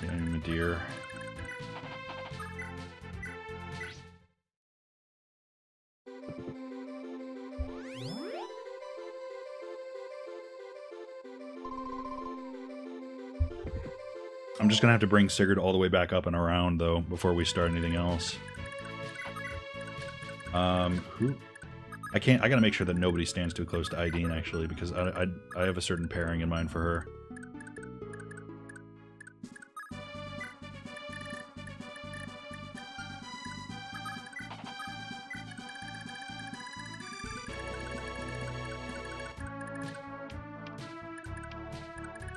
Yeah, Madeir. I'm just gonna have to bring Sigurd all the way back up and around though before we start anything else. Who? I gotta make sure that nobody stands too close to Ideen actually, because I have a certain pairing in mind for her.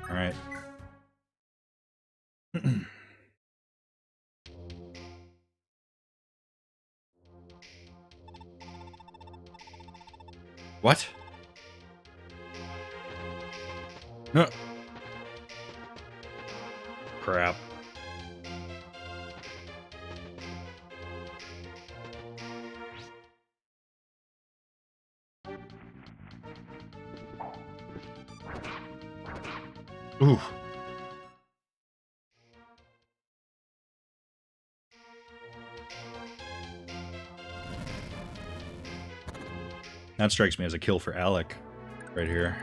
All right. What? No. Crap. Ooh. That strikes me as a kill for Alec right here.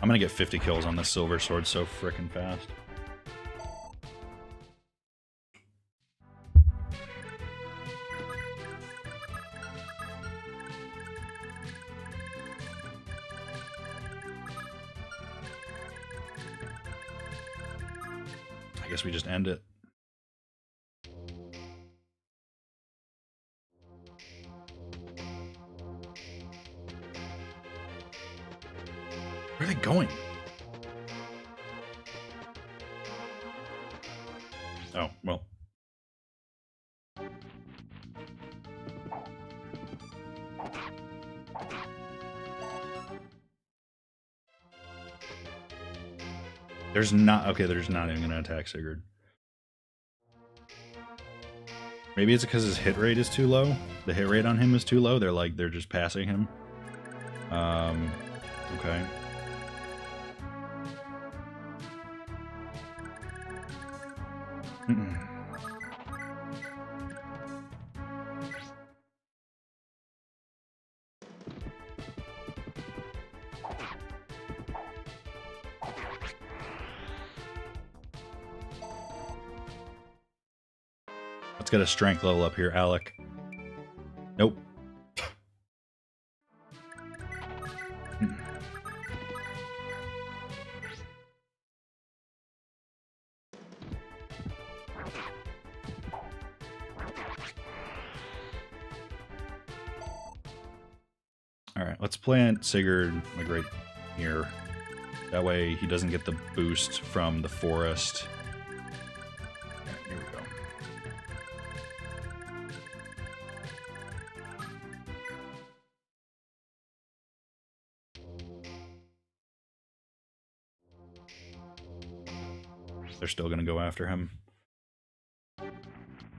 I'm gonna get 50 kills on this silver sword so frickin' fast. I guess we just end it. Where are they going? Oh, well. There's not... Okay, they're just not even going to attack Sigurd. Maybe it's because his hit rate is too low. The hit rate on him is too low. They're just passing him. Okay. Let's get a strength level up here, Alec. Nope. Alright, let's plant Sigurd like right here. That way he doesn't get the boost from the forest. Alright, here we go. They're still going to go after him.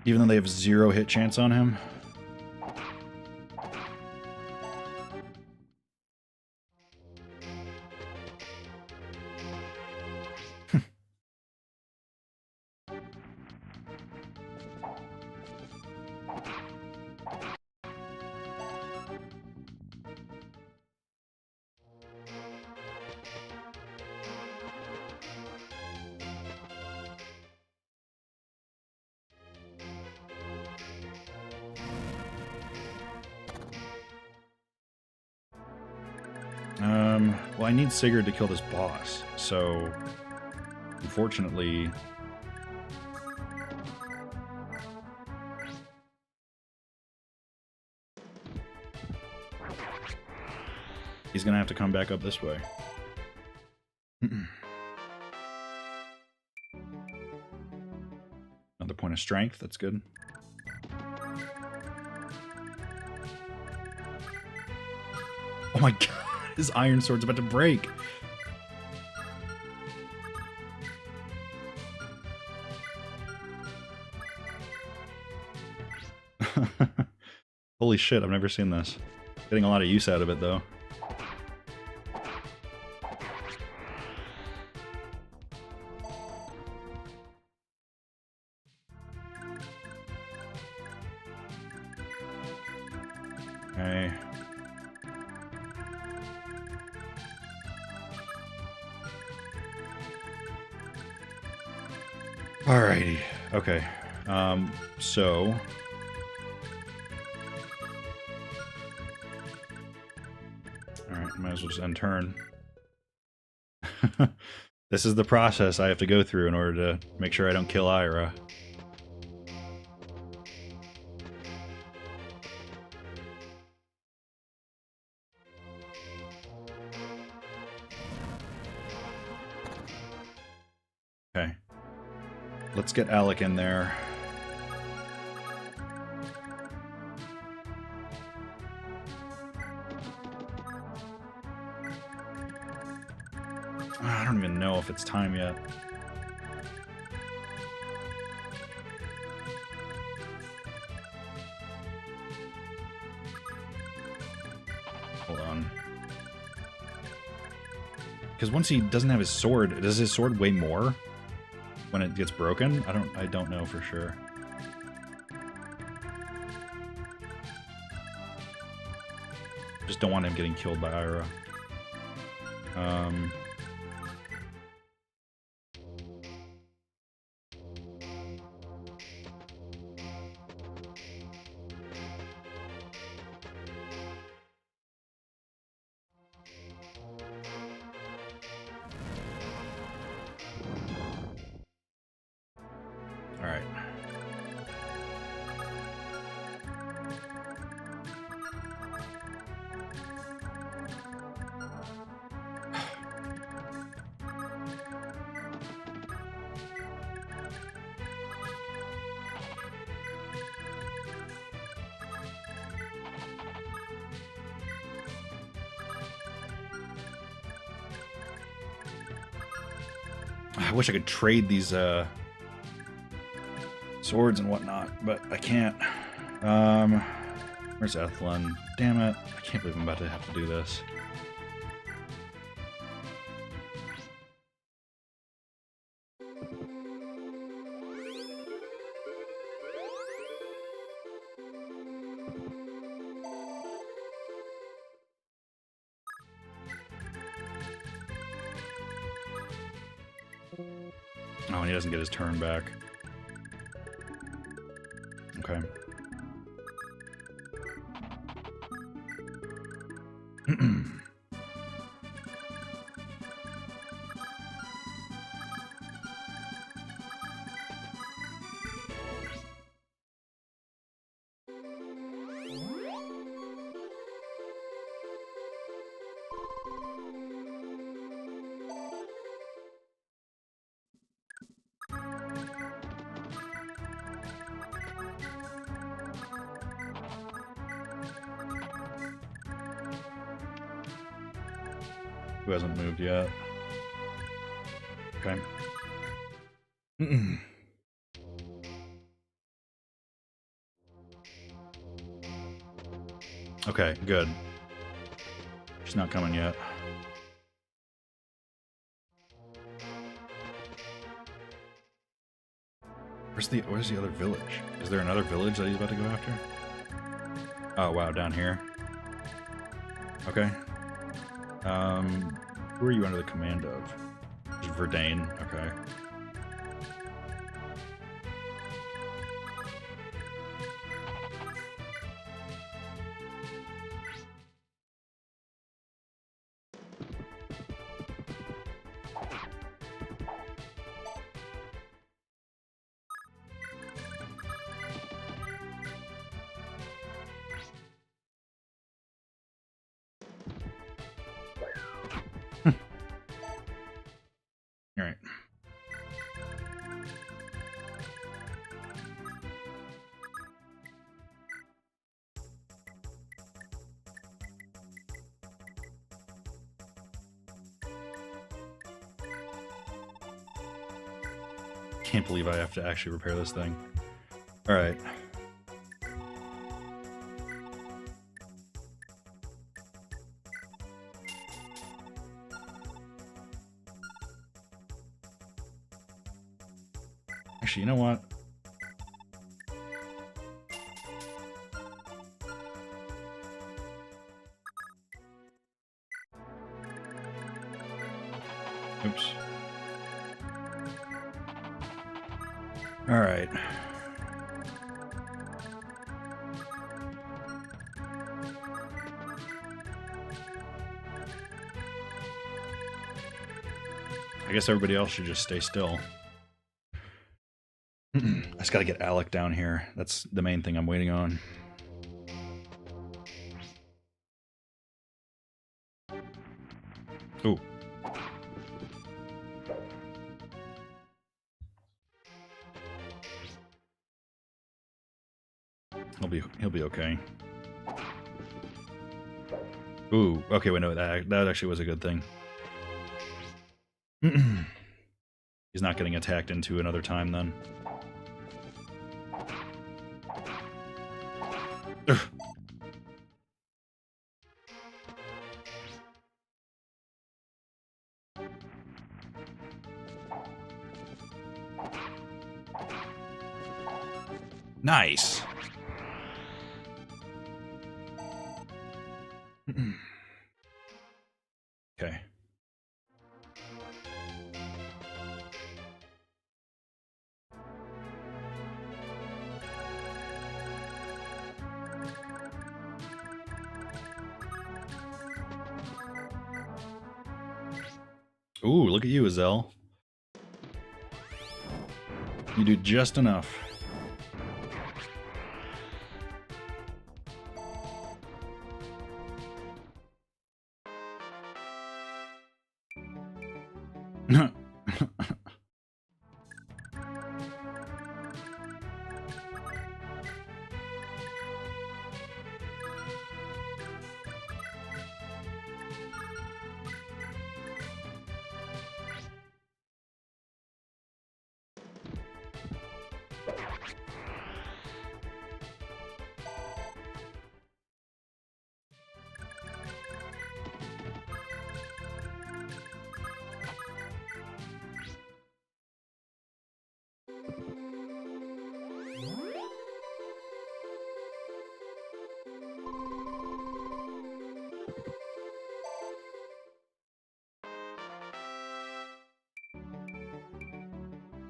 Even though they have 0 hit chance on him. Well, I need Sigurd to kill this boss, so unfortunately he's gonna have to come back up this way. Another point of strength, that's good. Oh my god! His iron sword's about to break. Holy shit, I've never seen this. Getting a lot of use out of it, though. Okay. Alrighty. Okay. So alright, might as well just end turn. This is the process I have to go through in order to make sure I don't kill Ira. Okay. Let's get Alec in there. I don't even know if it's time yet. Hold on. Because once he doesn't have his sword, does his sword weigh more when it gets broken? I don't know for sure. Just don't want him getting killed by Ira. I wish I could trade these swords and whatnot, but I can't. Where's Ethlin? Damn it. I can't believe I'm about to have to do this. Oh, and he doesn't get his turn back. Okay. Who hasn't moved yet? Okay. Okay, good. She's not coming yet. Where's the other village? Is there another village that he's about to go after? Oh wow, down here. Okay. Who are you under the command of? Verdane, okay. All right. Can't believe I have to actually repair this thing. All right. Actually, you know what? Oops. All right. I guess everybody else should just stay still. I just gotta get Alec down here. That's the main thing I'm waiting on. Ooh. He'll be okay. Ooh, okay, wait, no, that actually was a good thing. He's not getting attacked into another time then. Ugh. Nice. Okay. Ooh, look at you, Azel. You do just enough.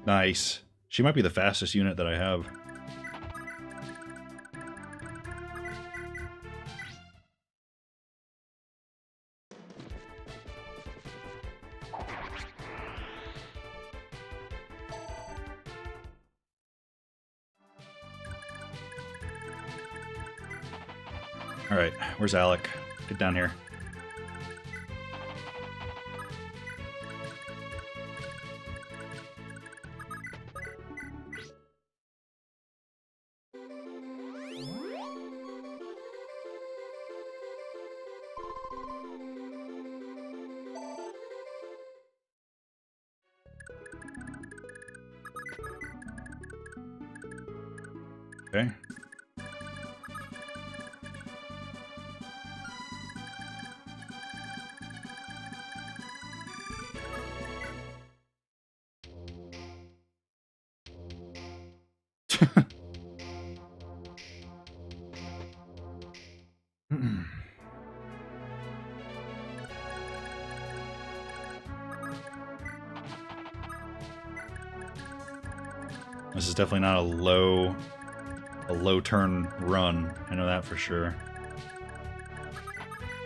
Nice. She might be the fastest unit that I have. Alright, where's Alec? Get down here. Okay. This is definitely not a low turn run. I know that for sure.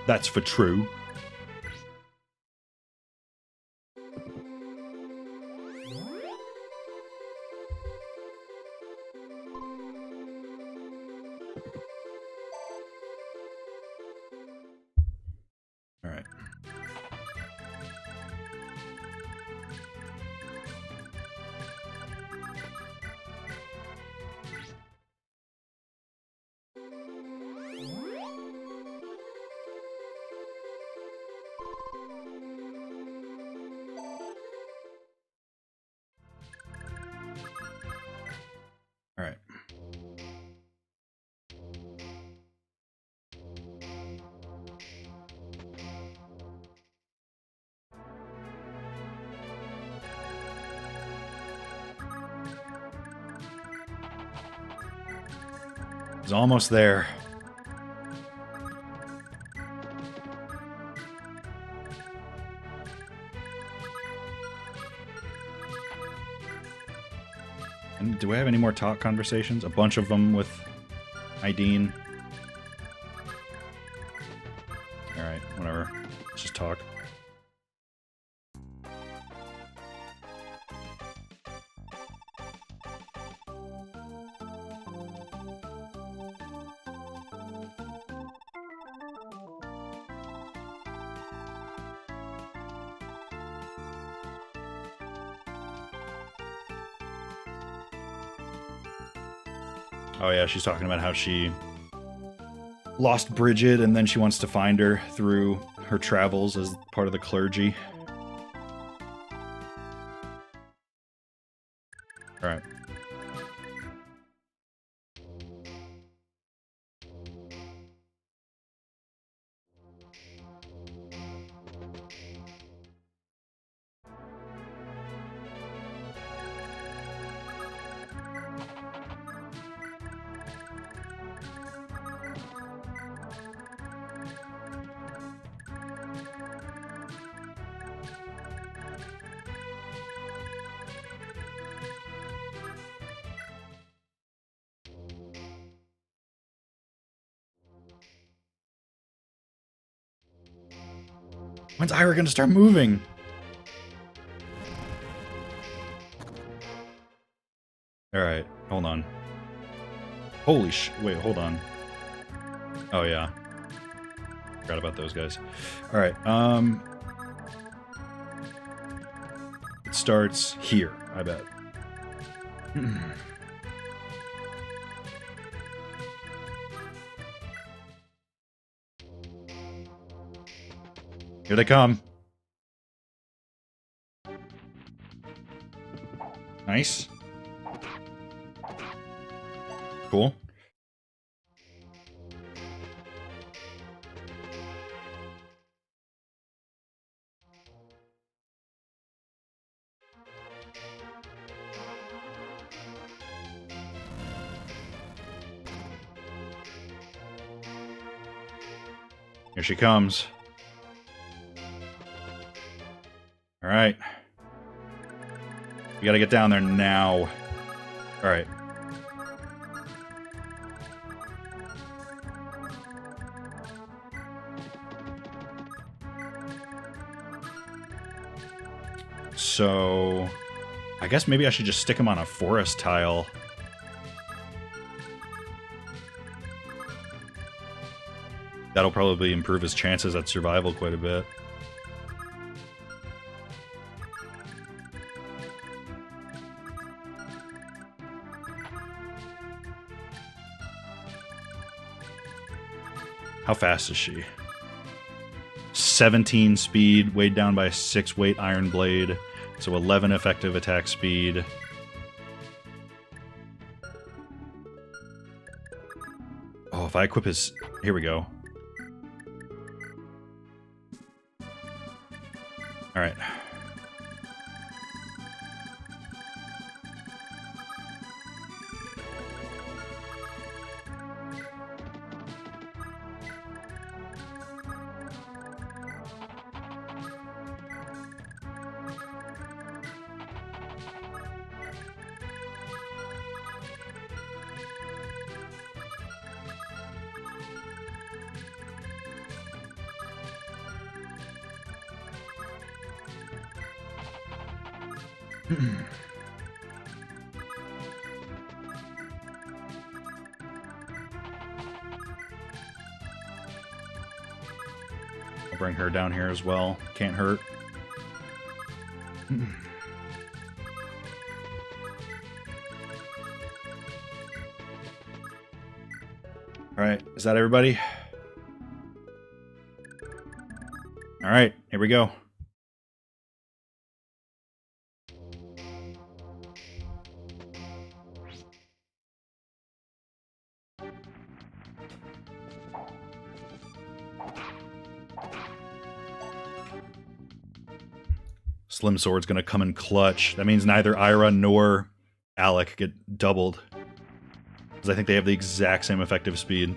That's for true. All right. All right. It's almost there. And do we have any more talk conversations? A bunch of them with Ideen. Alright, whatever. Let's just talk. Oh yeah, she's talking about how she lost Bridget and then she wants to find her through her travels as part of the clergy. Alright. When's Ira gonna start moving? Alright, hold on. Holy sh... Wait, hold on. Oh, yeah. Forgot about those guys. Alright, it starts here, I bet. Here they come. Nice. Cool. Here she comes. All right. We gotta get down there now. Alright. So, I guess maybe I should just stick him on a forest tile. That'll probably improve his chances at survival quite a bit. How fast is she? 17 speed, weighed down by a 6 weight iron blade, so 11 effective attack speed. Oh, if I equip his... Here we go. Alright. I'll bring her down here as well. Can't hurt. Alright, is that everybody? Alright, here we go. Slim Sword's gonna come in clutch. That means neither Ira nor Alec get doubled. Because I think they have the exact same effective speed.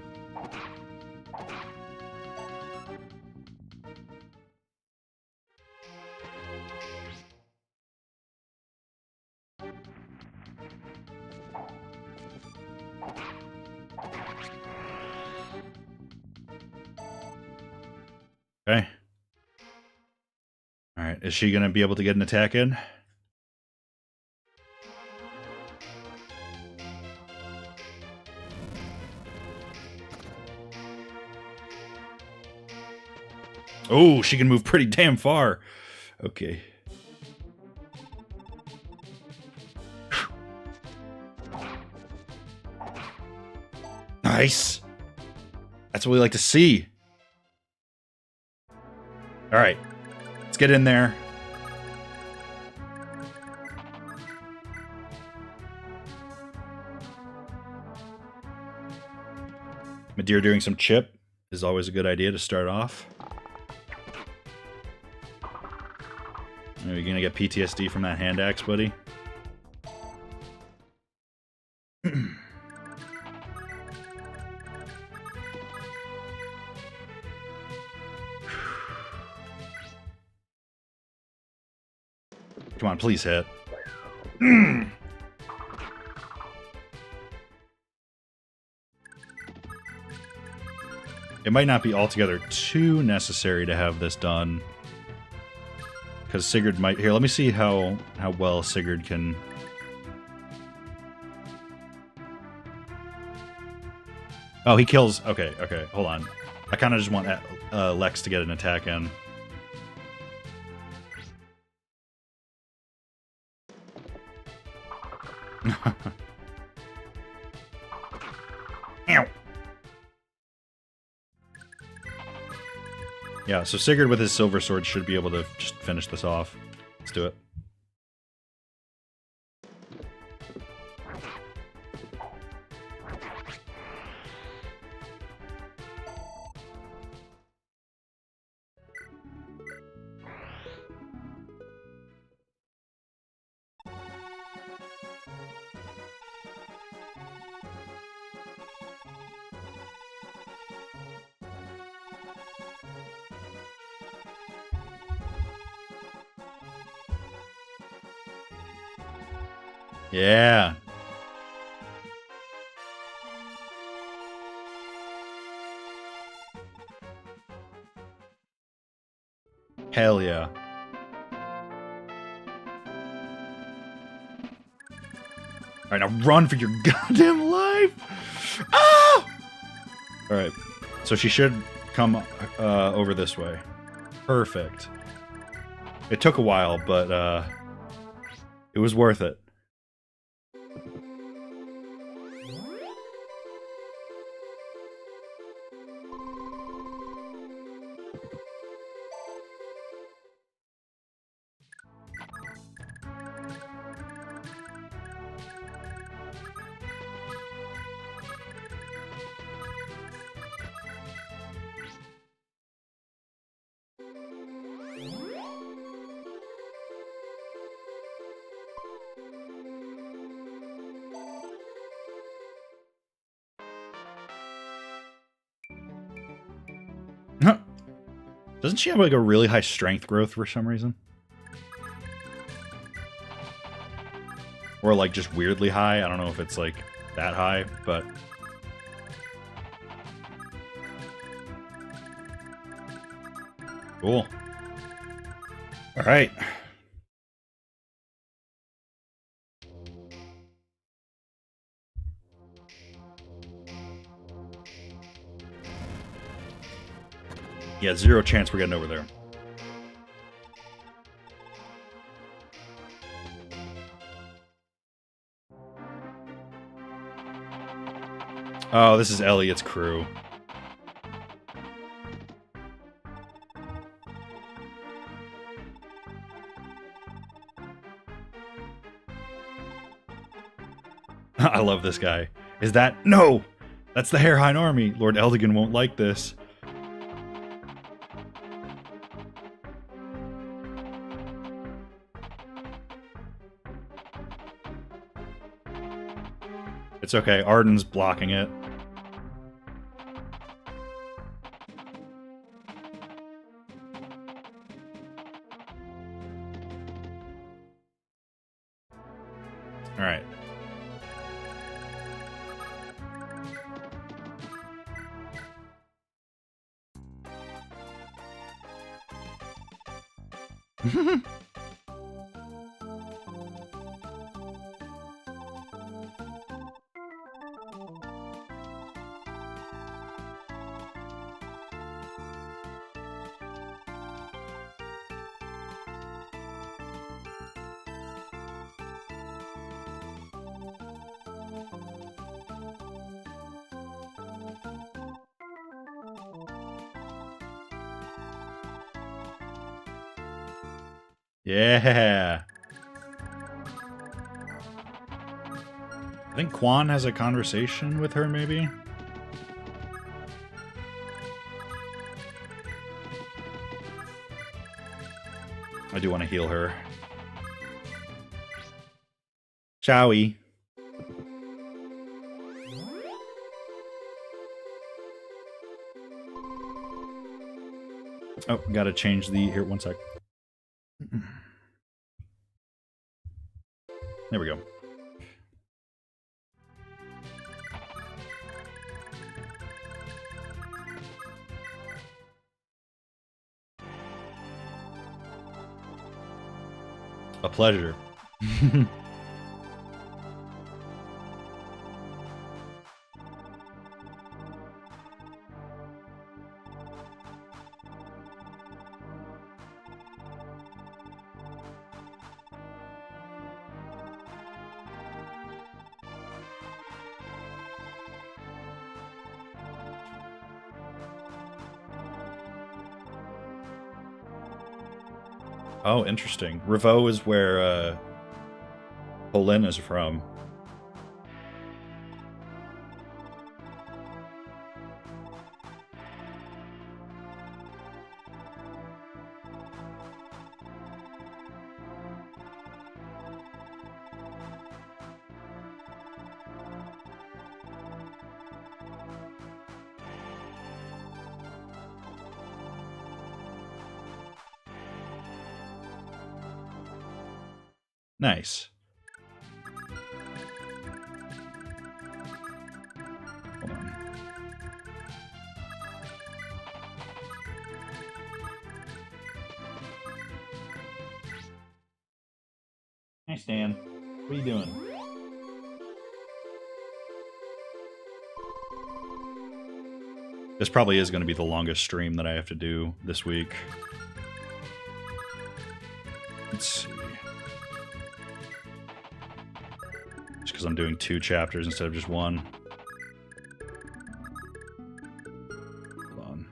Okay. Alright, is she going to be able to get an attack in? Oh, she can move pretty damn far. Okay. Nice. That's what we like to see. Alright. Let's get in there. Madeira doing some chip is always a good idea to start off. Are you gonna get PTSD from that hand axe, buddy? Come on, please hit. It might not be altogether too necessary to have this done. Because Sigurd might... Here, let me see how well Sigurd can... Oh, he kills... Okay, okay, hold on. I kind of just want Lex to get an attack in. Ow. Yeah, so Sigurd with his silver sword should be able to just finish this off. Let's do it. Yeah. Hell yeah. All right, now run for your goddamn life! Ah! All right, so she should come over this way. Perfect. It took a while, but it was worth it. Doesn't she have like a really high strength growth for some reason? Or like just weirdly high? I don't know if it's like that high, but... Cool. Alright. Yeah, 0 chance we're getting over there. Oh, this is Elliot's crew. I love this guy. Is that... No! That's the Hairhine Army. Lord Eldigan won't like this. It's okay. Arden's blocking it. All right. Yeah. I think Quan has a conversation with her, maybe? I do want to heal her. Shall we? Oh, gotta change the... Here, one sec. There we go. A pleasure. Oh, interesting. Ravo is where Polin is from. Nice. Hey, Stan. What are you doing? This probably is going to be the longest stream that I have to do this week. Let's see. Just because I'm doing 2 chapters instead of just 1. Hold on.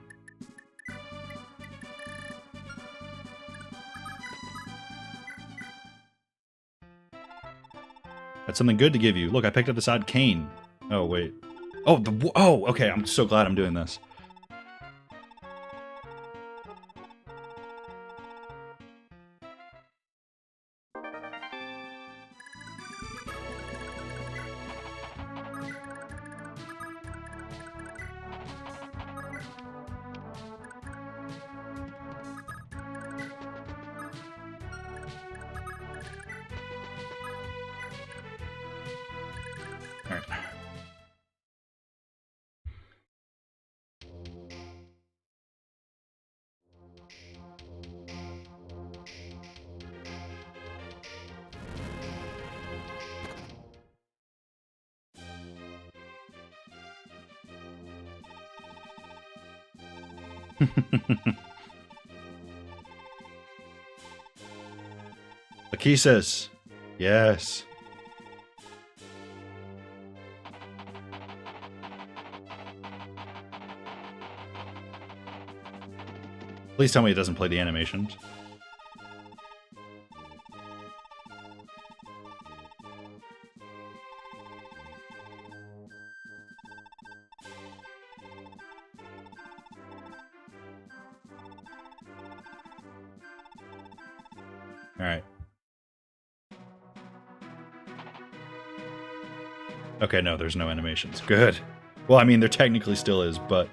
That's something good to give you. Look, I picked up this odd cane. Oh, wait. Oh, oh, okay. I'm so glad I'm doing this. All right. Lachesis. Yes. Please tell me it doesn't play the animations. All right. Okay, no, there's no animations. Good. Well, I mean, there technically still is, but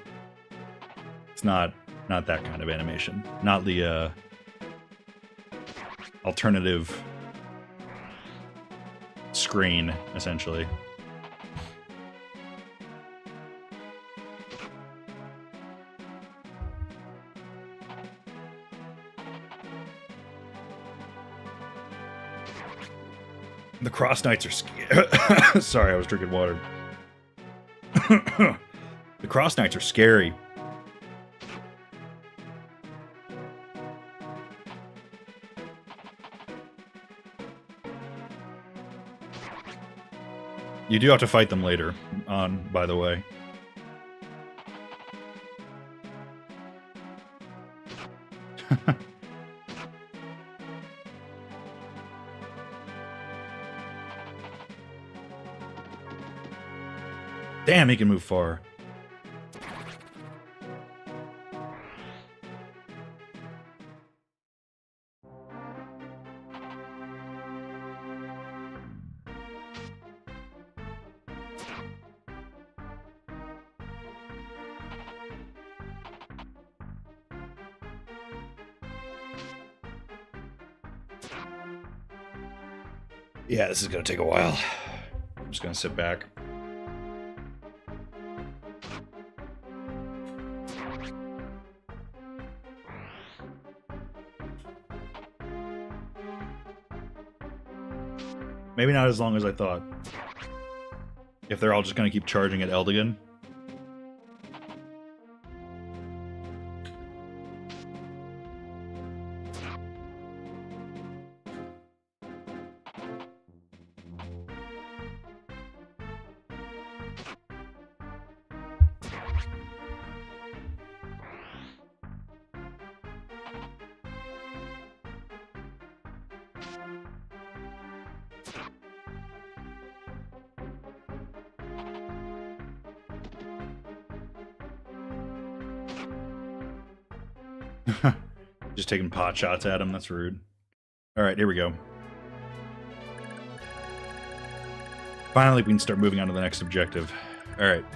it's not that kind of animation. Not the alternative screen, essentially. The Cross Knights are scary. Sorry, I was drinking water. The Cross Knights are scary. You do have to fight them later on, by the way. Damn, he can move far. Yeah, this is gonna take a while. I'm just gonna sit back. Maybe not as long as I thought. If they're all just gonna keep charging at Eldigan. Just taking pot shots at him, that's rude. Alright, here we go. Finally, we can start moving on to the next objective. Alright.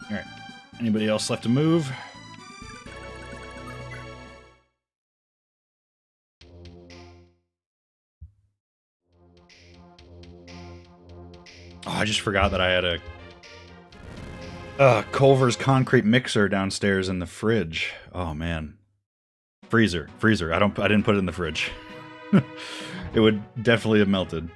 All right. Anybody else left to move? Oh, I just forgot that I had a Culver's concrete mixer downstairs in the fridge. Oh man, freezer. I didn't put it in the fridge. It would definitely have melted.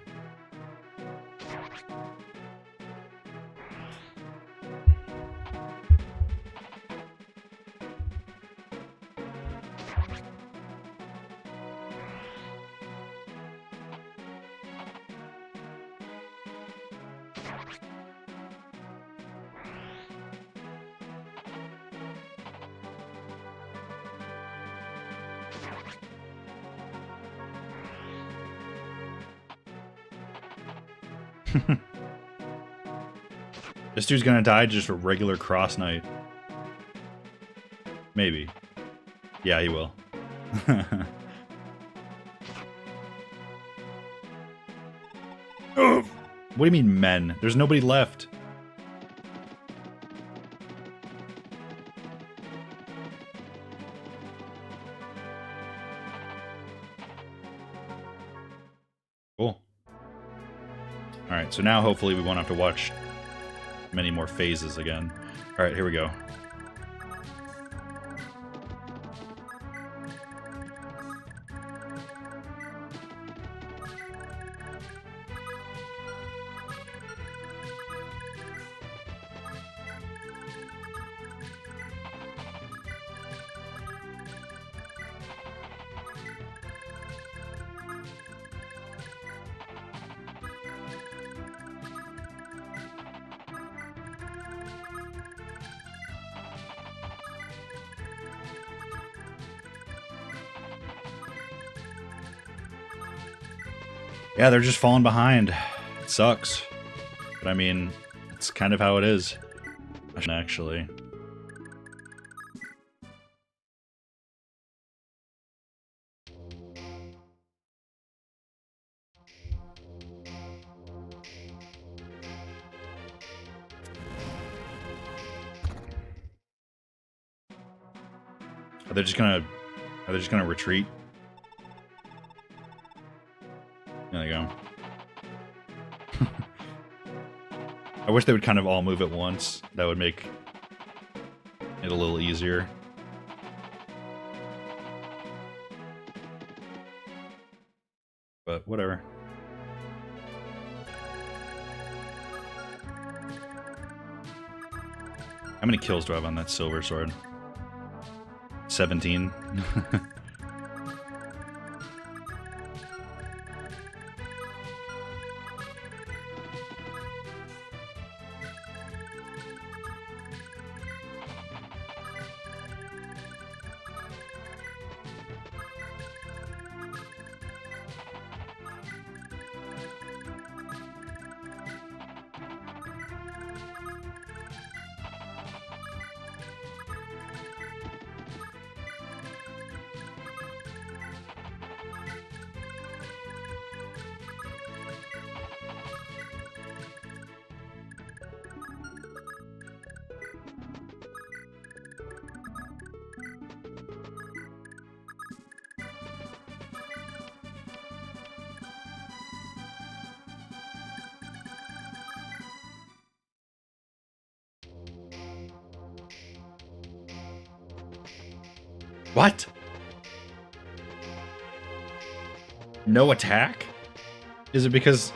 This dude's gonna die just a regular cross knight. Maybe. Yeah, he will. What do you mean men? There's nobody left. Cool. Alright, so now hopefully we won't have to watch many more phases again. Alright, here we go. Yeah, they're just falling behind. It sucks. But I mean, it's kind of how it is. Actually. Are they just gonna retreat? There they go. I wish they would kind of all move at once. That would make it a little easier. But whatever. How many kills do I have on that silver sword? 17. What? No attack? Is it because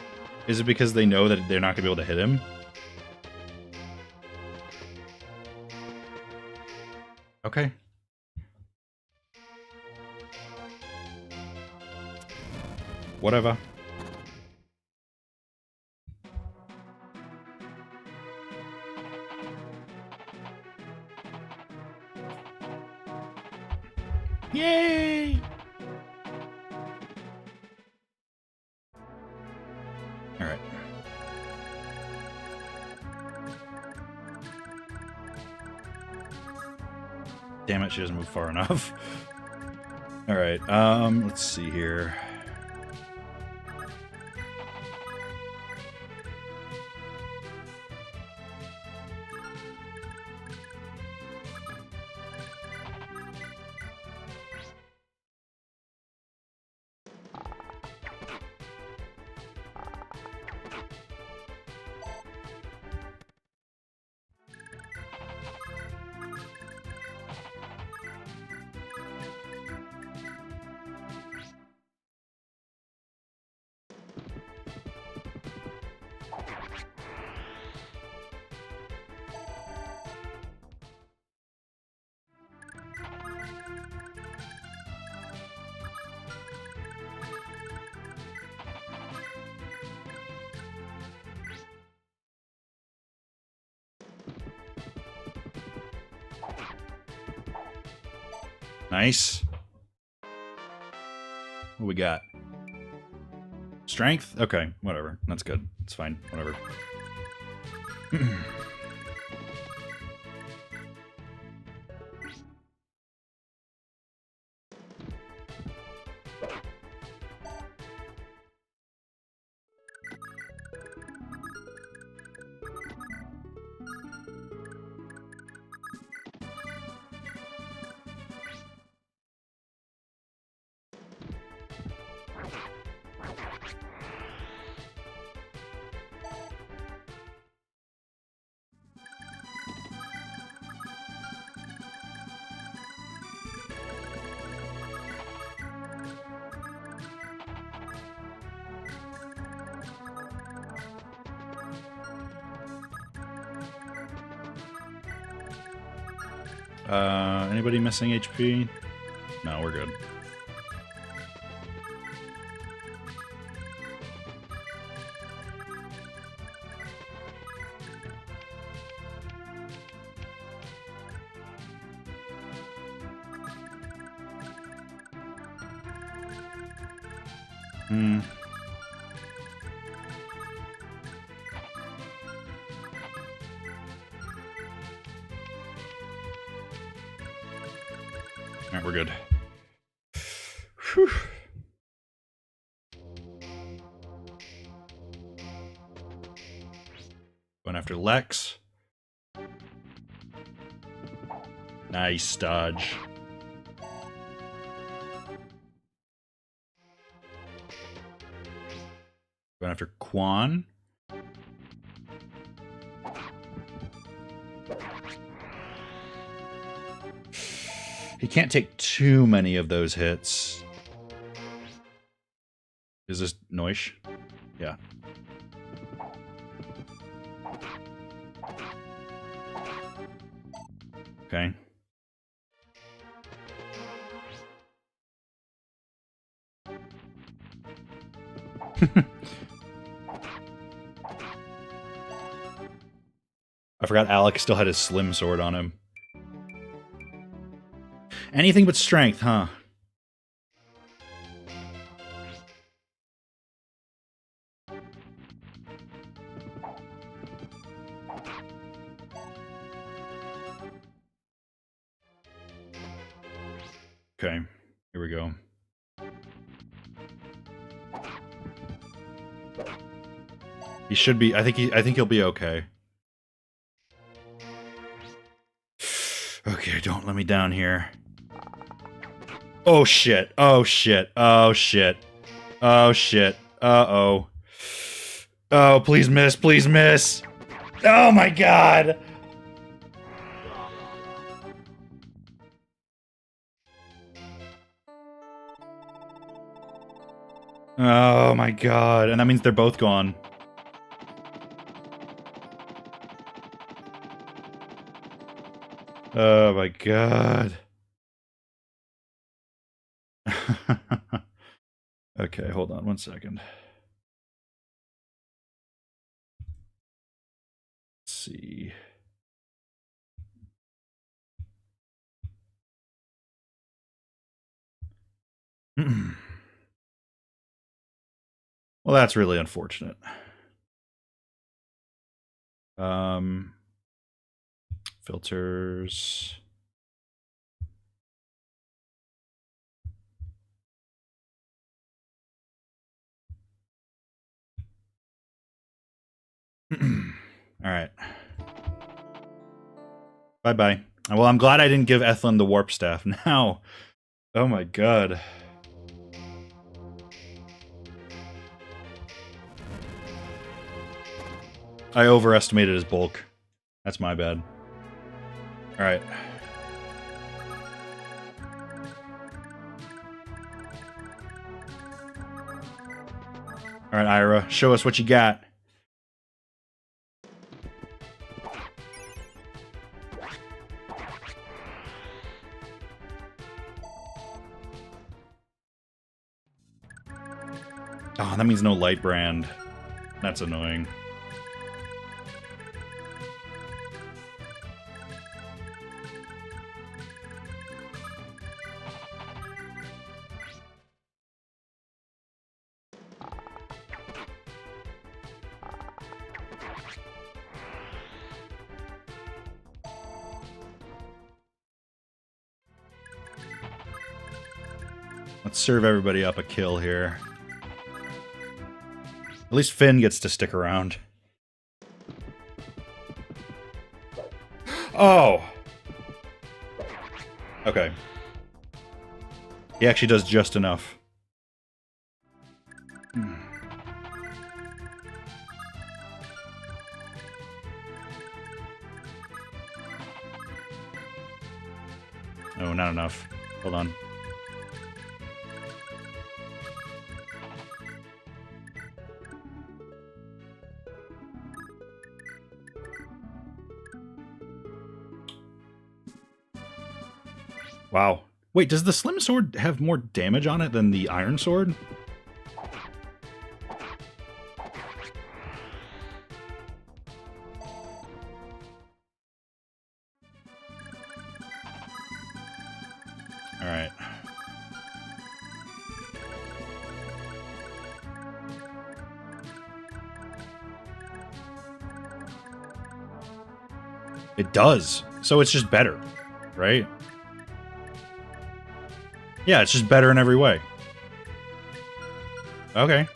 they know that they're not gonna be able to hit him? Okay. Whatever. Yay! All right. Damn it, she doesn't move far enough. All right. Let's see here. Nice. What we got? Strength? Okay, whatever. That's good. It's fine. Whatever. Anybody missing HP? No, we're good. Alright, we're good. Whew. Going after Lex. Nice dodge. Going after Quan. He can't take too many of those hits. Is this Noish? Yeah. Okay. I forgot Alec still had his slim sword on him. Anything but strength, huh? Okay, here we go. He should be. I think he'll be okay. Okay, don't let me down here. Oh shit. Oh shit. Oh shit. Oh shit. Uh-oh. Oh, please miss. Please miss. Oh my god. Oh my god. And that means they're both gone. Oh my god. Okay, hold on one second. Let's see. Well, that's really unfortunate. Filters. All right. Bye-bye. Well, I'm glad I didn't give Ethlyn the warp staff now. Oh my god. I overestimated his bulk. That's my bad. All right. All right, Ira, show us what you got. Oh, that means no light brand. That's annoying. Let's serve everybody up a kill here. At least Finn gets to stick around. Oh! Okay. He actually does just enough. Oh, not enough. Hold on. Wow. Wait, does the Slim Sword have more damage on it than the Iron Sword? Alright. It does. So it's just better, right? Yeah, it's just better in every way. Okay.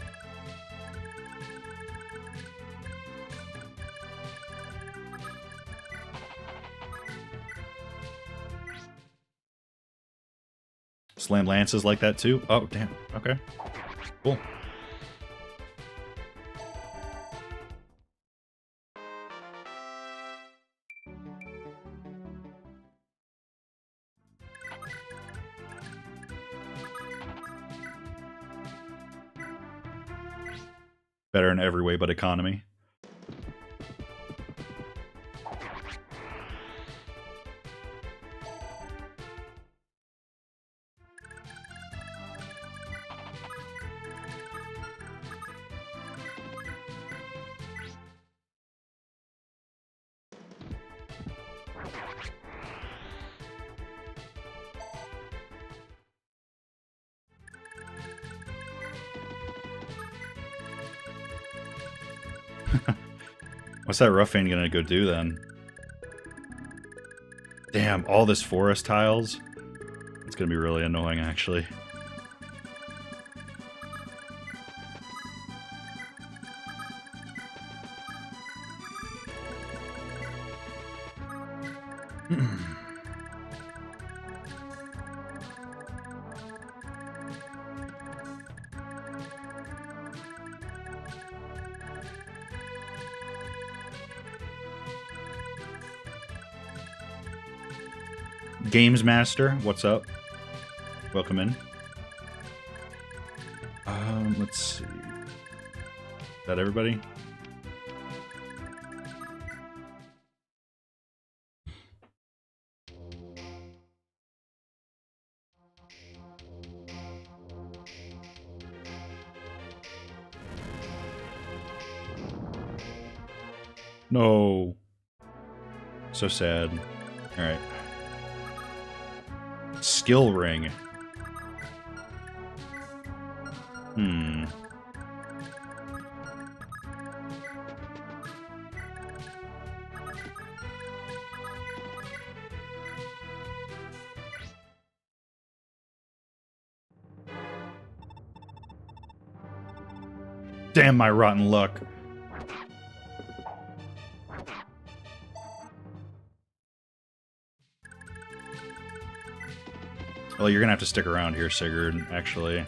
Slam lances like that too? Oh, damn. Okay. Cool. Better in every way but economy. What's that Roughane gonna go do then? Damn, all this forest tiles? It's gonna be really annoying, actually. Games Master, what's up? Welcome in. Let's see. Is that everybody? No. So sad. All right. Skill ring. Damn my rotten luck. Well, you're gonna have to stick around here, Sigurd, actually.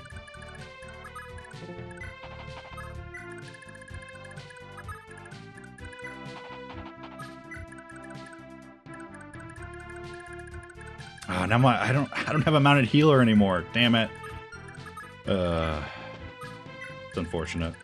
Oh, now I don't have a mounted healer anymore. Damn it. It's unfortunate.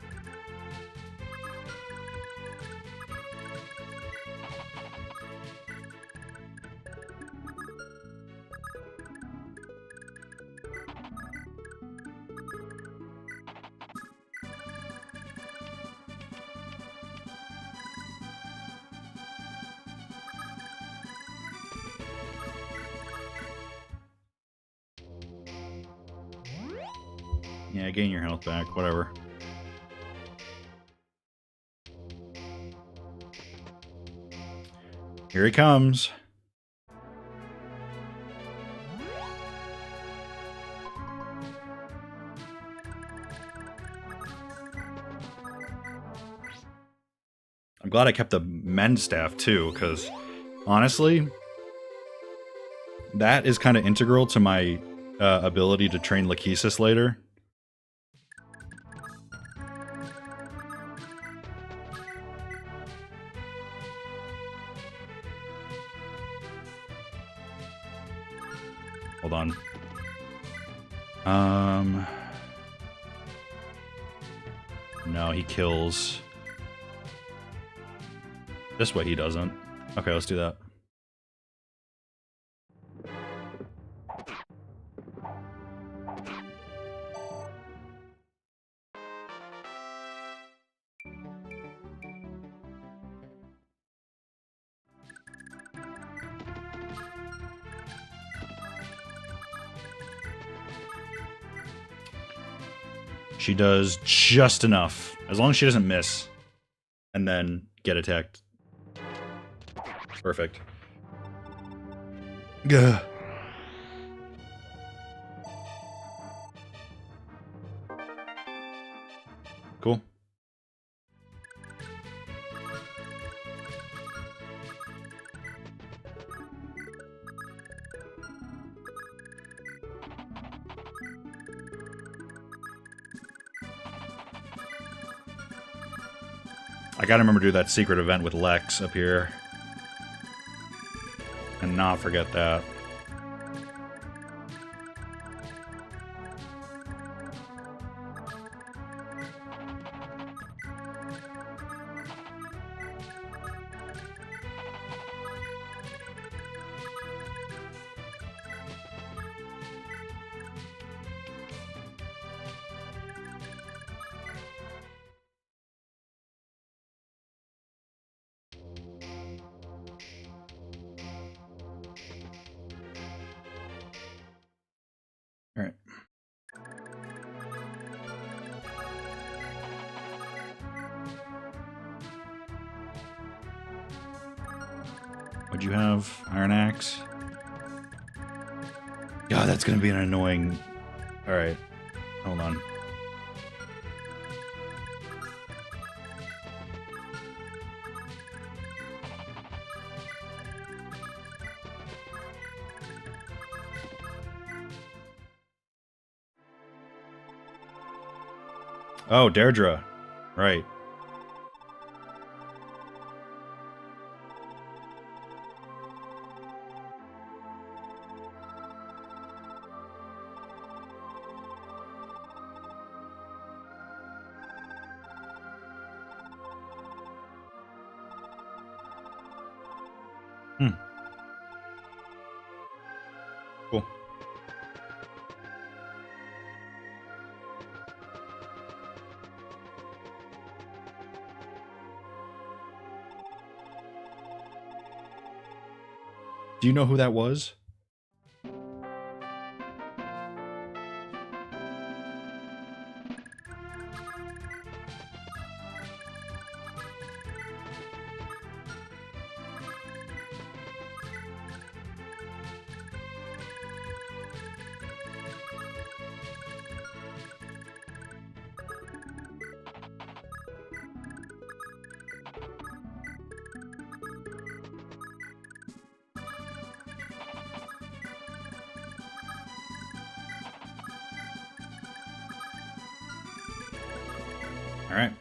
Yeah, gain your health back, whatever. Here he comes. I'm glad I kept the mend staff too, because honestly, that is kind of integral to my ability to train Lachesis later. Hold on. No, he kills. This way he doesn't. Okay, let's do that. She does just enough. As long as she doesn't miss. And then get attacked. Perfect. Gah. Cool. I gotta remember to do that secret event with Lex up here. And not forget that. All right. What'd you have? Iron Axe? God, that's gonna be an annoying... Alright. Hold on. Oh, Deirdre. Right. Cool. Do you know who that was? All right.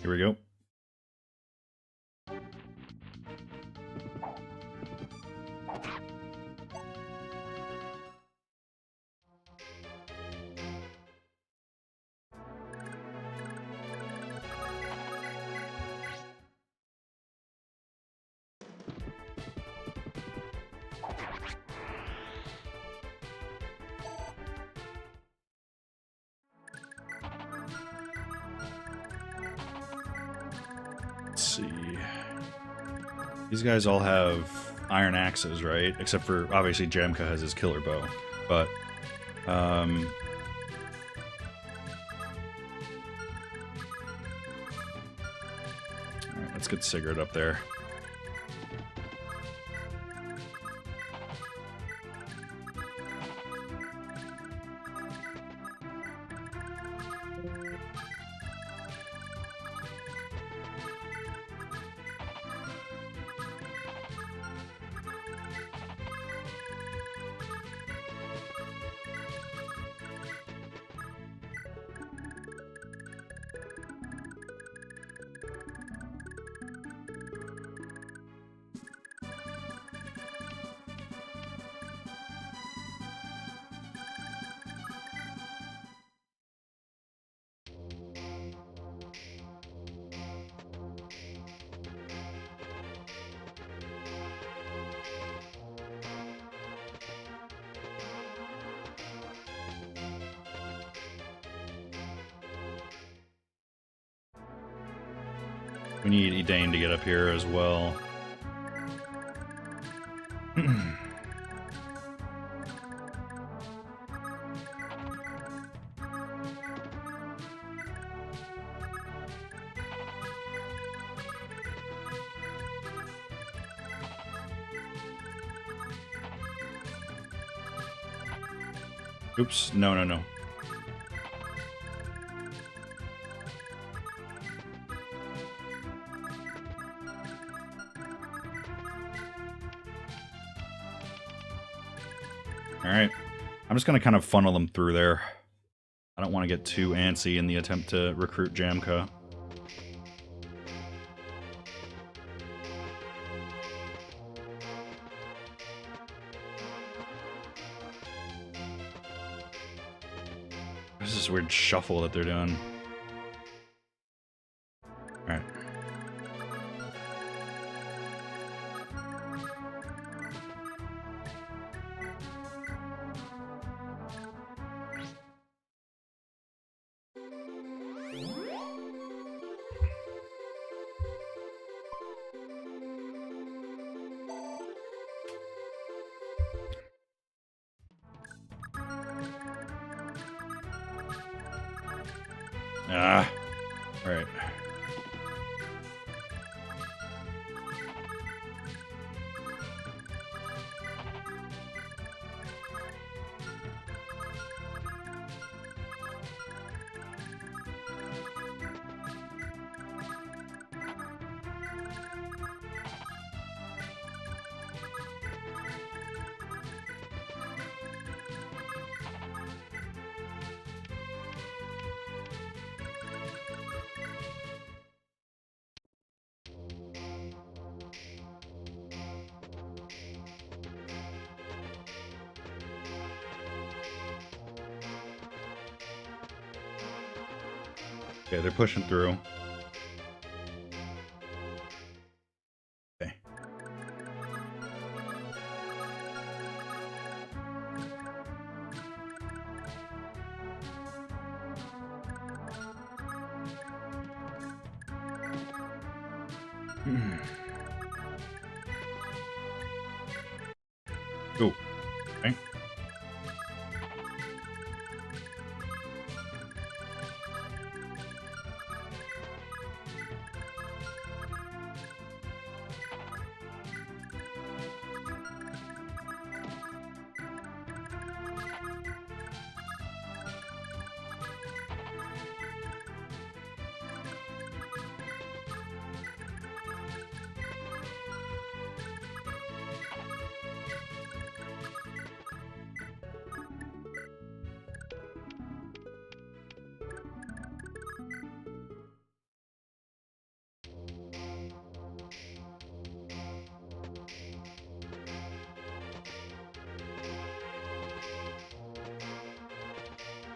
Here we go. let's see. These guys all have iron axes, right? Except for, obviously, Jamka has his killer bow. But, alright, let's get Sigurd up there. We need Edane to get up here as well. Oops, no, no, no. Alright, I'm just going to kind of funnel them through there. I don't want to get too antsy in the attempt to recruit Jamka. This is this weird shuffle that they're doing. Alright. Ah, all right. Okay, they're pushing through. Okay. Oh, okay.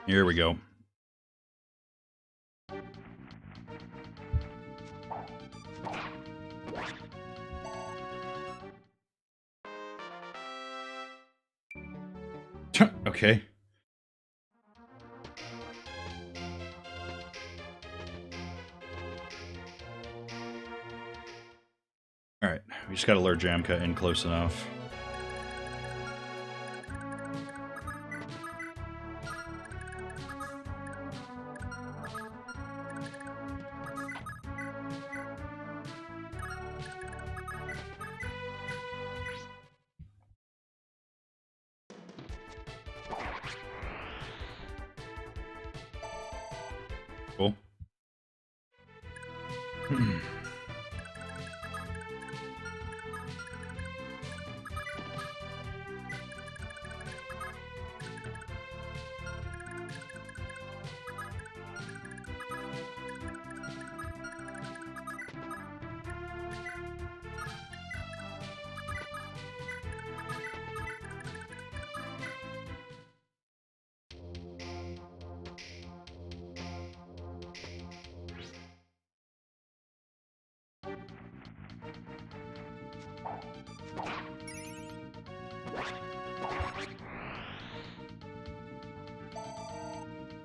Here we go. Okay. just gotta lure Jamka in close enough. Cool.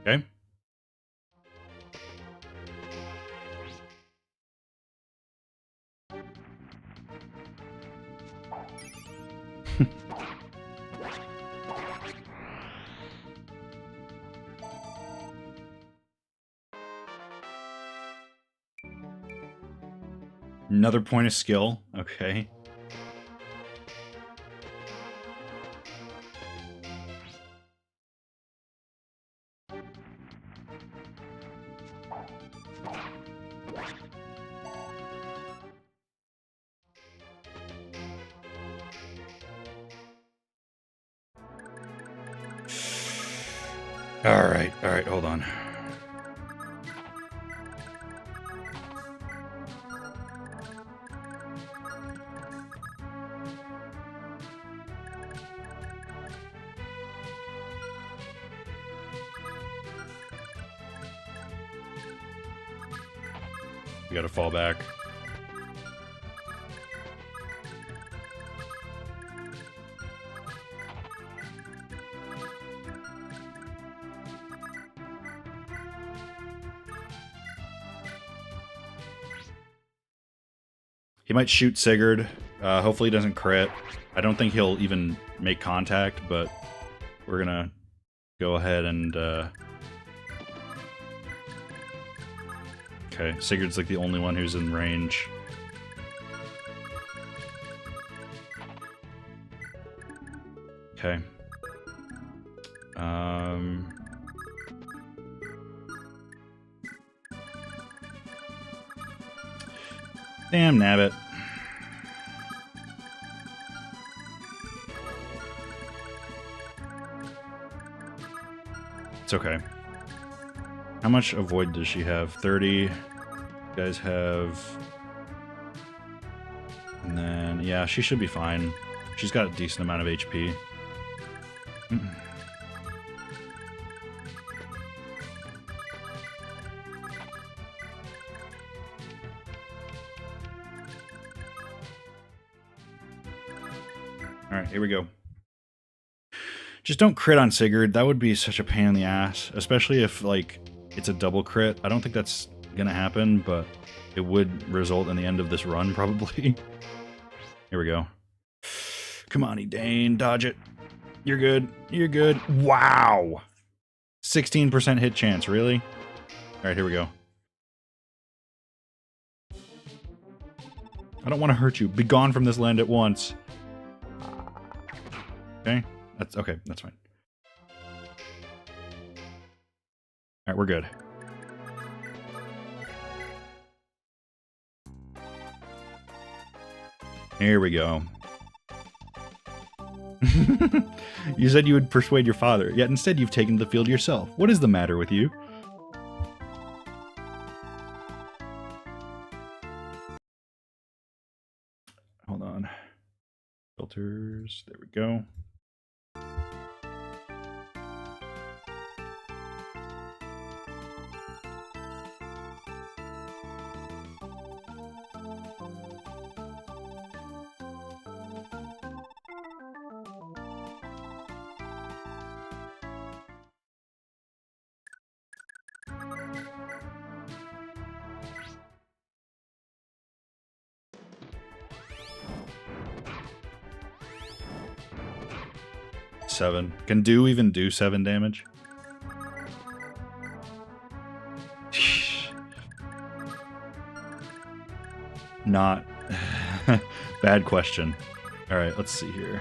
Okay. Another point of skill. Okay. All right, hold on. We gotta fall back. He might shoot Sigurd. Hopefully he doesn't crit. I don't think he'll even make contact, but we're gonna go ahead and... Okay, Sigurd's like the only one who's in range. Okay. Damn nabbit. It's okay. How much avoid does she have? 30. You guys have... And then, yeah, she should be fine. She's got a decent amount of HP. Alright, here we go. Just don't crit on Sigurd. That would be such a pain in the ass. Especially if, like, it's a double crit. I don't think that's gonna happen, but it would result in the end of this run, probably. Here we go. Come on, Edane. Dodge it. You're good. You're good. Wow! 16% hit chance, really? Alright, here we go. I don't want to hurt you. Be gone from this land at once. Okay, that's okay. That's fine. All right, we're good. Here we go. You said you would persuade your father, yet instead you've taken to the field yourself. What is the matter with you? Hold on. Filters. There we go. 7. Can do even do 7 damage? Not. Bad question. Alright, let's see here.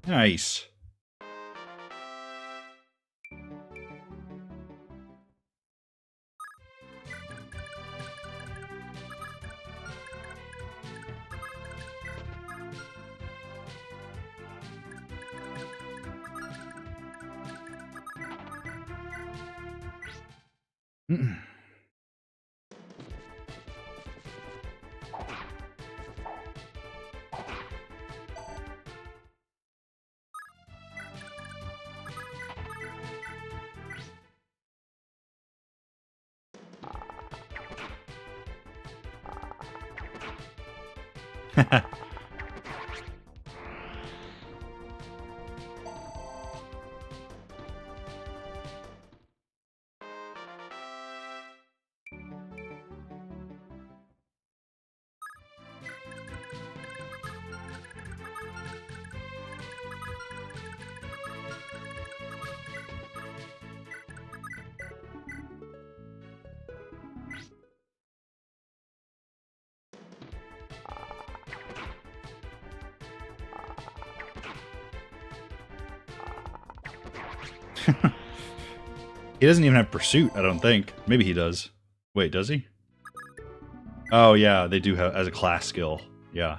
Nice. He doesn't even have pursuit, I don't think. Maybe he does. Wait, does he? Oh yeah, they do have as a class skill. Yeah.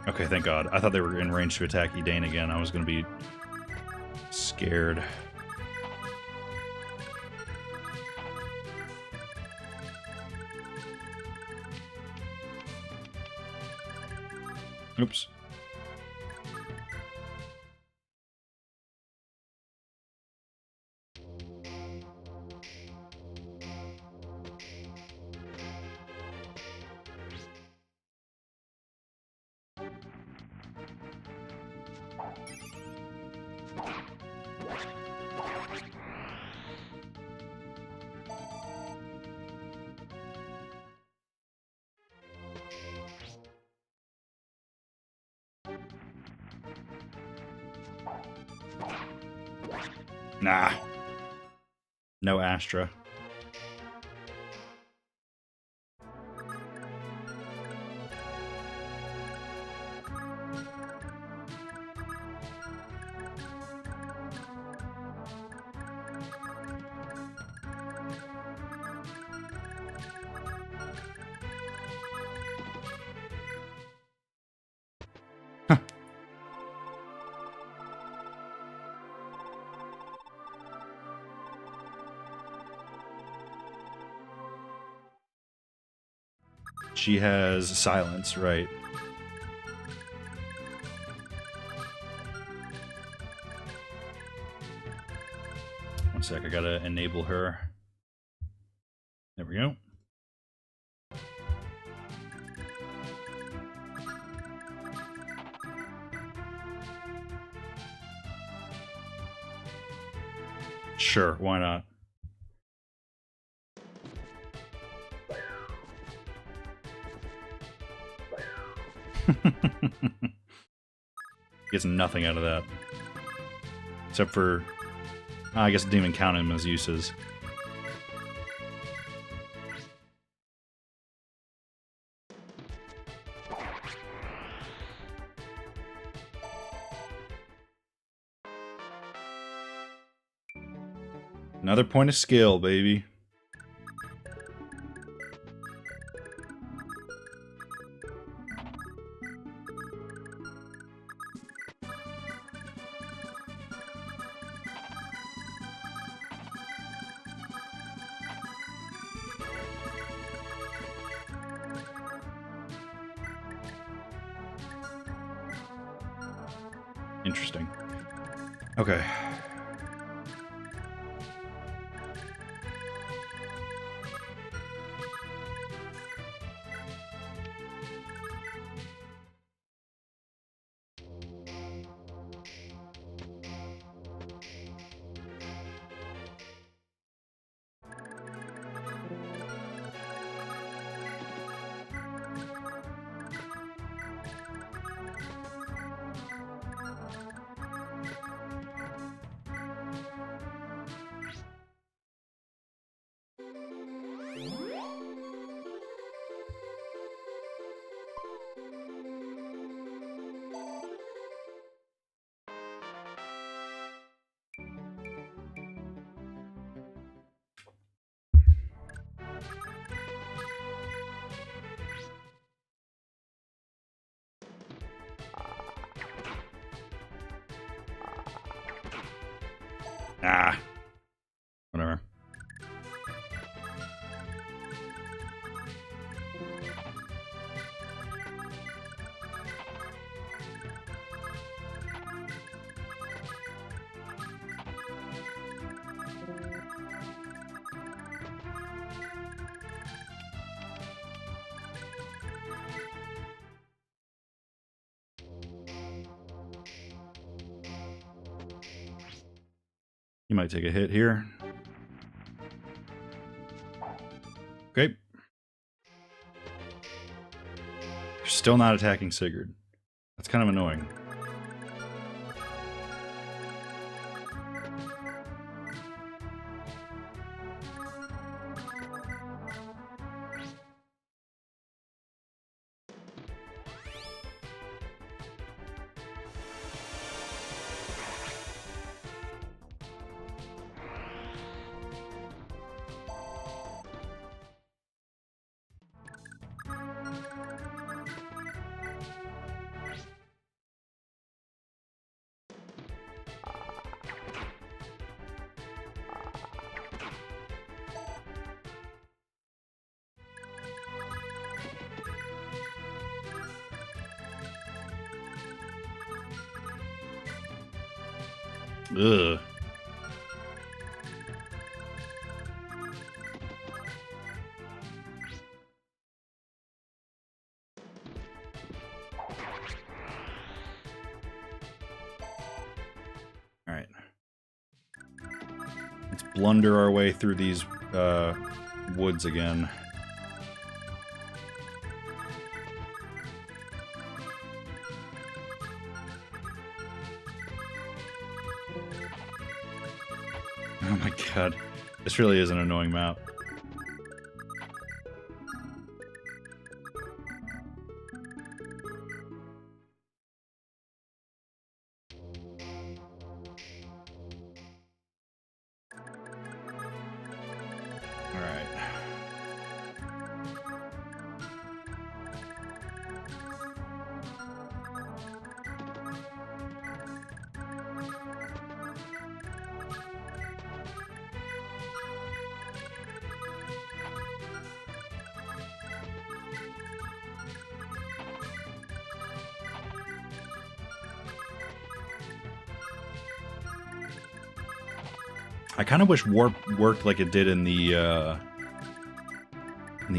Okay, thank God. I thought they were in range to attack Edane again. I was going to be scared. Oops. Nah. No Astra. She has silence, right? One sec, I gotta enable her. There we go. Sure, why not? Gets nothing out of that. Except for... I guess it didn't even count him as uses. Another point of skill, baby. Interesting. Okay. Ah, whatever. You might take a hit here. Okay. You're still not attacking Sigurd. That's kind of annoying. Ugh. All right. Let's blunder our way through these woods again. Oh my god. This really is an annoying map. Alright. I kind of wish warp worked like it did in the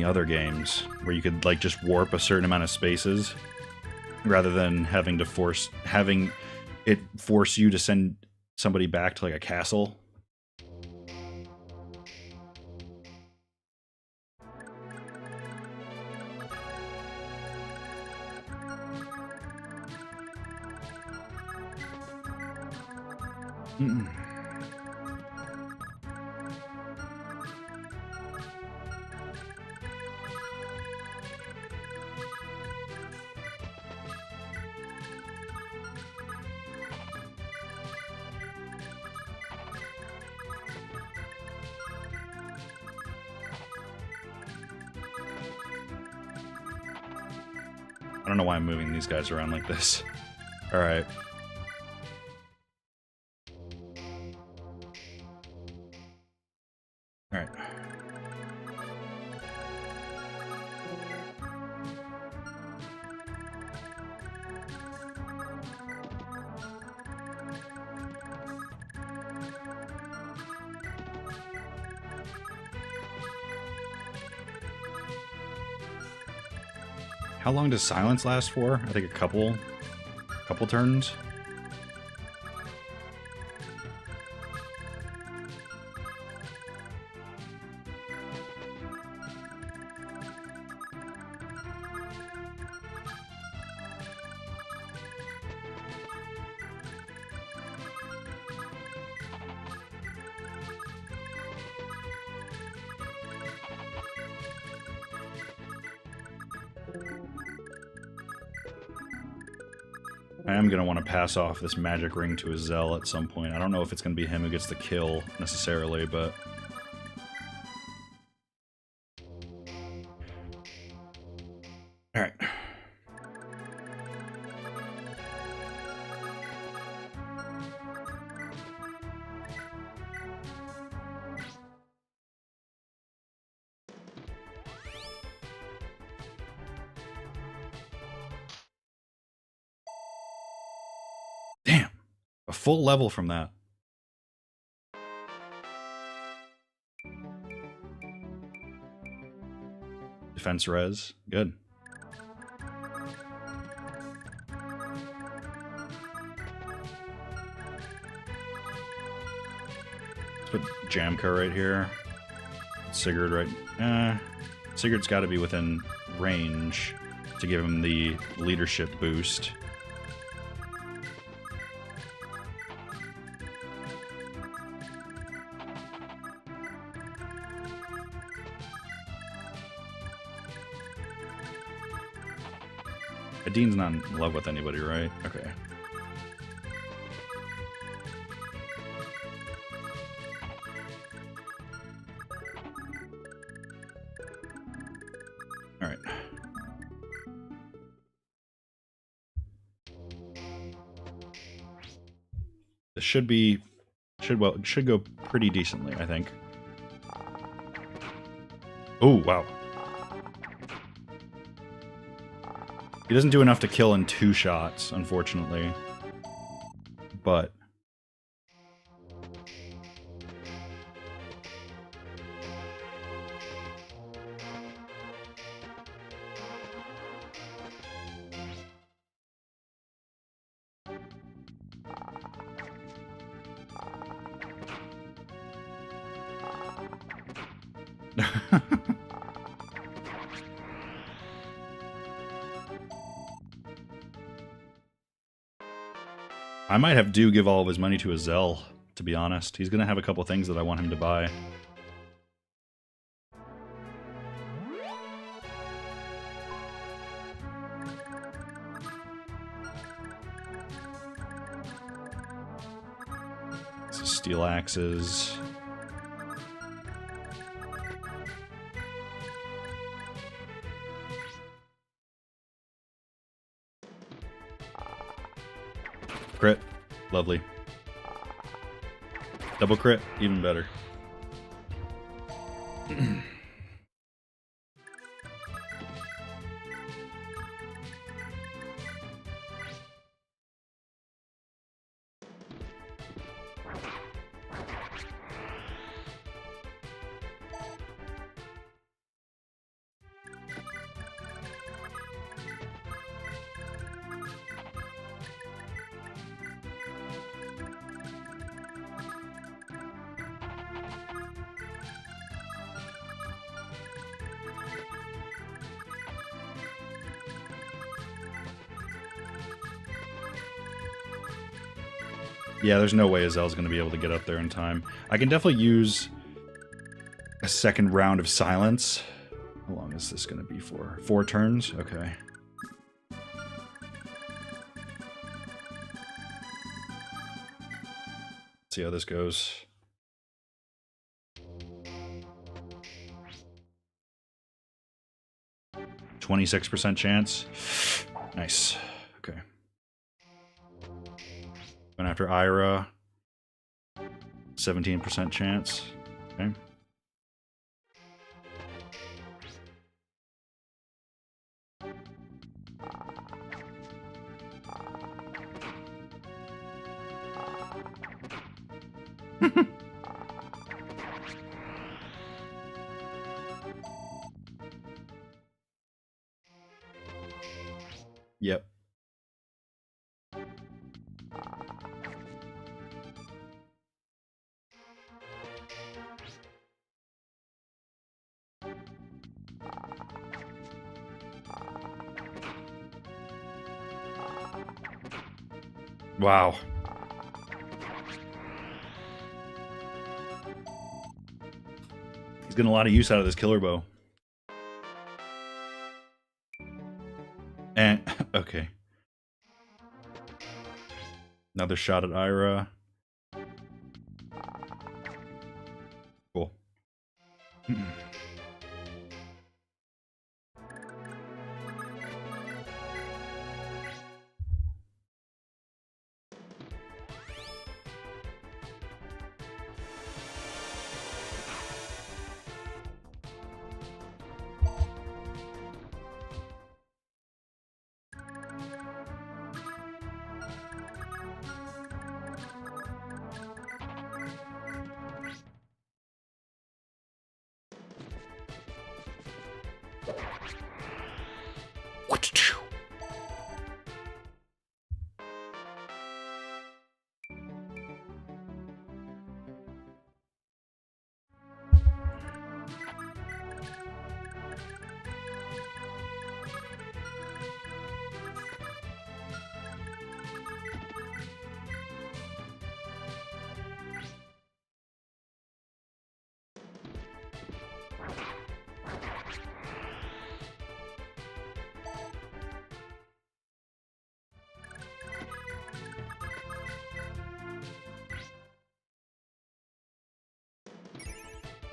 other games, where you could like just warp a certain amount of spaces, rather than having to force you to send somebody back to like a castle. Mm-mm. I don't know why I'm moving these guys around like this. Alright. Alright. How long does silence last for? I think a couple turns. I am going to want to pass off this magic ring to a Zell at some point. I don't know if it's going to be him who gets the kill, necessarily, but... Alright. full level from that. Defense res. Good. Let's put Jamco right here. Sigurd right... Sigurd's got to be within range to give him the leadership boost. Dean's not in love with anybody, right? Okay. All right. This should go pretty decently, I think. Oh, wow. He doesn't do enough to kill in 2 shots, unfortunately. But... I might have to give all of his money to Azel, to be honest. He's gonna have a couple things that I want him to buy. Steel axes. Crit. Lovely. Double crit. Even better. Yeah, there's no way Azel's going to be able to get up there in time. I can definitely use a second round of silence. How long is this going to be for? 4 turns? Okay. See how this goes. %26 chance. Nice. Okay. Going after Ira. 17% chance. Okay. Yep. Wow. He's getting a lot of use out of this killer bow. And, okay. Another shot at Ira. Cool.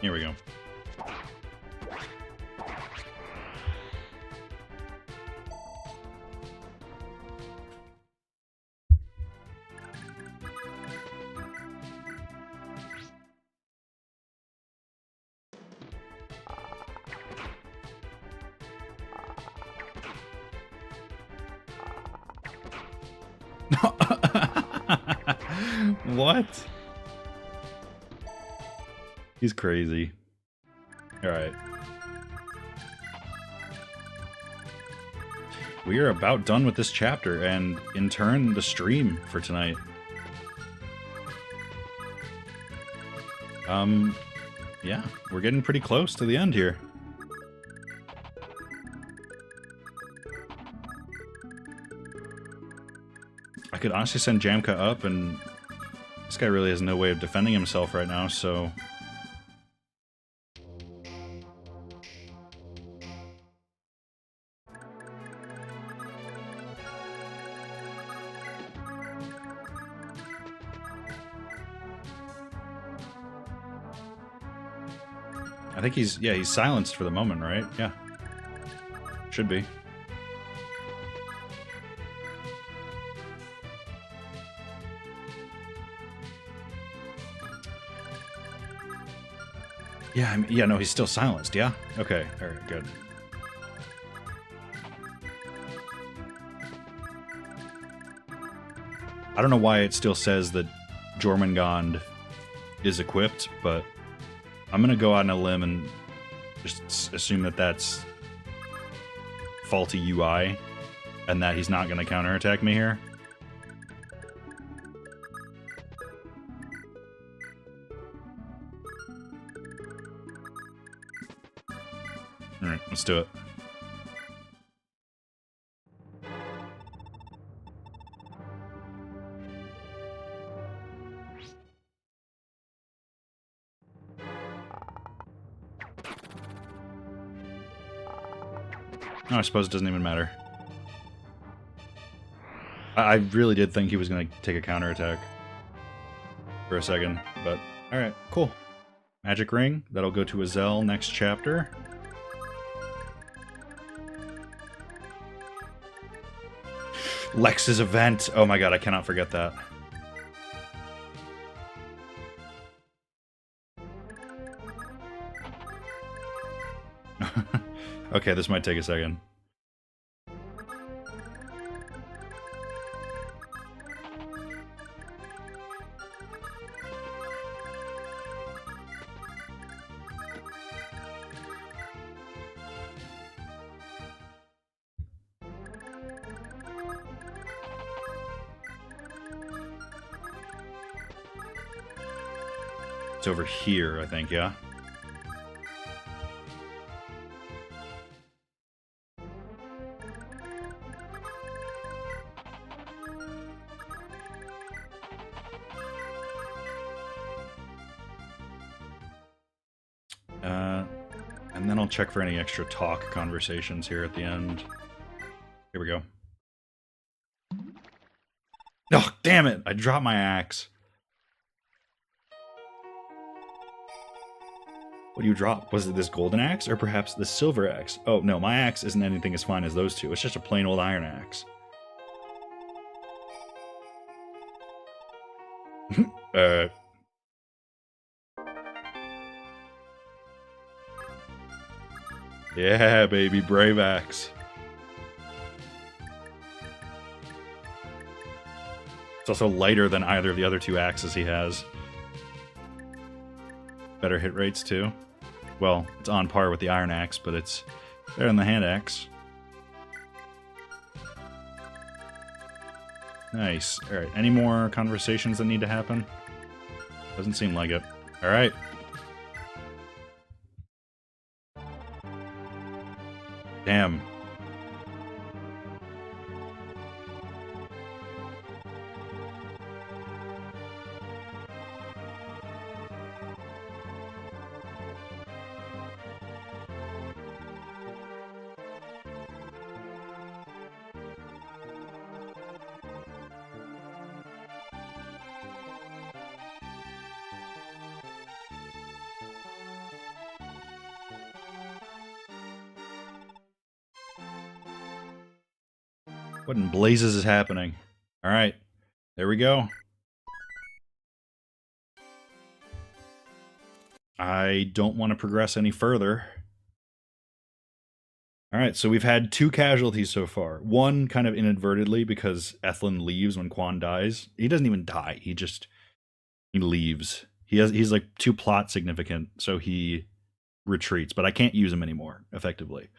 Here we go. What? He's crazy. Alright. We are about done with this chapter, and in turn, the stream for tonight. Yeah, we're getting pretty close to the end here. I could honestly send Jamka up, and this guy really has no way of defending himself right now, so... I think he's silenced for the moment, right? Yeah. Should be. Yeah, yeah, no, he's still silenced, yeah? Okay, alright, good. I don't know why it still says that Jormungand is equipped, but I'm gonna go out on a limb and just assume that that's faulty UI, and that he's not gonna counterattack me here. Alright, let's do it. No, I suppose it doesn't even matter. I really did think he was going to take a counterattack for a second, but alright, cool. Magic Ring, that'll go to Azel next chapter. Lex's event, oh my god, I cannot forget that. Okay, this might take a second. It's over here, I think, yeah? And then I'll check for any extra talk conversations here at the end. Here we go. Oh, damn it! I dropped my axe. What do you drop? Was it this golden axe, or perhaps the silver axe? Oh, no, my axe isn't anything as fine as those two. It's just a plain old iron axe. Yeah, baby, brave axe. It's also lighter than either of the other two axes he has. Better hit rates, too. Well, it's on par with the iron axe, but it's better than the hand axe. Nice. Alright, any more conversations that need to happen? Doesn't seem like it. Alright. Damn. What in blazes is happening? All right, there we go. I don't want to progress any further. All right, so we've had 2 casualties so far. One kind of inadvertently because Ethlin leaves when Quan dies. He doesn't even die. He leaves. He's like 2 plot significant, so he retreats, but I can't use him anymore effectively.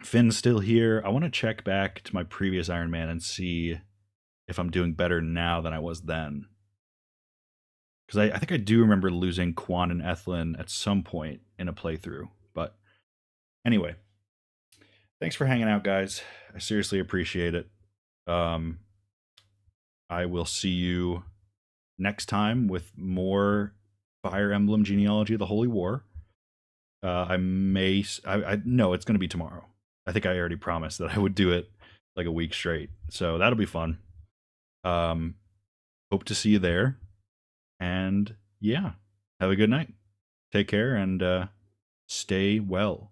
Finn's still here. I want to check back to my previous Iron Man and see if I'm doing better now than I was then. Because I think I do remember losing Quan and Ethlin at some point in a playthrough. But anyway, thanks for hanging out, guys. I seriously appreciate it. I will see you next time with more Fire Emblem Genealogy of the Holy War. I no, it's going to be tomorrow. I think I already promised that I would do it like a week straight. So that'll be fun. Hope to see you there. And yeah, have a good night. Take care and stay well.